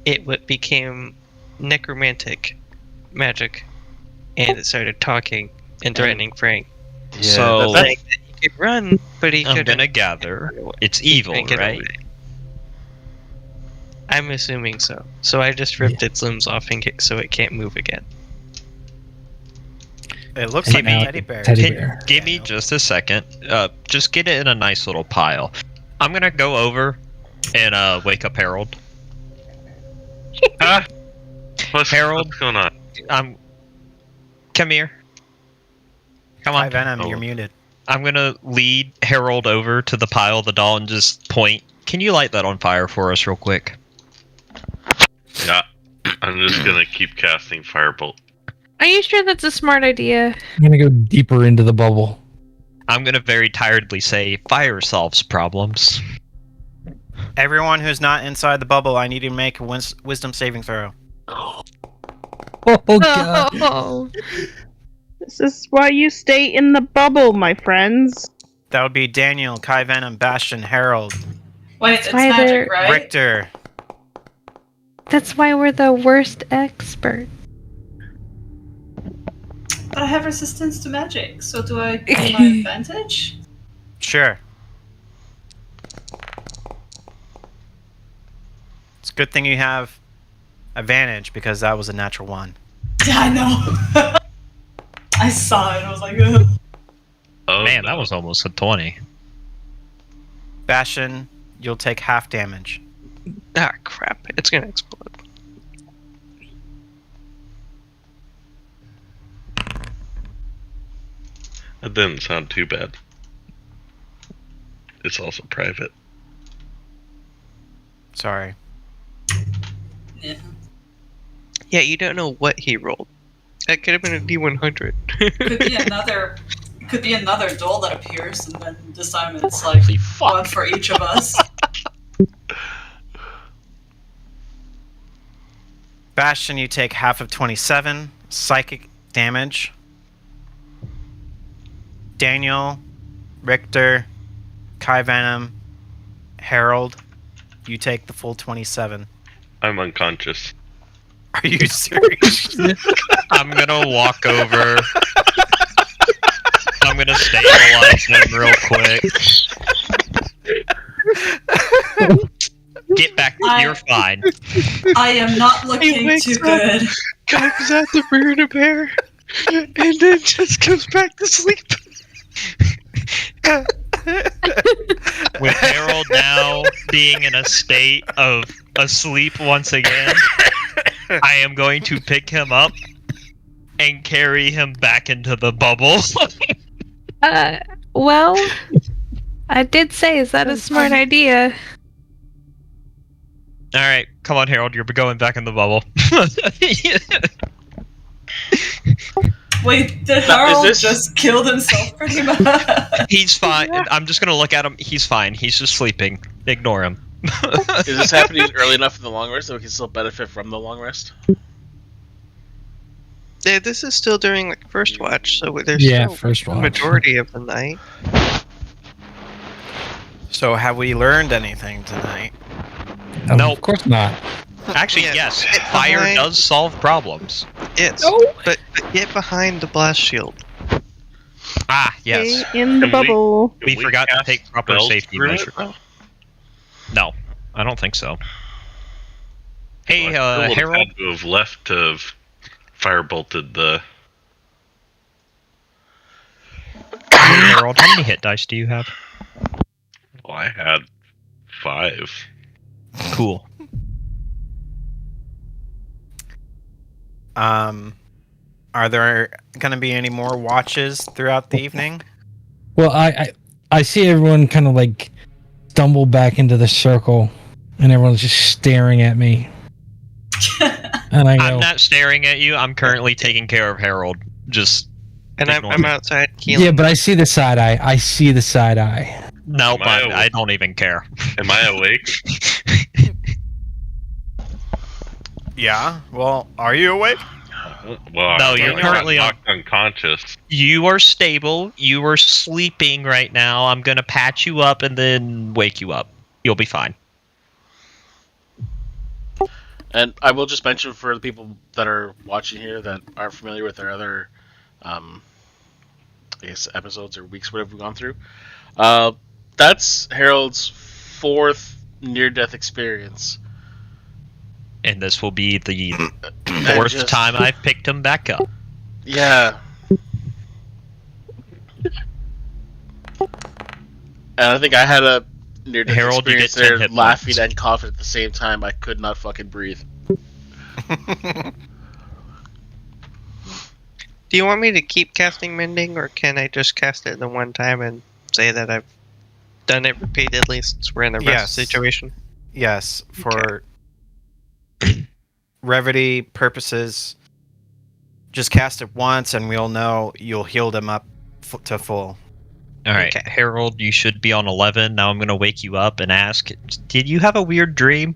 it became necromantic magic, and it started talking and threatening Frank. So Saying that he could run, but he I'm couldn't. gonna gather it's evil, Can't get right? away. I'm assuming so. So I just ripped its limbs off so it can't move again. It looks And like a now teddy bear. teddy Can- bear. Give me just a second. Just get it in a nice little pile. I'm gonna go over and wake up Harold. Harold. What's going on? Come here. Come on. Kyvenom, Oh. you're muted. I'm gonna lead Harold over to the pile of the doll and just point. Can you light that on fire for us real quick? Yeah. I'm just gonna keep casting Firebolt. Are you sure that's a smart idea? I'm gonna go deeper into the bubble. I'm gonna very tiredly say, fire solves problems. Everyone who's not inside the bubble, I need you to make a wisdom saving throw. Oh god. Oh. This is why you stay in the bubble, my friends. That would be Daniel, Kyvenom, Bastion, Harold, Wait, it's why magic, they're- right? Richter. That's why we're the worst expert. But I have resistance to magic, so do I get my advantage? Sure. It's a good thing you have advantage because that was a natural one. Yeah, I know. I saw it and I was like, ugh. Oh, Man, no. that was almost a 20. Bastion, you'll take half damage. Ah, crap. It's gonna explode. That didn't sound too bad. It's also private. Sorry. Yeah. Yeah, you don't know what he rolled. That could have been a D100. Could be another doll that appears, and then this time it's like Holy fuck. one for each of us. Bastion, you take half of 27 psychic damage. Daniel, Richter, Kyvenom, Harold, you take the full 27. I'm unconscious. Are you serious? I'm gonna walk over. I'm gonna stabilize him real quick. Get back. You're fine. I am not looking wakes too up. good. Comes out the Burn Bear, and then just goes back to sleep. With Harold now being in a state of asleep once again, I am going to pick him up and carry him back into the bubble. Well, I did say, is that a smart idea? Alright, come on, Harold, you're going back in the bubble. Wait, did Now, is Harold this- just killed himself pretty much? He's fine. I'm just gonna look at him. He's fine. He's just sleeping. Ignore him. Is this happening early enough in the long rest that we can still benefit from the long rest? Yeah, this is still during like first watch, so there's Yeah, still first the watch. majority of the night. So have we learned anything tonight? Nope. Of course not. Actually, Yeah, yes. get Fire behind- does solve problems. Yes, but get behind the blast shield. Ah, yes. Stay in the Can we- bubble. We Can forgot to cast take proper spells safety through it? measures. No, I don't think so. Hey, I still would've Harold. had to have left to have firebolted the. Hey, Harold, how many hit dice do you have? Well, I had 5. Cool. Are there gonna be any more watches throughout the evening? Well, I see everyone kind of like stumble back into the circle, and everyone's just staring at me. And I go, I'm not staring at you. I'm currently taking care of Harold. Just And I'm Ignore me. outside healing. yeah, but I see the side eye. I see the side eye. nope. Am I I awake? don't even care. Am I awake? Yeah. Well, are you awake? Well, No, I'm you're currently knocked unconscious. You are stable. You are sleeping right now. I'm gonna patch you up and then wake you up. You'll be fine. And I will just mention for the people that are watching here that aren't familiar with our other, I guess, episodes or weeks, whatever we've gone through. That's Harold's 4th near-death experience. And this will be the And 4th just- time I've picked him back up. Yeah. And I think I had a near-death Harold, you experience get 10 there, hit laughing points. and coughing at the same time. I could not fucking breathe. Do you want me to keep casting Mending, or can I just cast it the one time and say that I've done it repeatedly since we're in a rest Yes. situation? Yes, for brevity purposes, just cast it once, and we'll know you'll heal them up to full. All right, Okay. Harold, you should be on 11. Now I'm going to wake you up and ask, did you have a weird dream?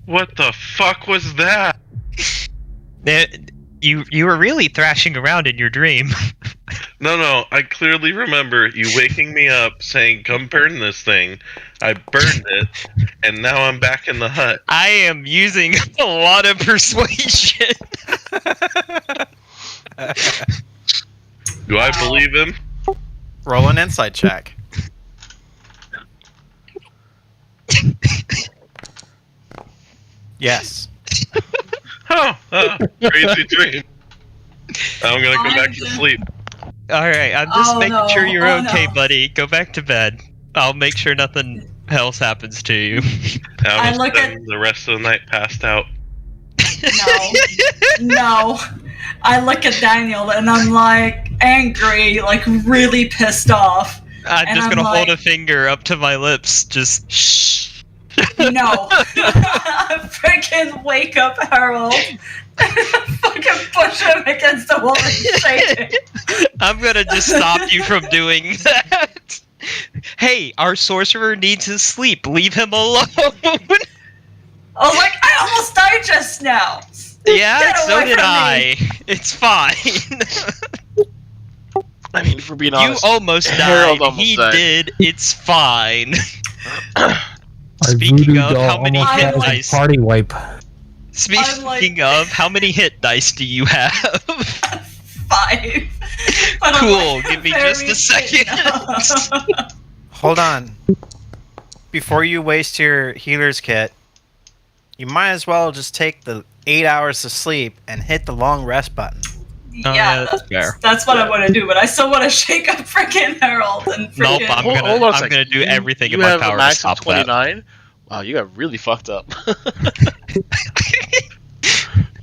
What the fuck was that? You were really thrashing around in your dream. No, I clearly remember you waking me up saying, come burn this thing. I burned it, and now I'm back in the hut. I am using a lot of persuasion. Do I believe him? Roll an insight check. Yes. Oh, crazy dream. I'm gonna go back to sleep. Alright, I'm just making sure you're okay, no. buddy. Go back to bed. I'll make sure nothing else happens to you. I I look at- the rest of the night passed out. No. I look at Daniel and I'm like angry, like really pissed off. I'm And just I'm gonna hold like- a finger up to my lips, just shh. No. Freaking wake up Harold. Fucking push him against the wall and shake him. I'm gonna just stop you from doing that. Hey, our sorcerer needs his sleep. Leave him alone. I was like, I almost died just now. Yeah, Get so away did from me. I. It's fine. I mean, if we're being You honest, almost Harold died. almost He died. did. It's fine. Our Speaking voodoo of, doll how many almost hit has a dice? party wipe. Speaking of, how many hit dice do you have? 5. But I'm Cool, like, give me very just a second. Hold on. Before you waste your healer's kit, you might as well just take the 8 hours of sleep and hit the long rest button. Yeah, that's fair. that's what I want to do, but I still want to shake up freaking Harold and freaking. Nope, I'm Hold on a gonna second. do everything you in my have power a to max stop of that. 29? Wow, you got really fucked up.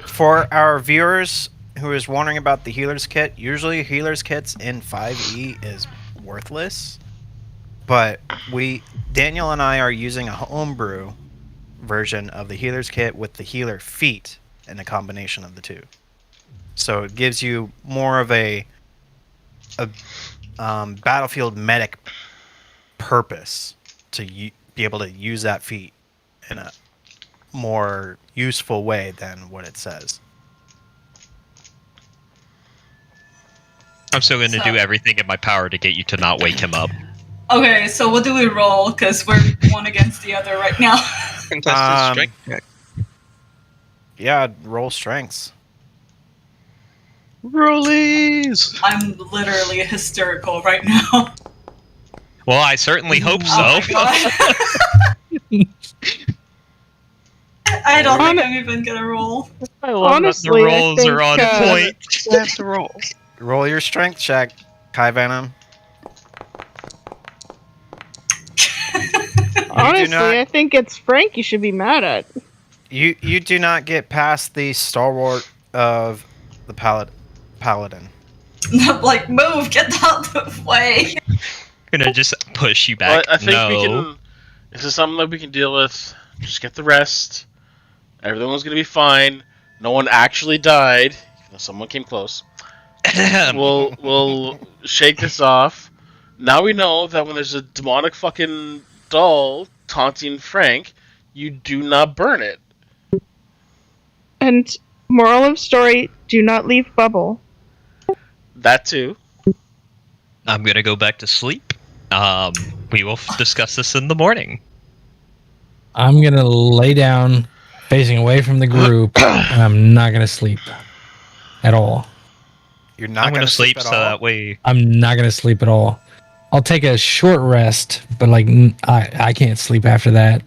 For our viewers who is wondering about the healer's kit, usually healer's kits in 5e is worthless. But Daniel and I are using a homebrew version of the healer's kit with the healer feat and a combination of the two. So it gives you more of a battlefield medic purpose to be able to use that feat in a more useful way than what it says. I'm still gonna So- do everything in my power to get you to not wake him up. Okay, so what do we roll? Because we're one against the other right now. Contested strength check. Yeah, roll strengths. Rollies! I'm literally hysterical right now. Well, I certainly hope so. Oh my God. I don't think I'm even gonna roll. I love Honestly, the rolls I think, are on point. I have to roll. Roll your strength check, Kyvenom. Honestly, not- I think it's Frank you should be mad at. You do not get past the stalwart of the paladin. I'm like, move, get out the way. Gonna just push you Well, back. I think no. we can. This is something that we can deal with. Just get the rest. Everyone's gonna be fine. No one actually died. Even though someone came close. We'll shake this off. Now we know that when there's a demonic fucking doll taunting Frank, you do not burn it. And moral of story, do not leave bubble. That too. I'm gonna go back to sleep. We will discuss this in the morning. I'm gonna lay down, facing away from the group, and I'm not gonna sleep at all. You're not I'm gonna sleep at so all? that way. I'm not gonna sleep at all. I'll take a short rest, but like I can't sleep after that.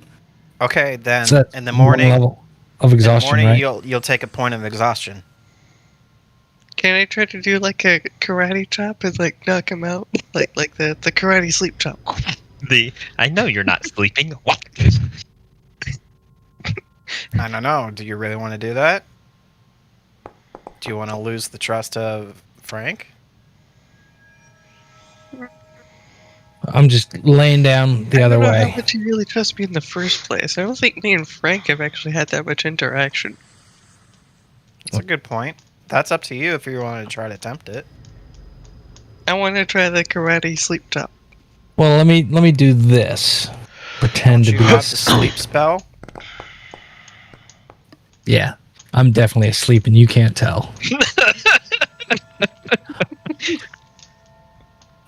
Okay, then So that's in the morning, one level of exhaustion, in the morning right? you'll take a point of exhaustion. Can I try to do like a karate chop and like knock him out? Like the karate sleep chop. I know you're not sleeping. What? I don't know. Do you really want to do that? Do you want to lose the trust of Frank? I'm just laying down the other I don't know way. how much you really trust me in the first place. I don't think me and Frank have actually had that much interaction. That's a good point. That's up to you if you want to try to attempt it. I want to try the karate sleep top. Well, let me do this. Pretend to You be have the sleep spell. Yeah, I'm definitely asleep, and you can't tell.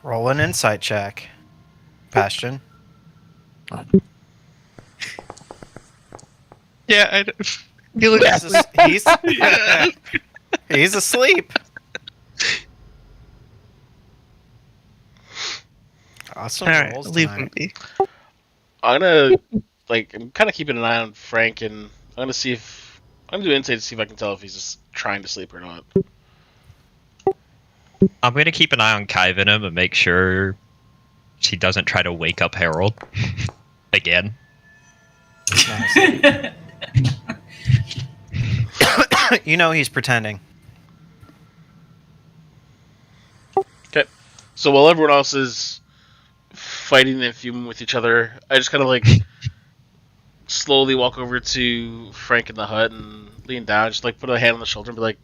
Roll an insight check, Bastion. Yeah, you look He's asleep. Awesome. All right, rolls leave tonight. him be. I'm kind of keeping an eye on Frank, and I'm gonna do insight to see if I can tell if he's just trying to sleep or not. I'm going to keep an eye on Kyvenom and make sure she doesn't try to wake up Harold again. Nice. You know he's pretending. Okay. So while everyone else is fighting and fuming with each other, I just kind of slowly walk over to Frank in the hut and lean down, just put a hand on the shoulder and be like,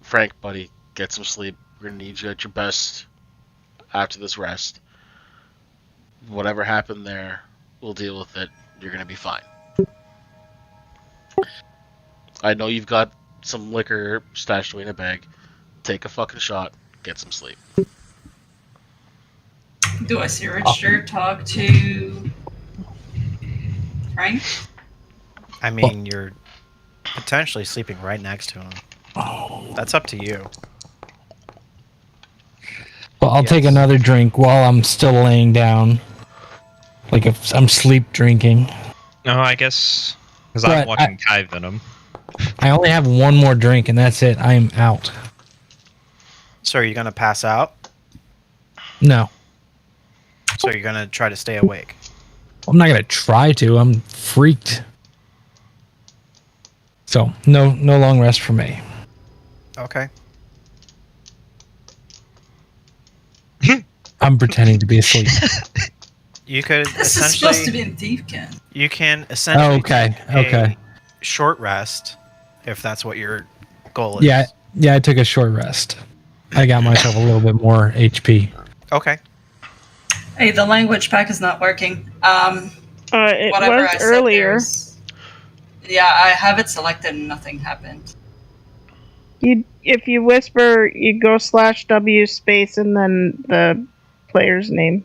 Frank, buddy, get some sleep. We're gonna need you at your best after this rest. Whatever happened there, we'll deal with it. You're gonna be fine. I know you've got some liquor stashed away in a bag. Take a fucking shot. Get some sleep. Do I see Richter talk to Frank? I mean, you're potentially sleeping right next to him. That's up to you. Well, I'll take another drink while I'm still laying down. Like if I'm sleep drinking. No, I guess because I'm watching Kyvenom. I only have one more drink and that's it. I am out. So are you going to pass out? No. So you're going to try to stay awake? I'm not going to try to. I'm freaked. So, no long rest for me. Okay. I'm pretending to be asleep. You could This is supposed to be in Deepkin. You can essentially Okay. take a short rest if that's what your goal is. Yeah, I took a short rest. I got myself a little bit more HP. Okay. Hey, the language pack is not working. It Whatever was I said earlier. Yeah, I have it selected and nothing happened. If you whisper, you go /W space and then the player's name.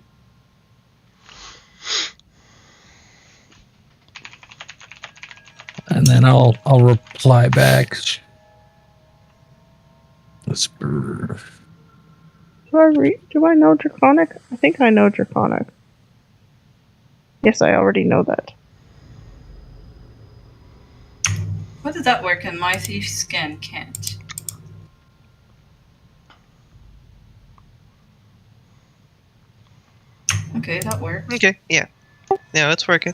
And then I'll reply back. Whisper. Do I know Draconic? I think I know Draconic. Yes, I already know that. How did that work in my thief skin? Can't. Okay, that worked. Okay, yeah. No, it's working.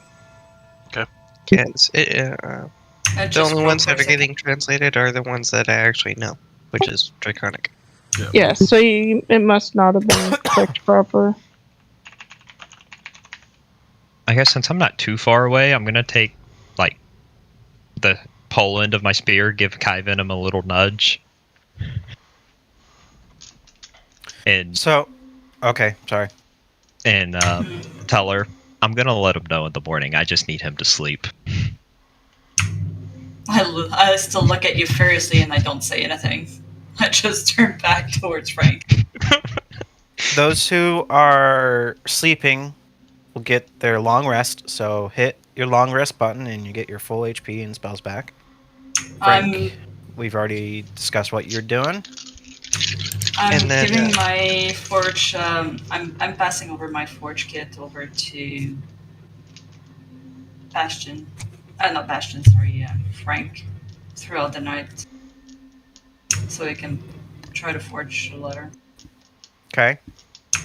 Okay. Yes, the only ones that are getting translated are the ones that I actually know, which is Draconic. Yeah, so it must not have been clicked proper. I guess since I'm not too far away, I'm gonna take the pole end of my spear, give Kyvenom a little nudge, and okay, sorry, and tell her I'm gonna let him know in the morning. I just need him to sleep. I still look at you furiously and I don't say anything. I just turn back towards Frank. Those who are sleeping will get their long rest, so hit your long rest button and you get your full HP and spells back. Frank, we've already discussed what you're doing. I'm giving my forge. I'm passing over my forge kit over to Bastion. Not Bastion. Sorry, Frank. Throughout the night, so he can try to forge a letter. Okay.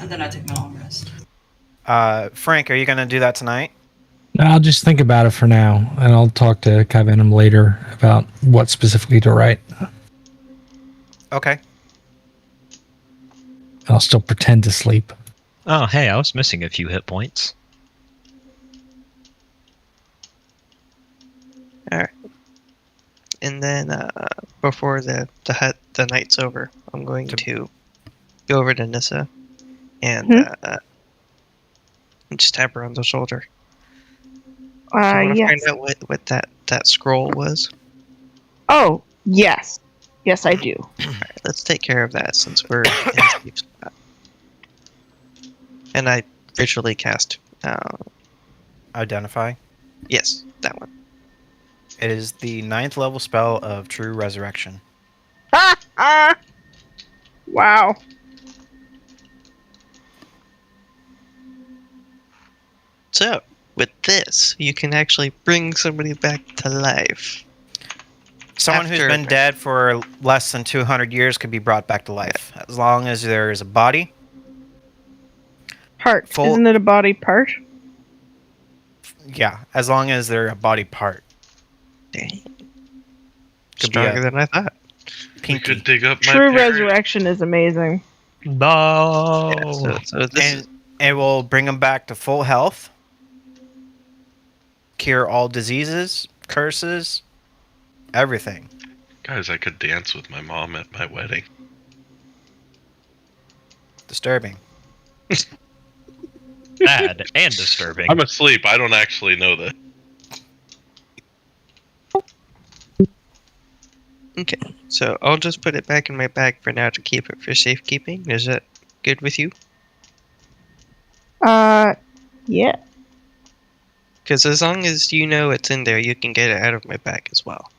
And then I take my long rest. Frank, are you going to do that tonight? I'll just think about it for now, and I'll talk to Kyvenom later about what specifically to write. Okay. I'll still pretend to sleep. Oh, hey, I was missing a few hit points. Alright. And then, before the night's over, I'm going to go over to Nyssa and just tap her on the shoulder. Do you want to Yes. find out what that scroll was? Oh, yes. Yes, I do. Alright, let's take care of that since we're in a safe spot. And I visually cast. Identify. Yes, that one. It is the 9th level spell of True Resurrection. Wow. So, with this, you can actually bring somebody back to life. Someone who's After- been dead for less than 200 years could be brought back to life, as long as there is a body. Part. Full- Isn't it a body part? Yeah, as long as they're a body part. Dang. Could be Stronger a than I thought. You pinky. could dig up my True parents. resurrection is amazing. No. Yeah, so this is, And it will bring them back to full health, cure all diseases, curses, everything. Guys, I could dance with my mom at my wedding. Disturbing. Bad and disturbing. I'm asleep. I don't actually know that. okay. So I'll just put it back in my bag for now to keep it for safekeeping. Is that good with you? Yeah. Because as long as you know it's in there, you can get it out of my bag as well.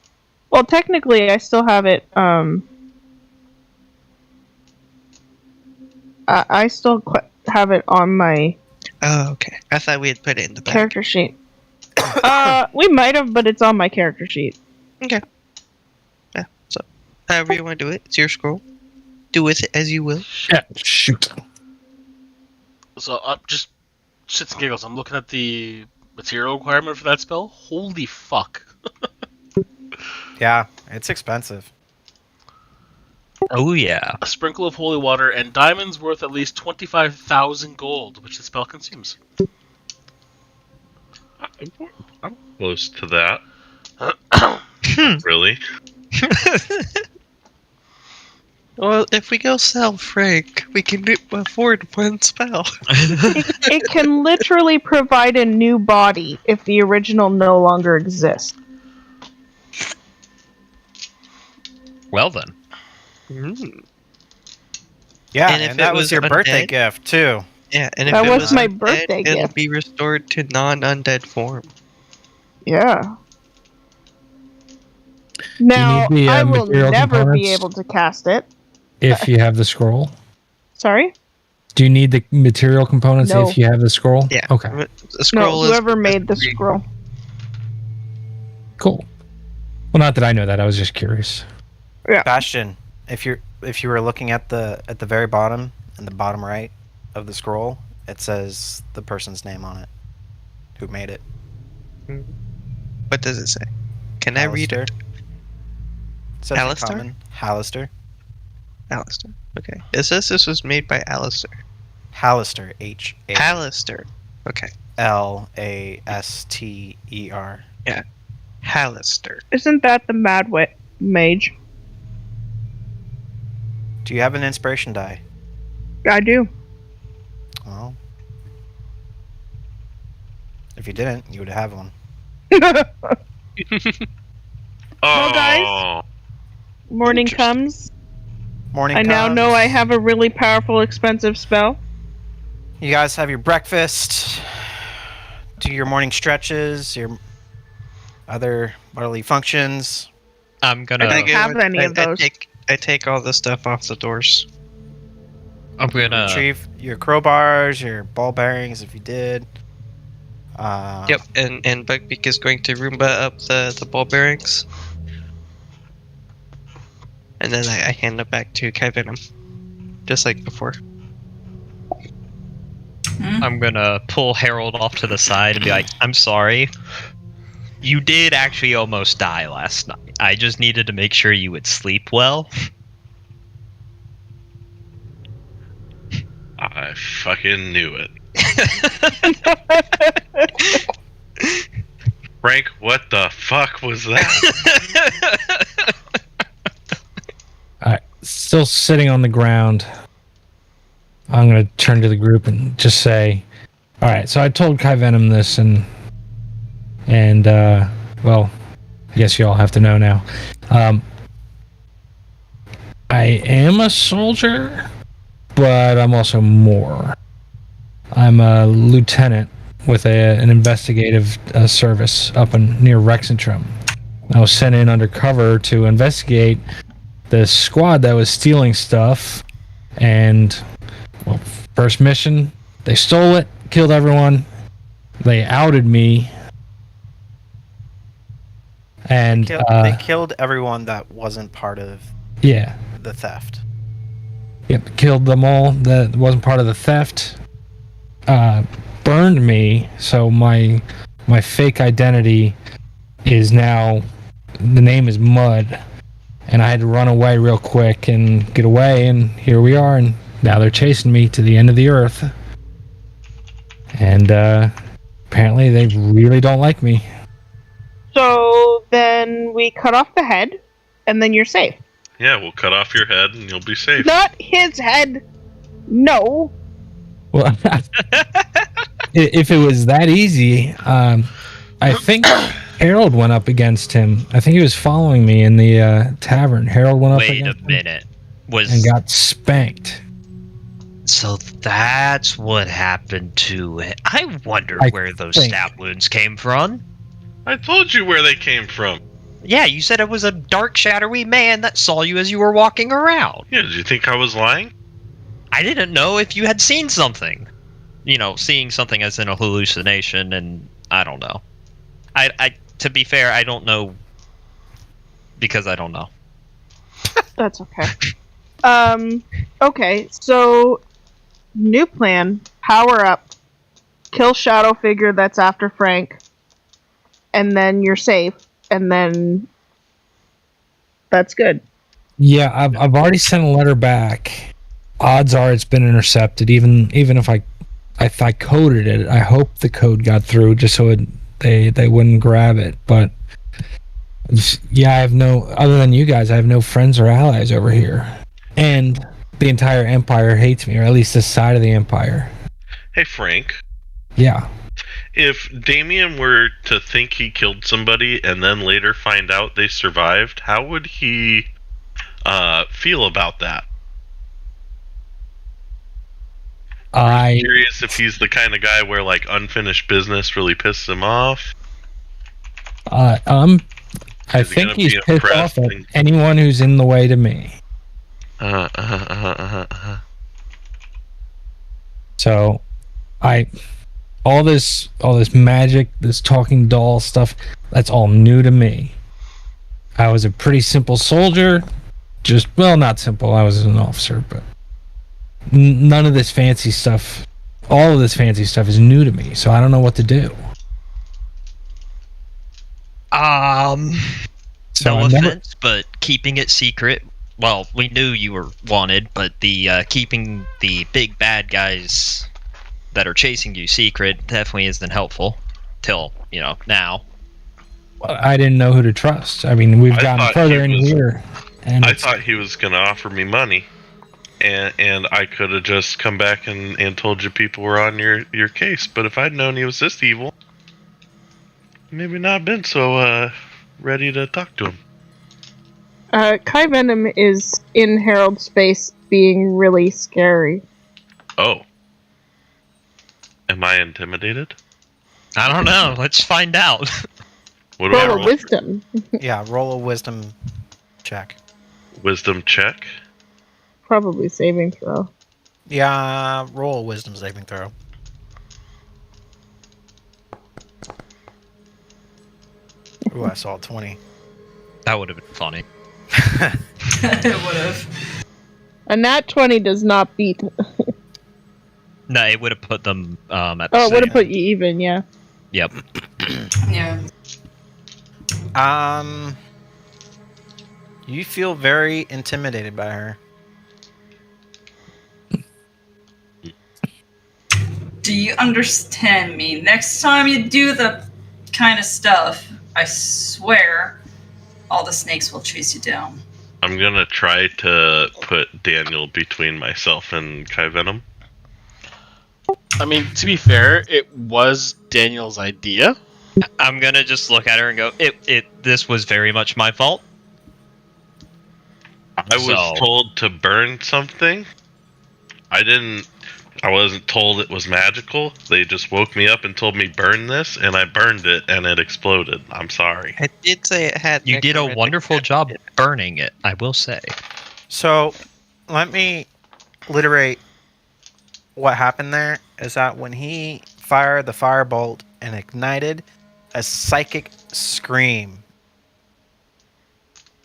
Well, technically, I still have it, I still have it on my Oh, okay. I thought we had put it in the bag. character sheet. We might have, but it's on my character sheet. Okay. Yeah, so however you want to do it, it's your scroll. Do with it as you will. Yeah, shoot. So, just shits and giggles. I'm looking at the material requirement for that spell. Holy fuck. Yeah, it's expensive. Oh yeah. A sprinkle of holy water and diamonds worth at least 25,000 gold, which the spell consumes. I'm close to that. Really? Well, if we go sell Frank, we can afford one spell. It can literally provide a new body if the original no longer exists. Well then. Yeah, And and, if that it was was your birthday undead? gift, too. Yeah, and if That it was was my undead, birthday it'll gift. be restored to non-undead form. Yeah. Now, need the, I will material never be components? able to cast it. If you have the scroll. Sorry? Do you need the material components No. if you have the scroll? Yeah. Okay. The scroll No, is whoever made the three. scroll. Cool. Well, not that I know that. I was just curious. Bastion, if you were looking at the very bottom, in the bottom right of the scroll, it says the person's name on it. Who made it? What does it say? Can I read it? It says in Alistair? common, Hallister. Alistair. Okay. It says this was made by Alistair. Hallister. Alistair. Okay. Laster. Alistair. Isn't that the Mad Mage? Do you have an inspiration die? I do. Well, if you didn't, you would have one. Oh, guys. Morning comes. Morning I now comes. know I have a really powerful, expensive spell. You guys have your breakfast, do your morning stretches, your other bodily functions. I'm gonna. I don't have any of those. I take all the stuff off the doors. I'm gonna. Retrieve your crowbars, your ball bearings if you did. Yep, and Buckbeak is going to Roomba up the ball bearings. And then I hand it back to Kyvenom. Just like before. I'm gonna pull Harold off to the side and be like, "I'm sorry. You did actually almost die last night. I just needed to make sure you would sleep well." I fucking knew it. Frank, what the fuck was that? still sitting on the ground, I'm going to turn to the group and just say, all right, so I told Kyvenom this, and well, I guess you all have to know now. I am a soldier, but I'm also more. I'm a lieutenant with an investigative service up near Rexentrum. I was sent in undercover to investigate the squad that was stealing stuff, and well, first mission, they stole it, killed everyone. They outed me, and They killed everyone that wasn't part of yeah, the theft. yep, killed them all. That wasn't part of the theft. Burned me, so my fake identity is now, the name is Mud, and I had to run away real quick and get away, and here we are, and now they're chasing me to the end of the earth. And apparently they really don't like me. So then we cut off the head, and then you're safe. Yeah, we'll cut off your head and you'll be safe. Not his head. No. Well, if it was that easy, I think Harold went up against him. I think he was following me in the tavern. Harold went up Wait against a him minute. and got spanked. So that's what happened to it. I wonder I where those think. stab wounds came from. I told you where they came from. Yeah, you said it was a dark, shadowy man that saw you as you were walking around. Yeah, did you think I was lying? I didn't know if you had seen something. You know, seeing something as in a hallucination, and I don't know. I to be fair, I don't know because I don't know. That's okay. Okay, so new plan, power up, kill shadow figure that's after Frank, and then you're safe, and then that's good. Yeah, I've already sent a letter back. Odds are it's been intercepted. Even if I coded it, I hope the code got through just so they wouldn't grab it. But yeah, I have no, other than you guys, I have no friends or allies over here, and the entire empire hates me, or at least this side of the empire. Hey, Frank. Yeah. If Damien were to think he killed somebody and then later find out they survived, how would he feel about that? I'm curious if he's the kind of guy where like unfinished business really pisses him off. I think he's pissed off at anyone who's in the way to me. So, all this magic, this talking doll stuff, that's all new to me. I was a pretty simple soldier, not simple. I was an officer, but none of this fancy stuff. All of this fancy stuff is new to me, so I don't know what to do. No offense, but keeping it secret. Well, we knew you were wanted, but the keeping the big bad guys that are chasing you secret definitely isn't helpful. Till now. I didn't know who to trust. I mean, we've gotten further in here, and I thought he was going to offer me money, and I could have just come back and told you people were on your case. But if I'd known he was this evil, maybe not been so ready to talk to him. Kyvenom is in Harold's space being really scary. Oh. Am I intimidated? I don't know. Let's find out. What do I roll? Wisdom. Yeah, roll a wisdom check. Wisdom check? Probably saving throw. Yeah, roll a wisdom saving throw. Ooh, I saw a 20. That would have been funny. It would have. A nat 20 does not beat. No, it would have put them at the Oh, it would have same. put you even, yeah. Yep. Yeah. You feel very intimidated by her. Do you understand me? Next time you do the kind of stuff, I swear, all the snakes will chase you down. I'm gonna try to put Daniel between myself and Kyvenom. I mean, to be fair, it was Daniel's idea. I'm gonna just look at her and go, this was very much my fault. I was told to burn something. I wasn't told it was magical. They just woke me up and told me burn this, and I burned it, and it exploded. I'm sorry. I did say it had. You did a necromantic wonderful job it. burning it, I will say. So, let me alliterate what happened there. Is that when he fired the firebolt and ignited, a psychic scream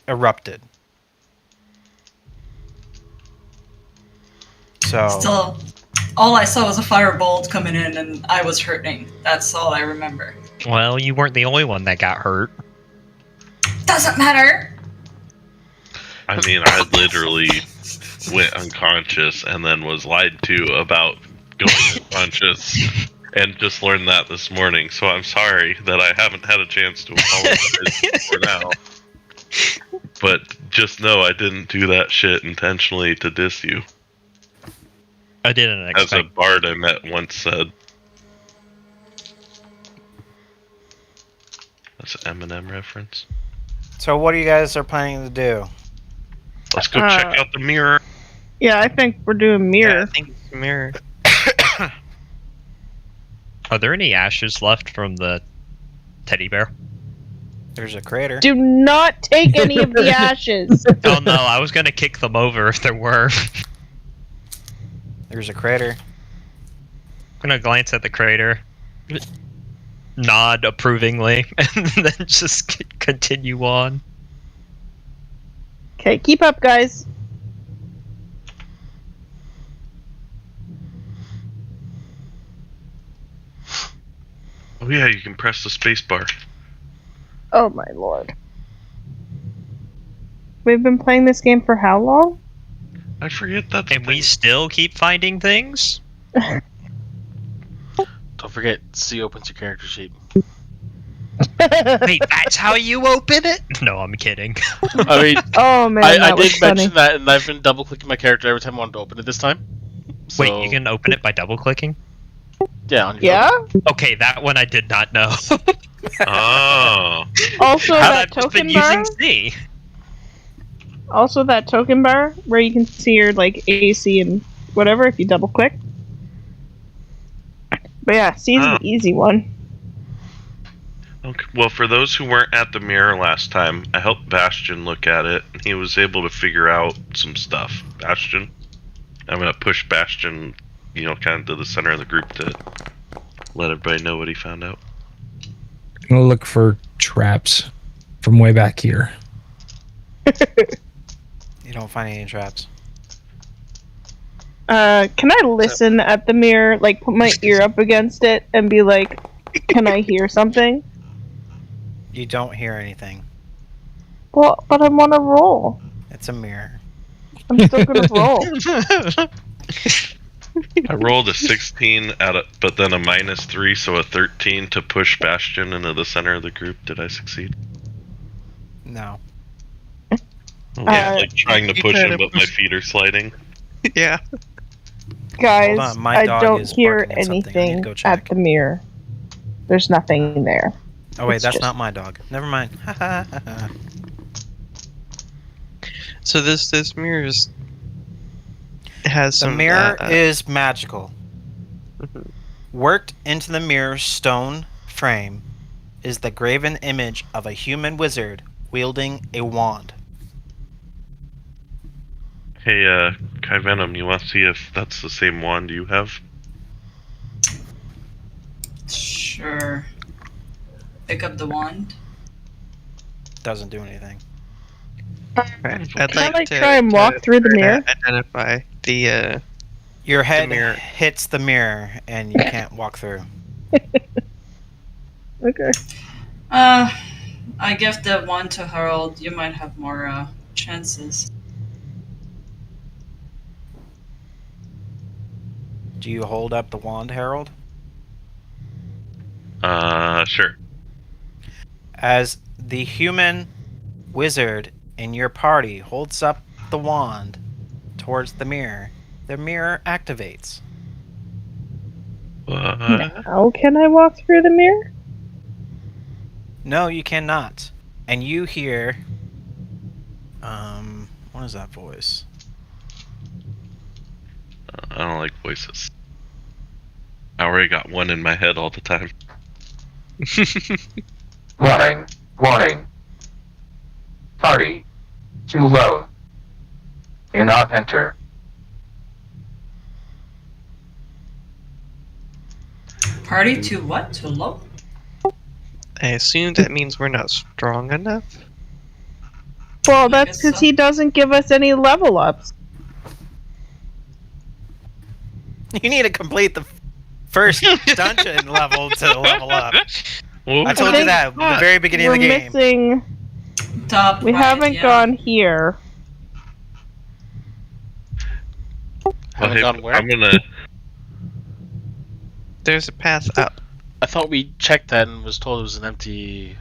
erupted. So, Still, all I saw was a firebolt coming in, and I was hurting. That's all I remember. Well, you weren't the only one that got hurt. Doesn't matter. I mean, I literally went unconscious and then was lied to about going unconscious, and just learned that this morning. So I'm sorry that I haven't had a chance to apologize for now. But just know I didn't do that shit intentionally to diss you. I didn't As a expect. bard I met once said. That's an Eminem reference. so what are you guys are planning to do? Let's go check out the mirror. Yeah, I think we're doing Yeah, mirror. I think it's a mirror. Are there any ashes left from the teddy bear? There's a crater. Do not take any of the ashes. Oh no, I was gonna kick them over if there were. There's a crater. I'm gonna glance at the crater, nod approvingly, and then just continue on. Okay, keep up, guys. Oh yeah, you can press the space bar. Oh my lord. We've been playing this game for how long? I forget that. And we still keep finding things? Don't forget, C opens your character sheet. Wait, that's how you open it? No, I'm kidding. I mean, Oh man, I that was did funny. mention that, and I've been double clicking my character every time I wanted to open it this time. Wait, So, you can open it by double clicking? Yeah, on your Yeah? Okay, that one I did not know. Oh. Also I've that just been token bar? using C. Also that token bar where you can see your like AC and whatever if you double click. But yeah, C's Oh. the easy one. Okay. Well, for those who weren't at the mirror last time, I helped Bastion look at it, and he was able to figure out some stuff. Bastion? I'm gonna push Bastion, kind of to the center of the group to let everybody know what he found out. I'm gonna look for traps from way back here. You don't find any traps. Can I listen at the mirror, like put my ear up against it and be like, can I hear something? You don't hear anything. Well, but I want to roll. It's a mirror. I'm still gonna roll. I rolled a 16 but then a -3, so a 13 to push Bastion into the center of the group. Did I succeed? No. Yeah, like trying to you push tried him, to but my feet are sliding. Yeah. Guys, Hold on, my I dog don't is hear barking at something. I need to anything go check. at the mirror. There's nothing there. Oh wait, It's that's just- not my dog. Never mind. So this mirror has The some. mirror is magical. Mhm. Worked into the mirror's stone frame is the graven image of a human wizard wielding a wand. Hey, Kyvenom, you want to see if that's the same wand you have? Sure. Pick up the wand. Doesn't do anything. I'd Can I, like like, to try and walk through the mirror? Identify the. Your head mirror. hits the mirror and you can't walk through. Okay. I give the wand to Harold. You might have more chances. Do you hold up the wand, Harold? Sure. As the human wizard in your party holds up the wand towards the mirror activates. What? How can I walk through the mirror? No, you cannot. And you hear... what is that voice? I don't like voices. I already got one in my head all the time. Warning, warning. Party, too low. Do not enter. Party to what? To low? I assume that means we're not strong enough. Well, I that's guess because so. he doesn't give us any level ups. You need to complete the first dungeon level to level up. Well, I told you think that at the very beginning We're of the game. missing. Top We right, haven't yeah. gone here. Haven't hey, gone where? I'm gonna. There's a path up. I thought we checked that and was told it was an empty.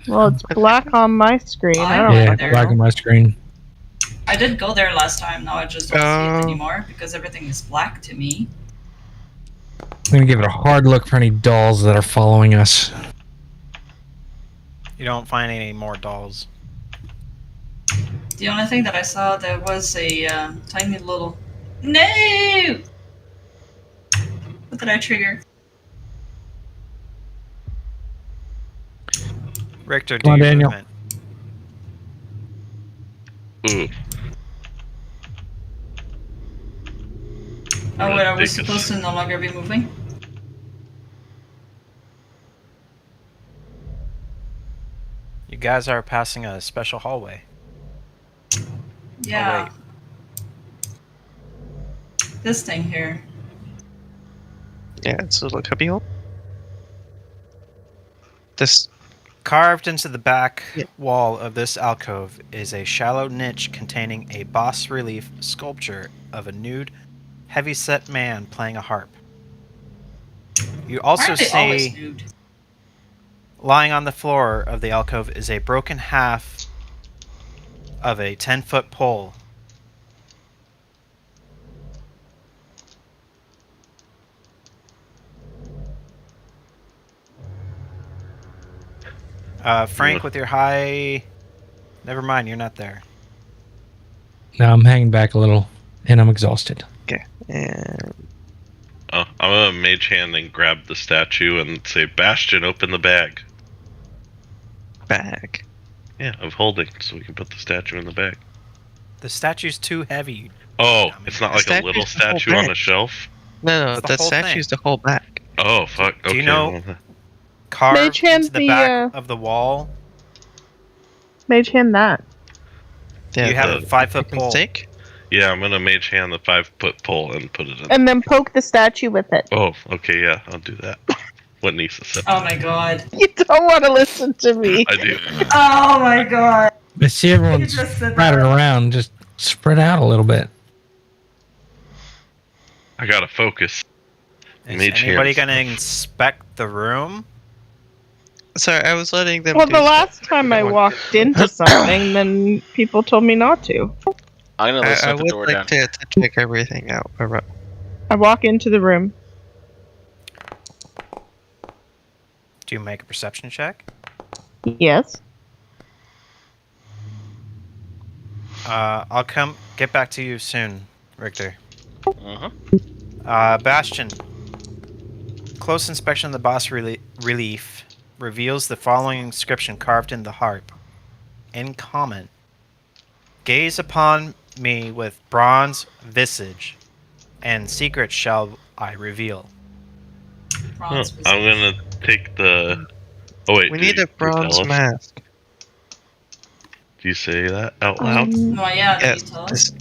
Well, it's black on my screen. I don't Oh, Yeah, there. black on my screen. I did go there last time, now I just don't see Oh. it anymore because everything is black to me. I'm gonna give it a hard look for any dolls that are following us. You don't find any more dolls. The only thing that I saw there was a tiny little. No! What did I trigger? Richter, do Come on, your Daniel. movement. Ooh. Oh wait, are we Take supposed to no longer be moving? You guys are passing a special hallway. Yeah. wait. This thing here. Yeah, it's a little cubbyhole. This. Carved into the back Yeah. wall of this alcove is a shallow niche containing a bas relief sculpture of a nude, heavy-set man playing a harp. You Why also are they always see, nude? lying on the floor of the alcove is a broken half of a 10-foot pole. Frank, Yeah. with your high... Never mind, you're not there. Now I'm hanging back a little, and I'm exhausted. Okay. And Oh, I'm gonna mage hand and grab the statue and say, Bastion, open the bag. bag. Yeah, of holding, so we can put the statue in the bag. The statue's too heavy. Oh, Dummy. it's not The like a little statue's the whole statue on bag. a shelf? No, It's the the whole statue's thing. the whole bag. Oh, fuck. Okay. Do you know- well, Carved Mage hand into the the, back of the wall, Mage hand that. Yeah, you have a the 5-foot fucking pole. stake. yeah, I'm gonna mage hand the 5-foot pole and put it in. And then poke the statue with it. Oh, okay, yeah, I'll do that. What Nyssa said. Oh my god. You don't want to listen to me. I do. Oh my god. I see everyone You just said splattered that. around. Just spread out a little bit. I gotta focus. Is Mage anybody hands. gonna inspect the room? Sorry, I was letting them. Well, do the stuff. last time I walked into something, then people told me not to. I'm gonna listen I at the would door like down. to check everything out. I walk into the room. Do you make a perception check? Yes. I'll get back to you soon, Richter. Uh-huh. Bastion. Close inspection of the boss relief reveals the following inscription carved in the harp. In comment, gaze upon me with bronze visage, and secrets shall I reveal. Bronze was- I'm gonna take the. Oh wait. We did need you a bronze tell us? mask. Do you say that out loud? No, yeah, Yes, you tell us.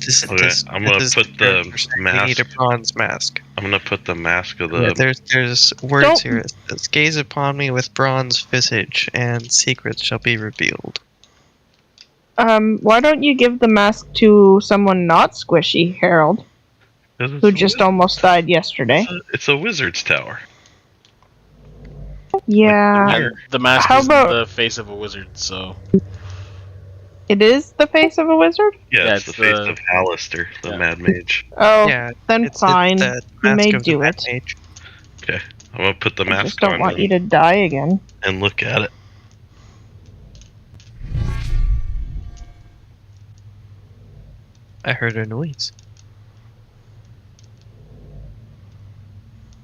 Okay, I'm gonna put the We need a mask. bronze mask. I'm gonna put the mask of Yeah, the. there's words Don't- here. It says, gaze upon me with bronze visage, and secrets shall be revealed. Why don't you give the mask to someone not squishy, Harold, who just almost died yesterday? It's a wizard's tower. Yeah. And the mask How is about- the face of a wizard, so It is the face of a wizard? Yeah, Yeah, it's the it's face the- of Hallister, the yeah. Mad Mage. Oh, Yeah, then it's fine. the You may mask of the do Mad it. Mage. Okay, I'm gonna put the I mask just don't on want and, you to die again. and look at it. I heard a noise.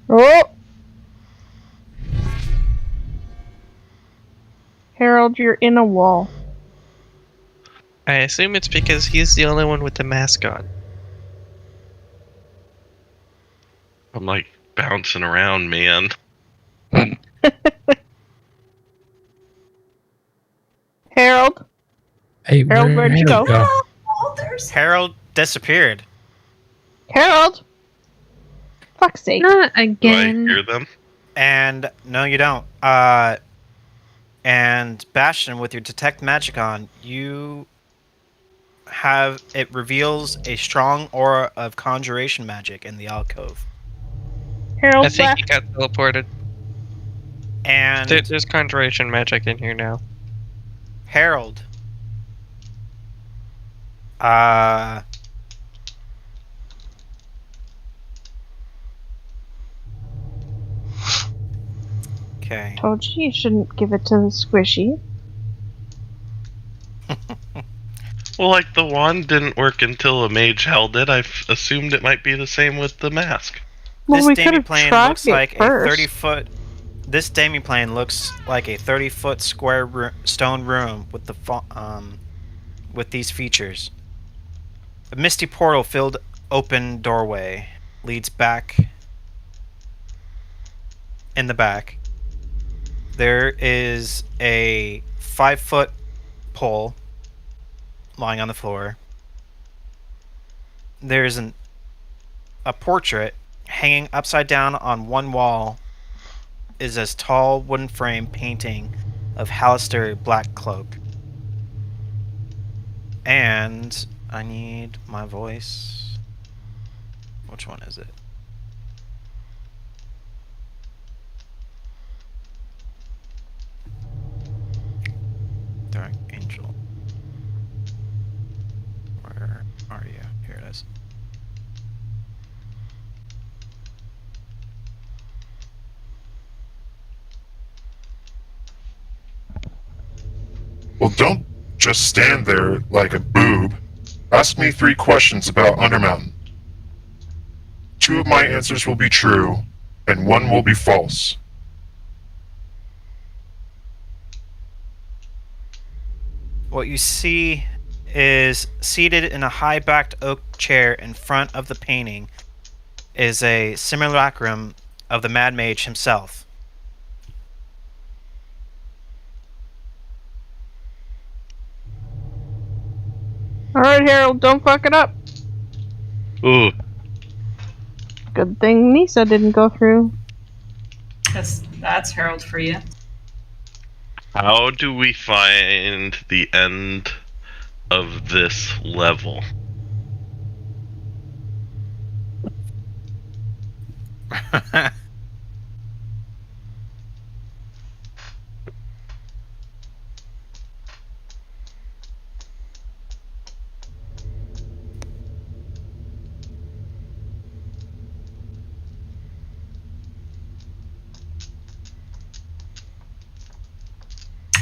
Oh! Harold, you're in a wall. I assume it's because he's the only one with the mask on. I'm like bouncing around, man. Harold? Hey, Harold, where'd you Harold go? Oh, there's Harold disappeared. Harold! Fuck's sake. Not Do I again. hear them? And no, you don't. And Bastion, with your detect magic on, you have it reveals a strong aura of conjuration magic in the alcove. Harold I think left. he got teleported. And There's conjuration magic in here now. Harold, okay. Told you shouldn't give it to the squishy. Well, like the wand didn't work until a mage held it. I've assumed it might be the same with the mask. Well, This we could have demiplane tried looks it like first. a 30-foot. This demiplane looks like a 30-foot square stone room with with these features. A misty portal-filled open doorway leads back. In the back, there is a 5-foot pole lying on the floor. There's a portrait hanging upside down on one wall. Is a tall wooden frame painting of Hallister Blackcloak. And I need my voice. Which one is it? Dark Angel. Where are you? Here it is. Well, don't just stand there like a boob. Ask me 3 questions about Undermountain. 2 of my answers will be true, and 1 will be false. What you see is seated in a high-backed oak chair in front of the painting is a simulacrum of the Mad Mage himself. Alright, Harold, don't fuck it up. Ooh, Good thing Nyssa didn't go through. because that's Harold for you. how do we find the end of this level?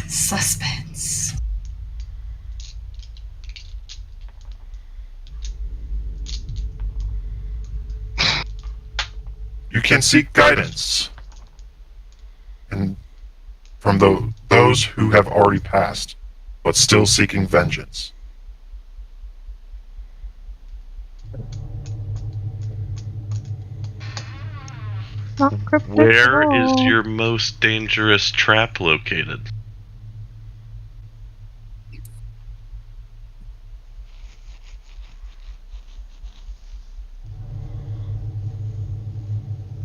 Suspense. You can seek guidance, and from those who have already passed, but still seeking vengeance. Not cryptic at Where is all. your most dangerous trap located?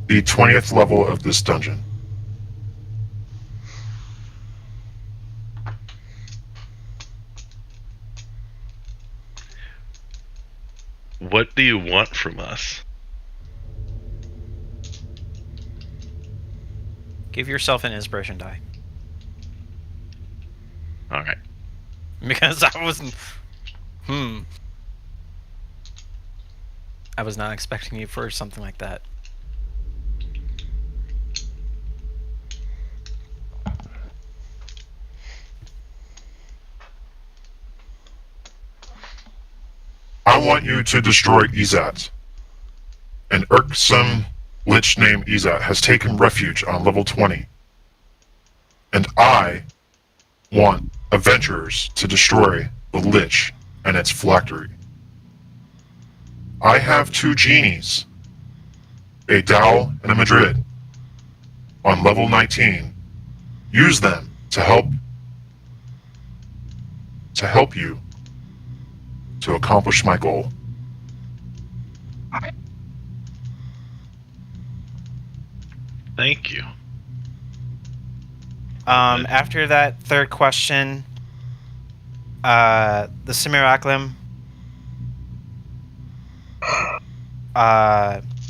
The 20th level of this dungeon. What do you want from us? Give yourself an inspiration die. Alright. Because I wasn't... I was not expecting you for something like that. I want you to destroy Izat. An irksome lich named Izat has taken refuge on level 20. And I want adventurers to destroy the lich and its phylactery. I have 2 genies, a Dow and a Madrid, on level 19. Use them to help you to accomplish my goal. Thank you. After that third question, the simulacrum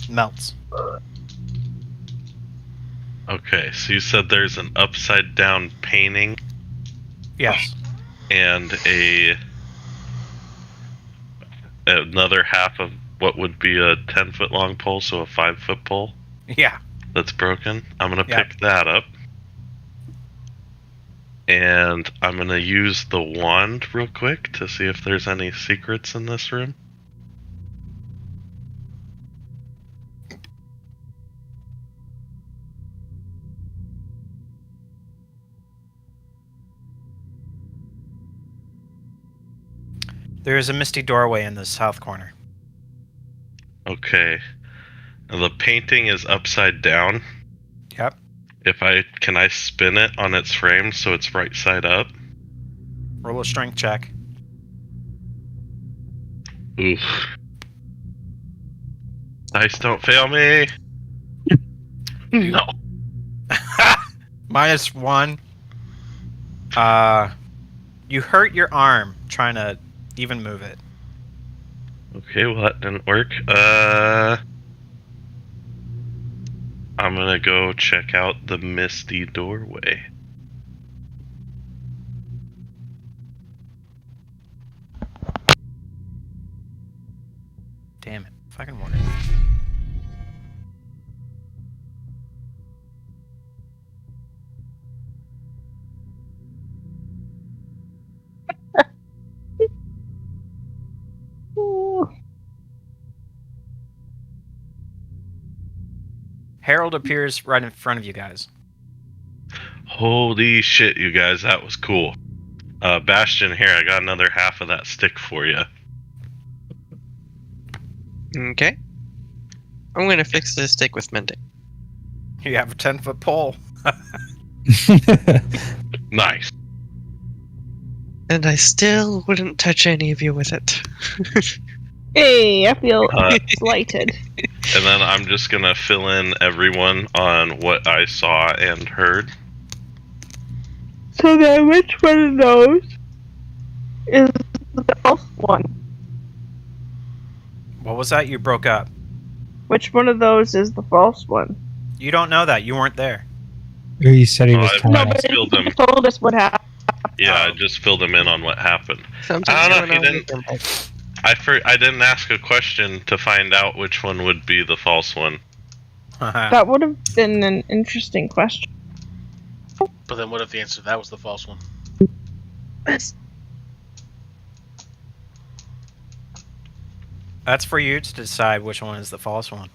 melts. Okay, so you said there's an upside down painting Yes. and another half of what would be a 10-foot long pole, so a 5-foot pole Yeah. that's broken. I'm gonna Yeah. pick that up. And I'm gonna use the wand real quick to see if there's any secrets in this room. There is a misty doorway in the south corner. Okay. Now the painting is upside down. Yep. Can I spin it on its frame so it's right side up? Roll a strength check. Oof. Dice don't fail me. No. -1. You hurt your arm trying to even move it. Okay, well that didn't work. I'm gonna go check out the misty doorway. Damn it. Fucking work. Harold appears right in front of you guys. Holy shit, you guys, that was cool. Bastion, here, I got another half of that stick for you. Okay. I'm gonna fix this stick with mending. You have a 10-foot pole. Nice. And I still wouldn't touch any of you with it. Hey, I feel slighted. And then I'm just gonna fill in everyone on what I saw and heard. So then, which one of those is the false one? What was that? You broke up. Which one of those is the false one? You don't know that. You weren't there. He said he was I No, tired. but filled them. you told us what happened. Yeah, I just filled him in on what happened. Sometimes I don't know you if he never know. I didn't ask a question to find out which one would be the false one. That would have been an interesting question. But then what if the answer to that was the false one? That's for you to decide which one is the false one.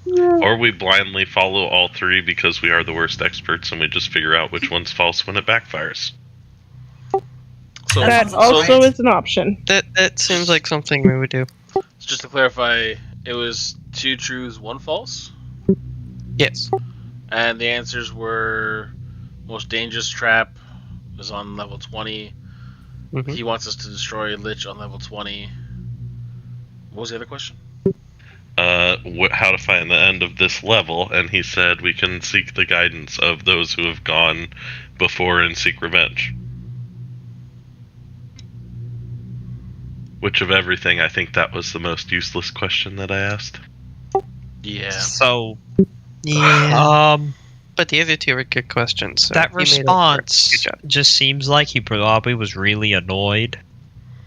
Or we blindly follow all three because we are the worst experts and we just figure out which one's false when it backfires. So, That sounds also right. is an option. That seems like something we would do. just to clarify, it was 2 truths, 1 false? Yes. And the answers were most dangerous trap is on level 20. Mhm. He wants us to destroy Lich on level 20. What was the other question? How to find the end of this level, and he said we can seek the guidance of those who have gone before and seek revenge. Which of everything, I think that was the most useless question that I asked. Yeah. So, Yeah. But the other two were good questions. So That he made it work. response Good job. just seems like he probably was really annoyed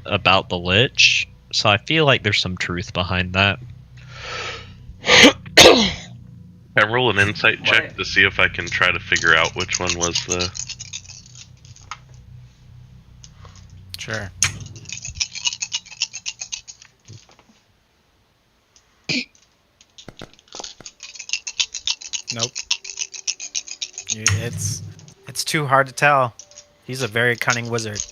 about the lich. So I feel like there's some truth behind that. I roll an insight check to see if I can try to figure out which one was the. Sure. Nope. It's too hard to tell. He's a very cunning wizard.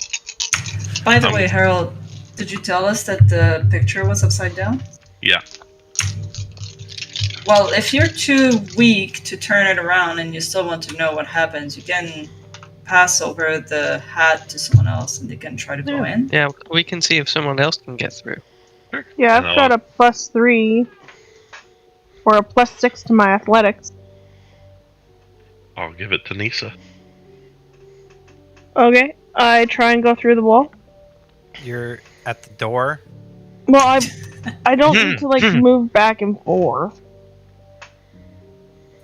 By the way, Harold, did you tell us that the picture was upside down? Yeah. Well, if you're too weak to turn it around and you still want to know what happens, you can pass over the hat to someone else and they can try to go in. Yeah, we can see if someone else can get through. Yeah, I've got a +3 or a +6 to my athletics. I'll give it to Nyssa. Okay, I try and go through the wall. You're at the door. Well, I don't need to like move back and forth.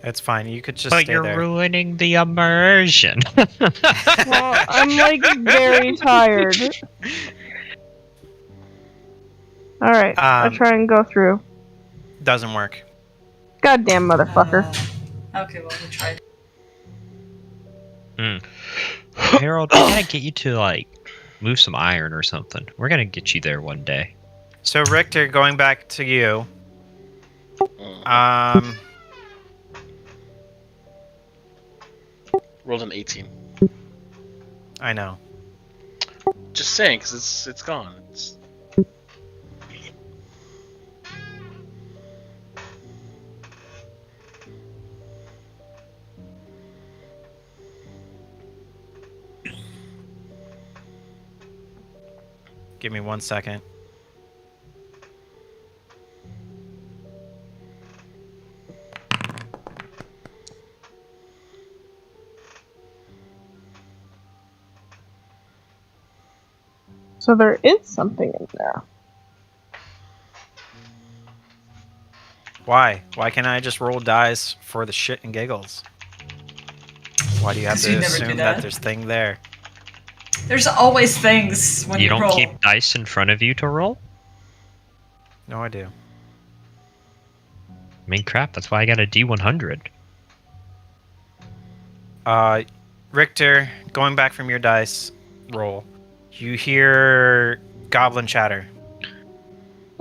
It's fine. You could just But stay you're there. ruining the immersion. Well, I'm like very tired. All right, I try and go through. Doesn't work. Goddamn motherfucker. Okay, well, we tried. Harold, we gotta get you to, like, move some iron or something. We're gonna get you there one day. So Richter, going back to you. Rolled an 18. I know. Just saying, because it's gone. It's... Give me 1 second. So there is something in there. Why? Why can't I just roll dice for the shit and giggles? Why do you have 'Cause to you never do assume that. that there's thing there? There's always things when you You don't roll. keep dice in front of you to roll? No, I do. I mean, crap, that's why I got a D100. Richter, going back from your dice roll, you hear goblin chatter.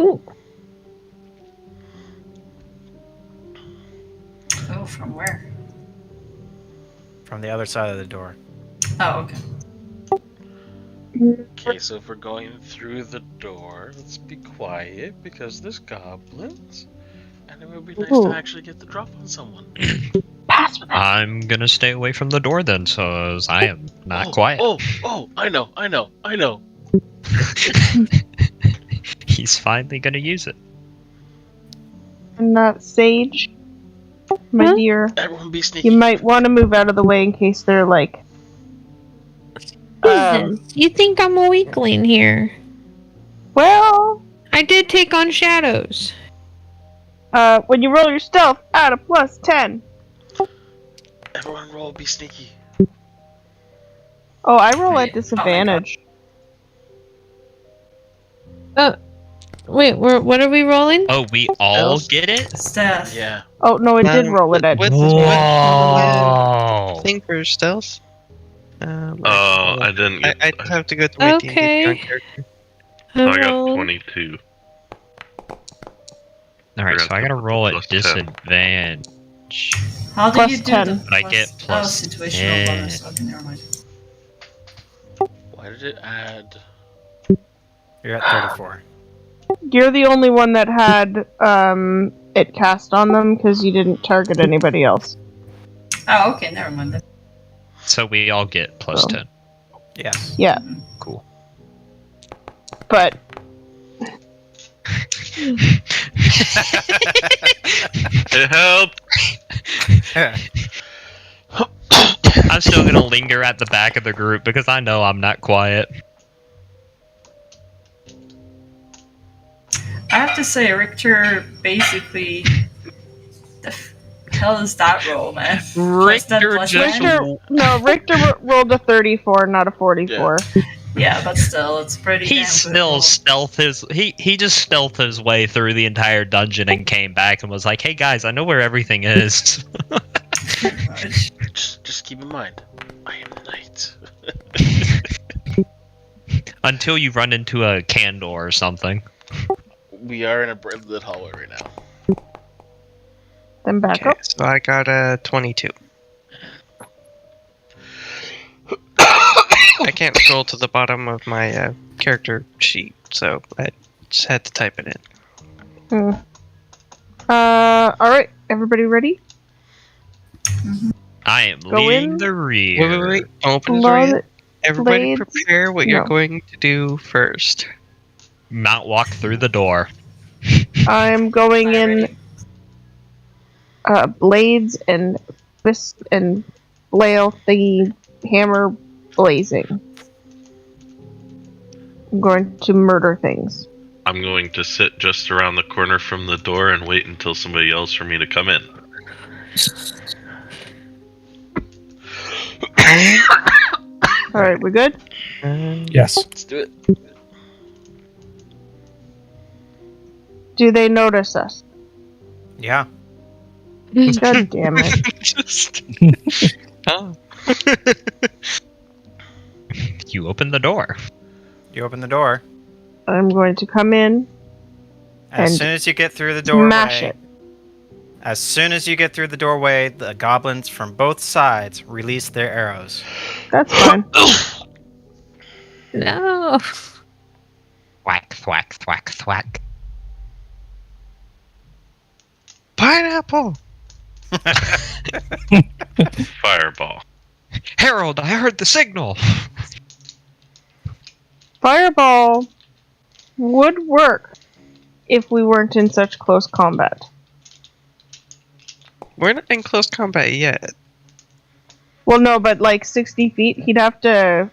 Ooh. Oh, from where? From the other side of the door. Oh, okay. Okay, so if we're going through the door, let's be quiet because there's goblins, and it would be nice to actually get the drop on someone. I'm gonna stay away from the door then, so as I am not quiet. Oh, I know. He's finally gonna use it. And Sage, my dear, Everyone be sneaky. you might want to move out of the way in case they're like. You think I'm a weakling here? Well, I did take on shadows. when you roll your stealth, add a +10. Everyone roll, be sneaky. Oh, I roll Right. at disadvantage. Wait, what are we rolling? Oh, we all get it? Stealth. Yeah. Oh no, it did roll it at. With Whoa! thing for stealth. I didn't get. I'd have to go to my D&D Okay. character. So I got rolled. 22. Alright, so I gotta roll at Plus 10. disadvantage. How do Plus you do 10. the But I get plus situational 10. bonus? Okay, never mind. Why did it add? You're at 34. You're the only one that had it cast on them because you didn't target anybody else. Oh, okay, never mind then. So we all get plus Oh. 10. Yes. Yeah, Cool. but It helped. I'm still gonna linger at the back of the group because I know I'm not quiet. I have to say, Richter basically hell is that roll, man? Richter Plus just 10? Richter rolled a 34, not a 44. Yeah, but still, it's pretty. He damn good still roll. stealth his he just stealthed his way through the entire dungeon and came back and was like, "Hey guys, I know where everything is." Just keep in mind, I am the knight. Until you run into a can door or something. We are in a brightly lit hallway right now. Then back Okay, up. so I got a 22. I can't scroll to the bottom of my character sheet, so I just had to type it in. Alright, everybody ready? I am Go leading in. the rear. Wait. Open the door yet. Everybody prepare what you're going to do first. Mount walk through the door. I'm going in blades and fist and flail thingy hammer blazing. I'm going to murder things. I'm going to sit just around the corner from the door and wait until somebody yells for me to come in. Alright, we good? Yes. Let's do it. Do they notice us? Yeah. God damn it. Oh. You open the door. You open the door. I'm going to come in. As And soon as you get through the doorway, smash it. As soon as you get through the doorway, the goblins from both sides release their arrows. That's fine. No. Thwack, thwack, thwack, thwack. Pineapple! Fireball. Harold, I heard the signal. Fireball would work if we weren't in such close combat. We're not in close combat yet. Well, no, but like 60 feet, he'd have to...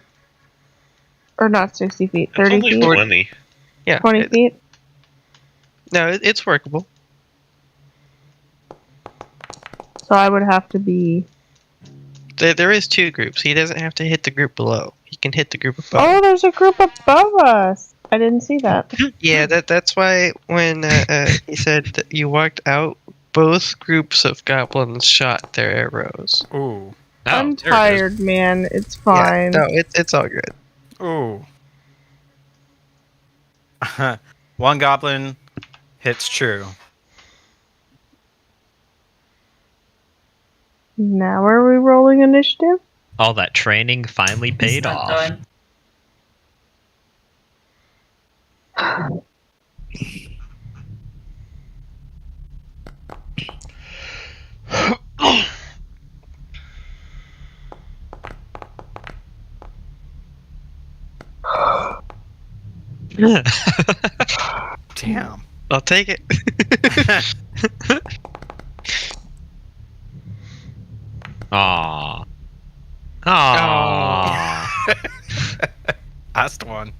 Or not 60 feet, It's 30 only feet? 20. Yeah. 20 feet? No, it's workable. So I would have to be... There is two groups. He doesn't have to hit the group below. He can hit the group above. Oh, there's a group above us! I didn't see that. Yeah, that's why when he said that you walked out, both groups of goblins shot their arrows. Ooh. I'm there it is. tired, man. It's fine. Yeah, no, it's all good. Ooh. One goblin hits true. Now are we rolling initiative? All that training finally It's paid not off. done. Damn. I'll take it. Aww. Aww. Last one.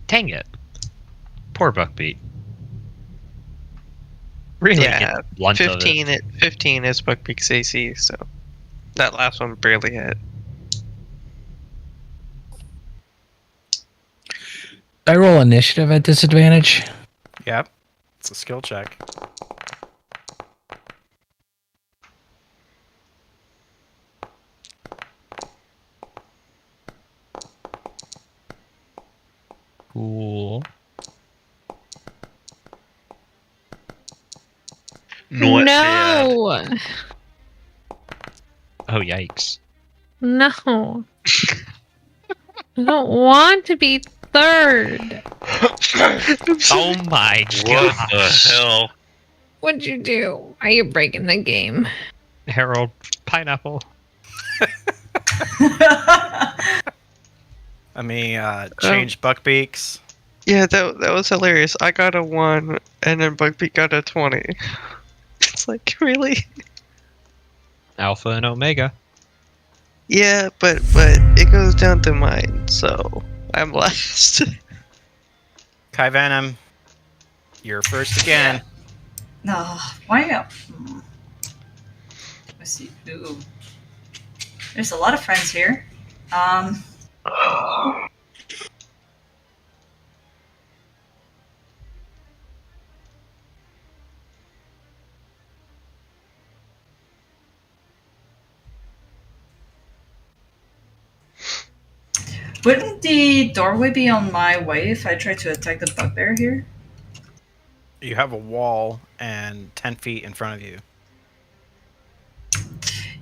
Dang it. Poor Buckbeat. Really Yeah, get the blunt of it. 15 is Buckbeak's AC, so that last one barely hit. I roll initiative at disadvantage. Yep. It's a skill check. Cool. Not bad. No. Oh, yikes. No. I don't want to be third. Oh my What the gosh. hell? What'd you do? Are you breaking the game? Harold, pineapple. Let me change Buckbeaks. Yeah, that was hilarious. I got a 1, and then Buckbeak got a 20. It's like, really? Alpha and Omega. Yeah, but it goes down to mine, so I'm last. Kyvenom, you're first again. No, why not? Let's see. Ooh. There's a lot of friends here. Wouldn't the doorway be on my way if I tried to attack the bugbear here? You have a wall and 10 feet in front of you.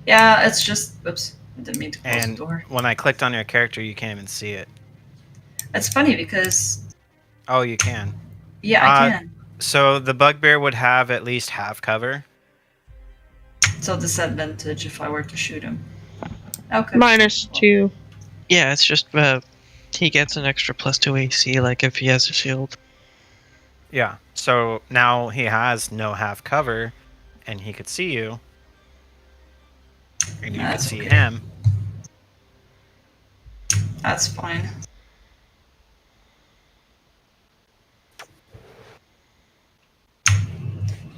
Yeah, it's just... Oops, I didn't mean to close And the door. when I clicked on your character, you can't even see it. It's funny because... Oh, you can. Yeah, I can. So the bugbear would have at least half cover. So disadvantage if I were to shoot him. Okay. -2. Yeah, it's just he gets an extra +2 AC, like if he has a shield. Yeah. So now he has no half cover, and he could see you. And you could That's see okay. him. That's fine.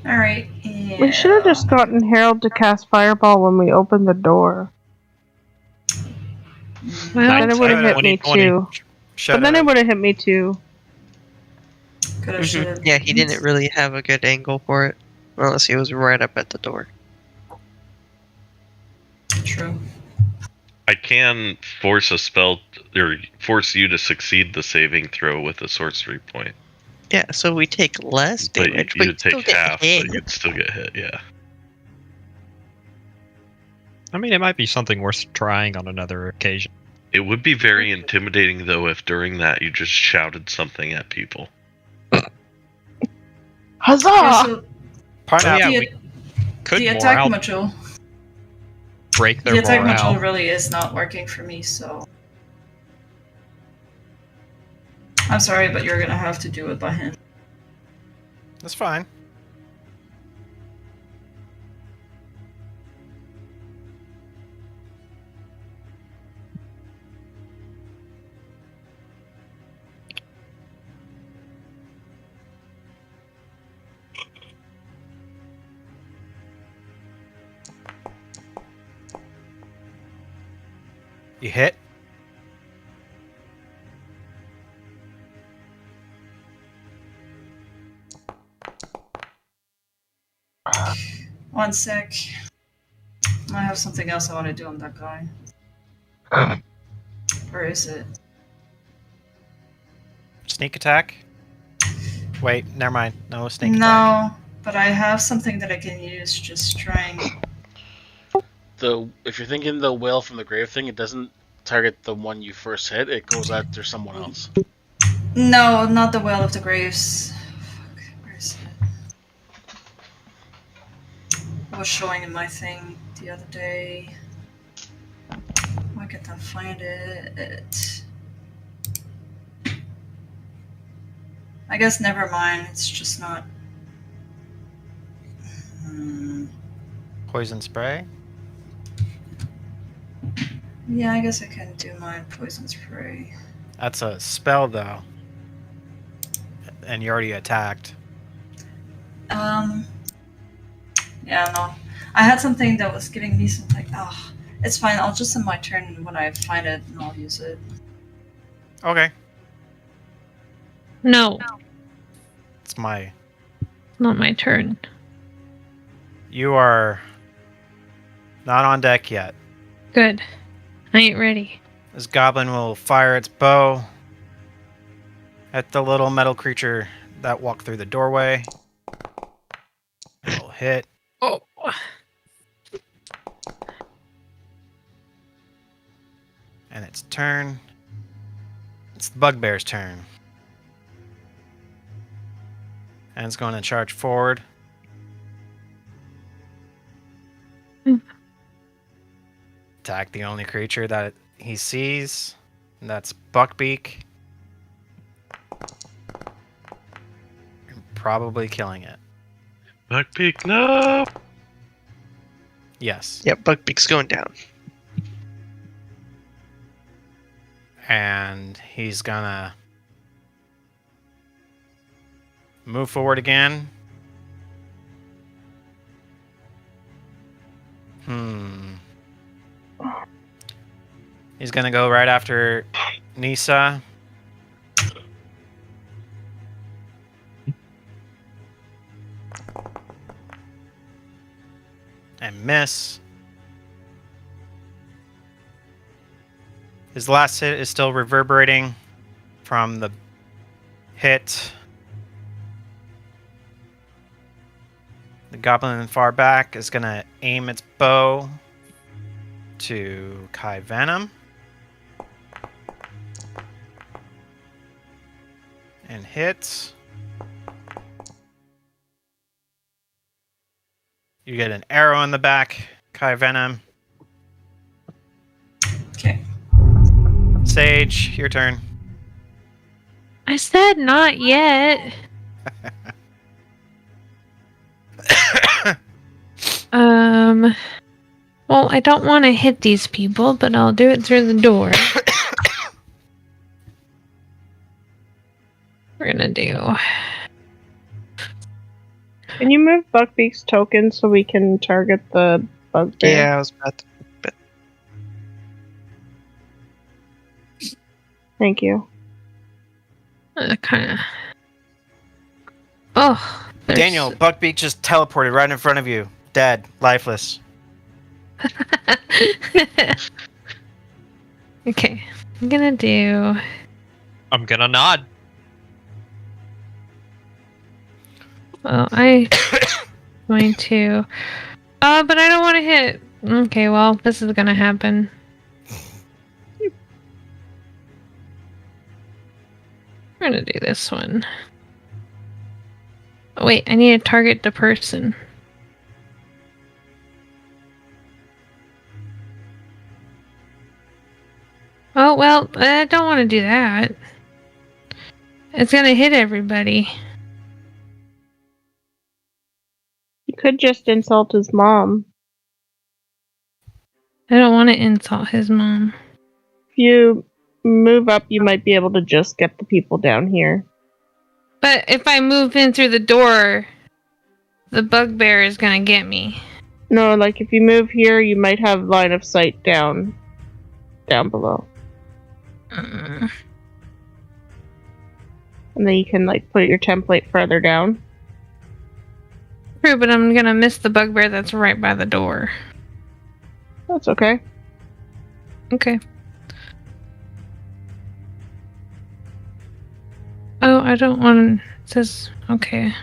Alright, yeah. We should have just gotten Harold to cast Fireball when we opened the door. Well, Then it would have hit me 2020. too. But then it would have hit me too. Coulda, shoulda. Yeah, he didn't really have a good angle for it, unless he was right up at the door. True. I can force a spell or force you to succeed the saving throw with a sorcery point. Yeah, so we take less But damage, you but still take get half, hit. but you'd still get hit, yeah. I mean, it might be something worth trying on another occasion. It would be very intimidating, though, if during that you just shouted something at people. Huzzah! Yeah, so Pineapple. yeah, the, we could the attack morale module... break their The attack morale. module really is not working for me, so... I'm sorry, but you're gonna have to do it by hand. That's fine. You hit. One sec. I have something else I want to do on that guy. Where is it? Sneak attack. Wait, never mind. No sneak attack. No, but I have something that I can use just trying. If you're thinking the whale from the grave thing, it doesn't target the one you first hit. It goes after someone else. No, not the Well of the Graves. Fuck, where is it? It was showing in my thing the other day. Why can't I find it? I guess never mind. It's just not. Poison spray. Yeah, I guess I can do my poison spray. That's a spell, though. And you already attacked. Yeah, no. I had something that was giving me something. Oh, it's fine. I'll just end my turn when I find it, and I'll use it. Okay. No, It's my... not my turn. You are not on deck yet. Good. I ain't ready. This goblin will fire its bow at the little metal creature that walked through the doorway. It'll hit. Oh. And its turn. It's the bugbear's turn. And it's going to charge forward. Attack the only creature that he sees. And that's Buckbeak. Probably killing it. Buckbeak, no! Yes. Yep, Buckbeak's going down. And he's gonna move forward again. He's gonna go right after Nyssa. And miss. His last hit is still reverberating from the hit. The goblin in far back is going to aim its bow to Kyvenom. And hits. You get an arrow in the back, Kyvenom. Okay. Sage, your turn. I said not yet. Well, I don't want to hit these people, but I'll do it through the door. We're gonna do. Can you move Buckbeak's token so we can target the bugbear? Yeah, I was about to. Thank you. Kind of. Oh, there's... Daniel, Buckbeak just teleported right in front of you. Dead, lifeless. Okay, I'm gonna do. I'm gonna nod. Well, I'm going to. But I don't want to hit. Okay, well, this is gonna happen. We're gonna do this one. Oh, wait, I need to target the person. Oh, well, I don't want to do that. It's gonna hit everybody. You could just insult his mom. I don't want to insult his mom. If you move up, you might be able to just get the people down here. But if I move in through the door, the bugbear is gonna get me. No, like if you move here, you might have line of sight down below. And then you can like put your template further down. True, but I'm gonna miss the bugbear that's right by the door. That's okay. Okay. Oh, I don't want. It says okay.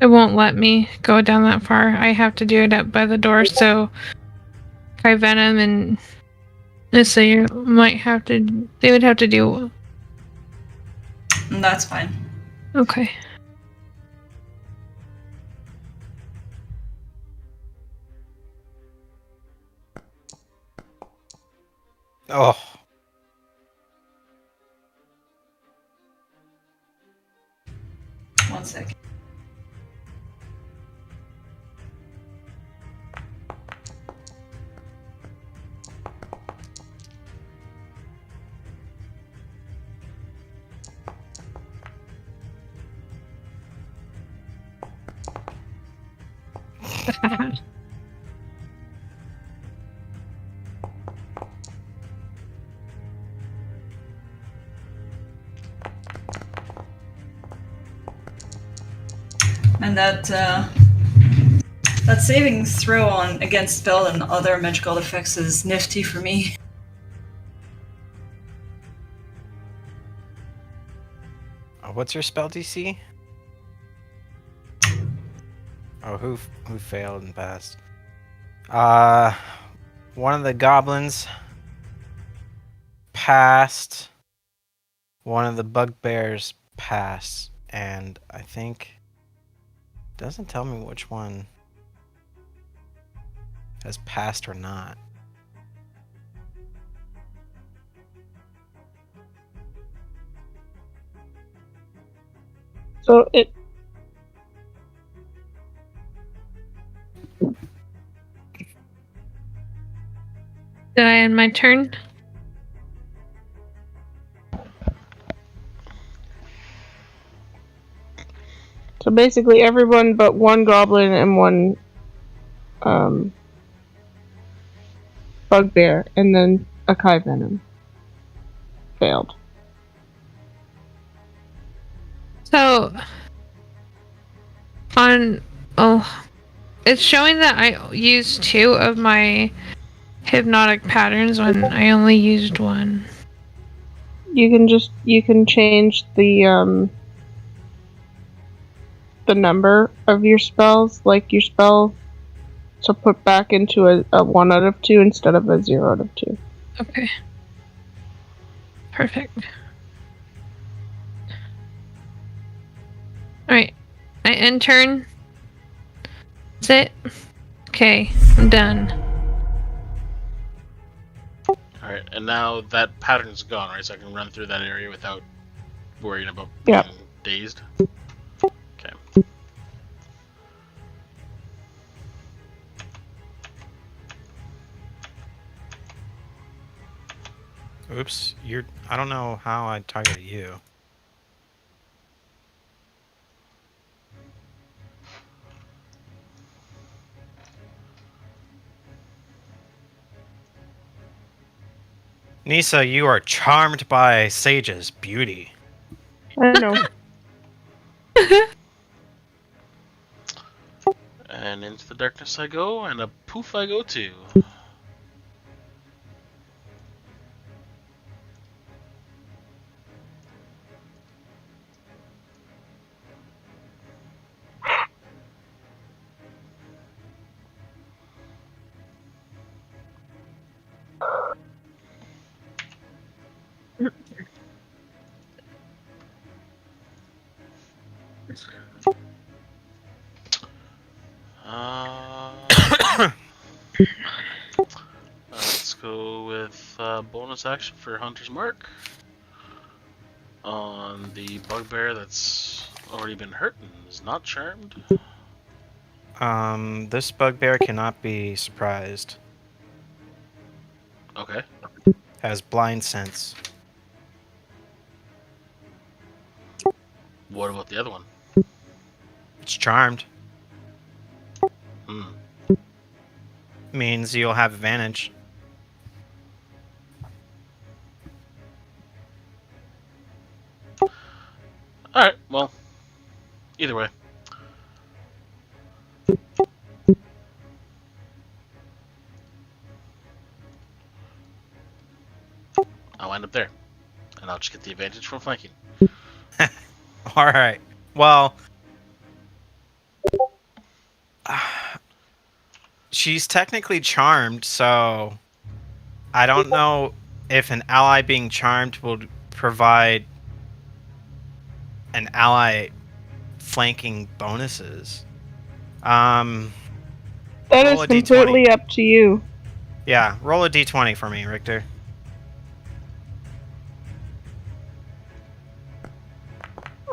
It won't let me go down that far. I have to do it up by the door, so Kyvenom and Nyssa, you might have to. They would have to do. That's fine. Okay. Oh. One second. And that saving throw on against spell and other magical effects is nifty for me. What's your spell DC? Oh, who failed and passed? One of the goblins passed. One of the bugbears passed, and I think it doesn't tell me which one has passed or not. So it. Did I end my turn? So basically everyone but one goblin and one bugbear, and then a Kyvenom failed. So, it's showing that I used 2 of my hypnotic patterns when I only used 1. You can change the number of your spells, like your spell to put back into a 1 out of 2 instead of a 0 out of 2. Okay. Perfect. Alright. I end turn. That's it. Okay, I'm done. Alright, and now that pattern's gone, right? So I can run through that area without worrying about Yep. being dazed. Okay. Oops, I don't know how I targeted you. Nyssa, you are charmed by Saige's beauty. I know. And into the darkness I go, and a poof I go too. Let's go with bonus action for Hunter's Mark on the bugbear that's already been hurt and is not charmed. This bugbear cannot be surprised. Okay. Has blind sense. What about the other one? It's charmed. Hmm. Means you'll have advantage. Alright, well, either way. I'll wind up there. And I'll just get the advantage from flanking. Alright. Well, she's technically charmed, so I don't know if an ally being charmed will provide an ally flanking bonuses. That roll is a D20. completely up to you. Yeah, roll a d20 for me, Richter.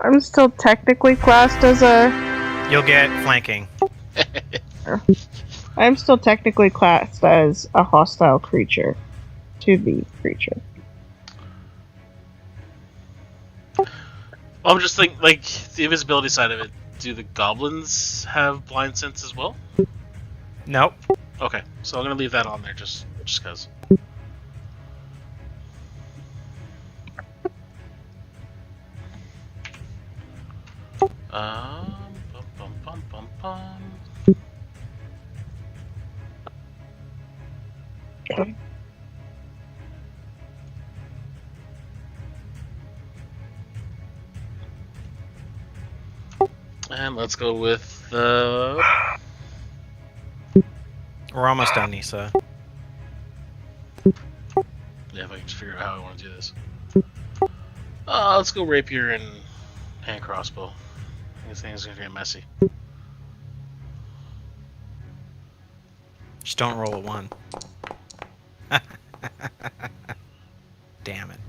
I'm still technically classed as a... You'll get flanking. I'm still technically classed as a hostile creature to the creature. I'm just thinking, like, the invisibility side of it, do the goblins have blind sense as well? Nope. Okay, so I'm gonna leave that on there just cause. Bum, bum, bum, bum, bum. And let's go with We're almost done, Nyssa. yeah, if I can just figure out how I want to do this. Let's go rapier and hand crossbow. This thing's gonna get messy. Just don't roll a 1. Damn it.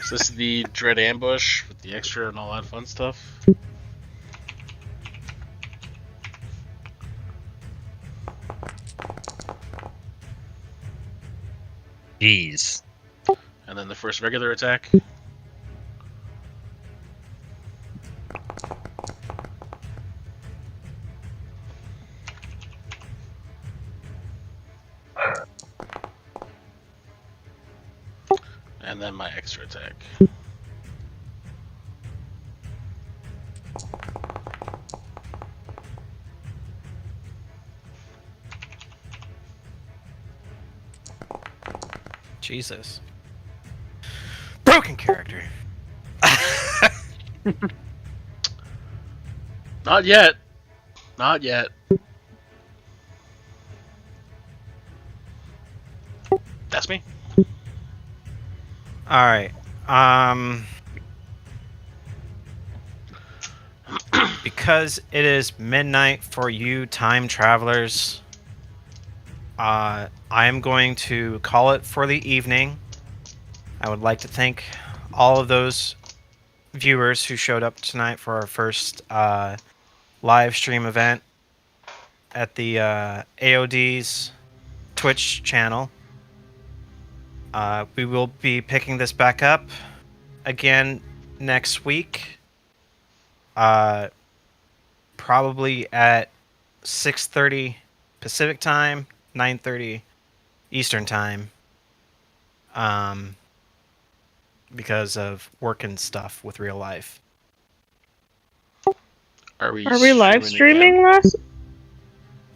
So this is the dread ambush with the extra and all that fun stuff. Jeez. And then the first regular attack. And then my extra attack. Jesus. Broken character. Not yet. Not yet. That's me. All right. Because it is midnight for you time travelers, I am going to call it for the evening. I would like to thank all of those viewers who showed up tonight for our first live stream event at the AOD's Twitch channel. We will be picking this back up again next week. Probably at 6:30 Pacific time, 9:30 Eastern time. Because of work and stuff with real life. Are we live streaming, Les?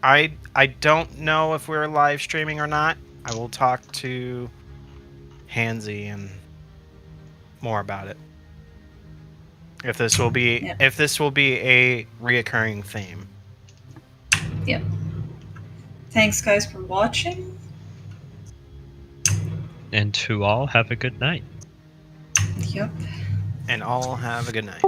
I don't know if we're live streaming or not. I will talk to Hansy and more about it. If this will be a reoccurring theme. Yep. Thanks, guys, for watching. And to all, have a good night. Yep. And all have a good night.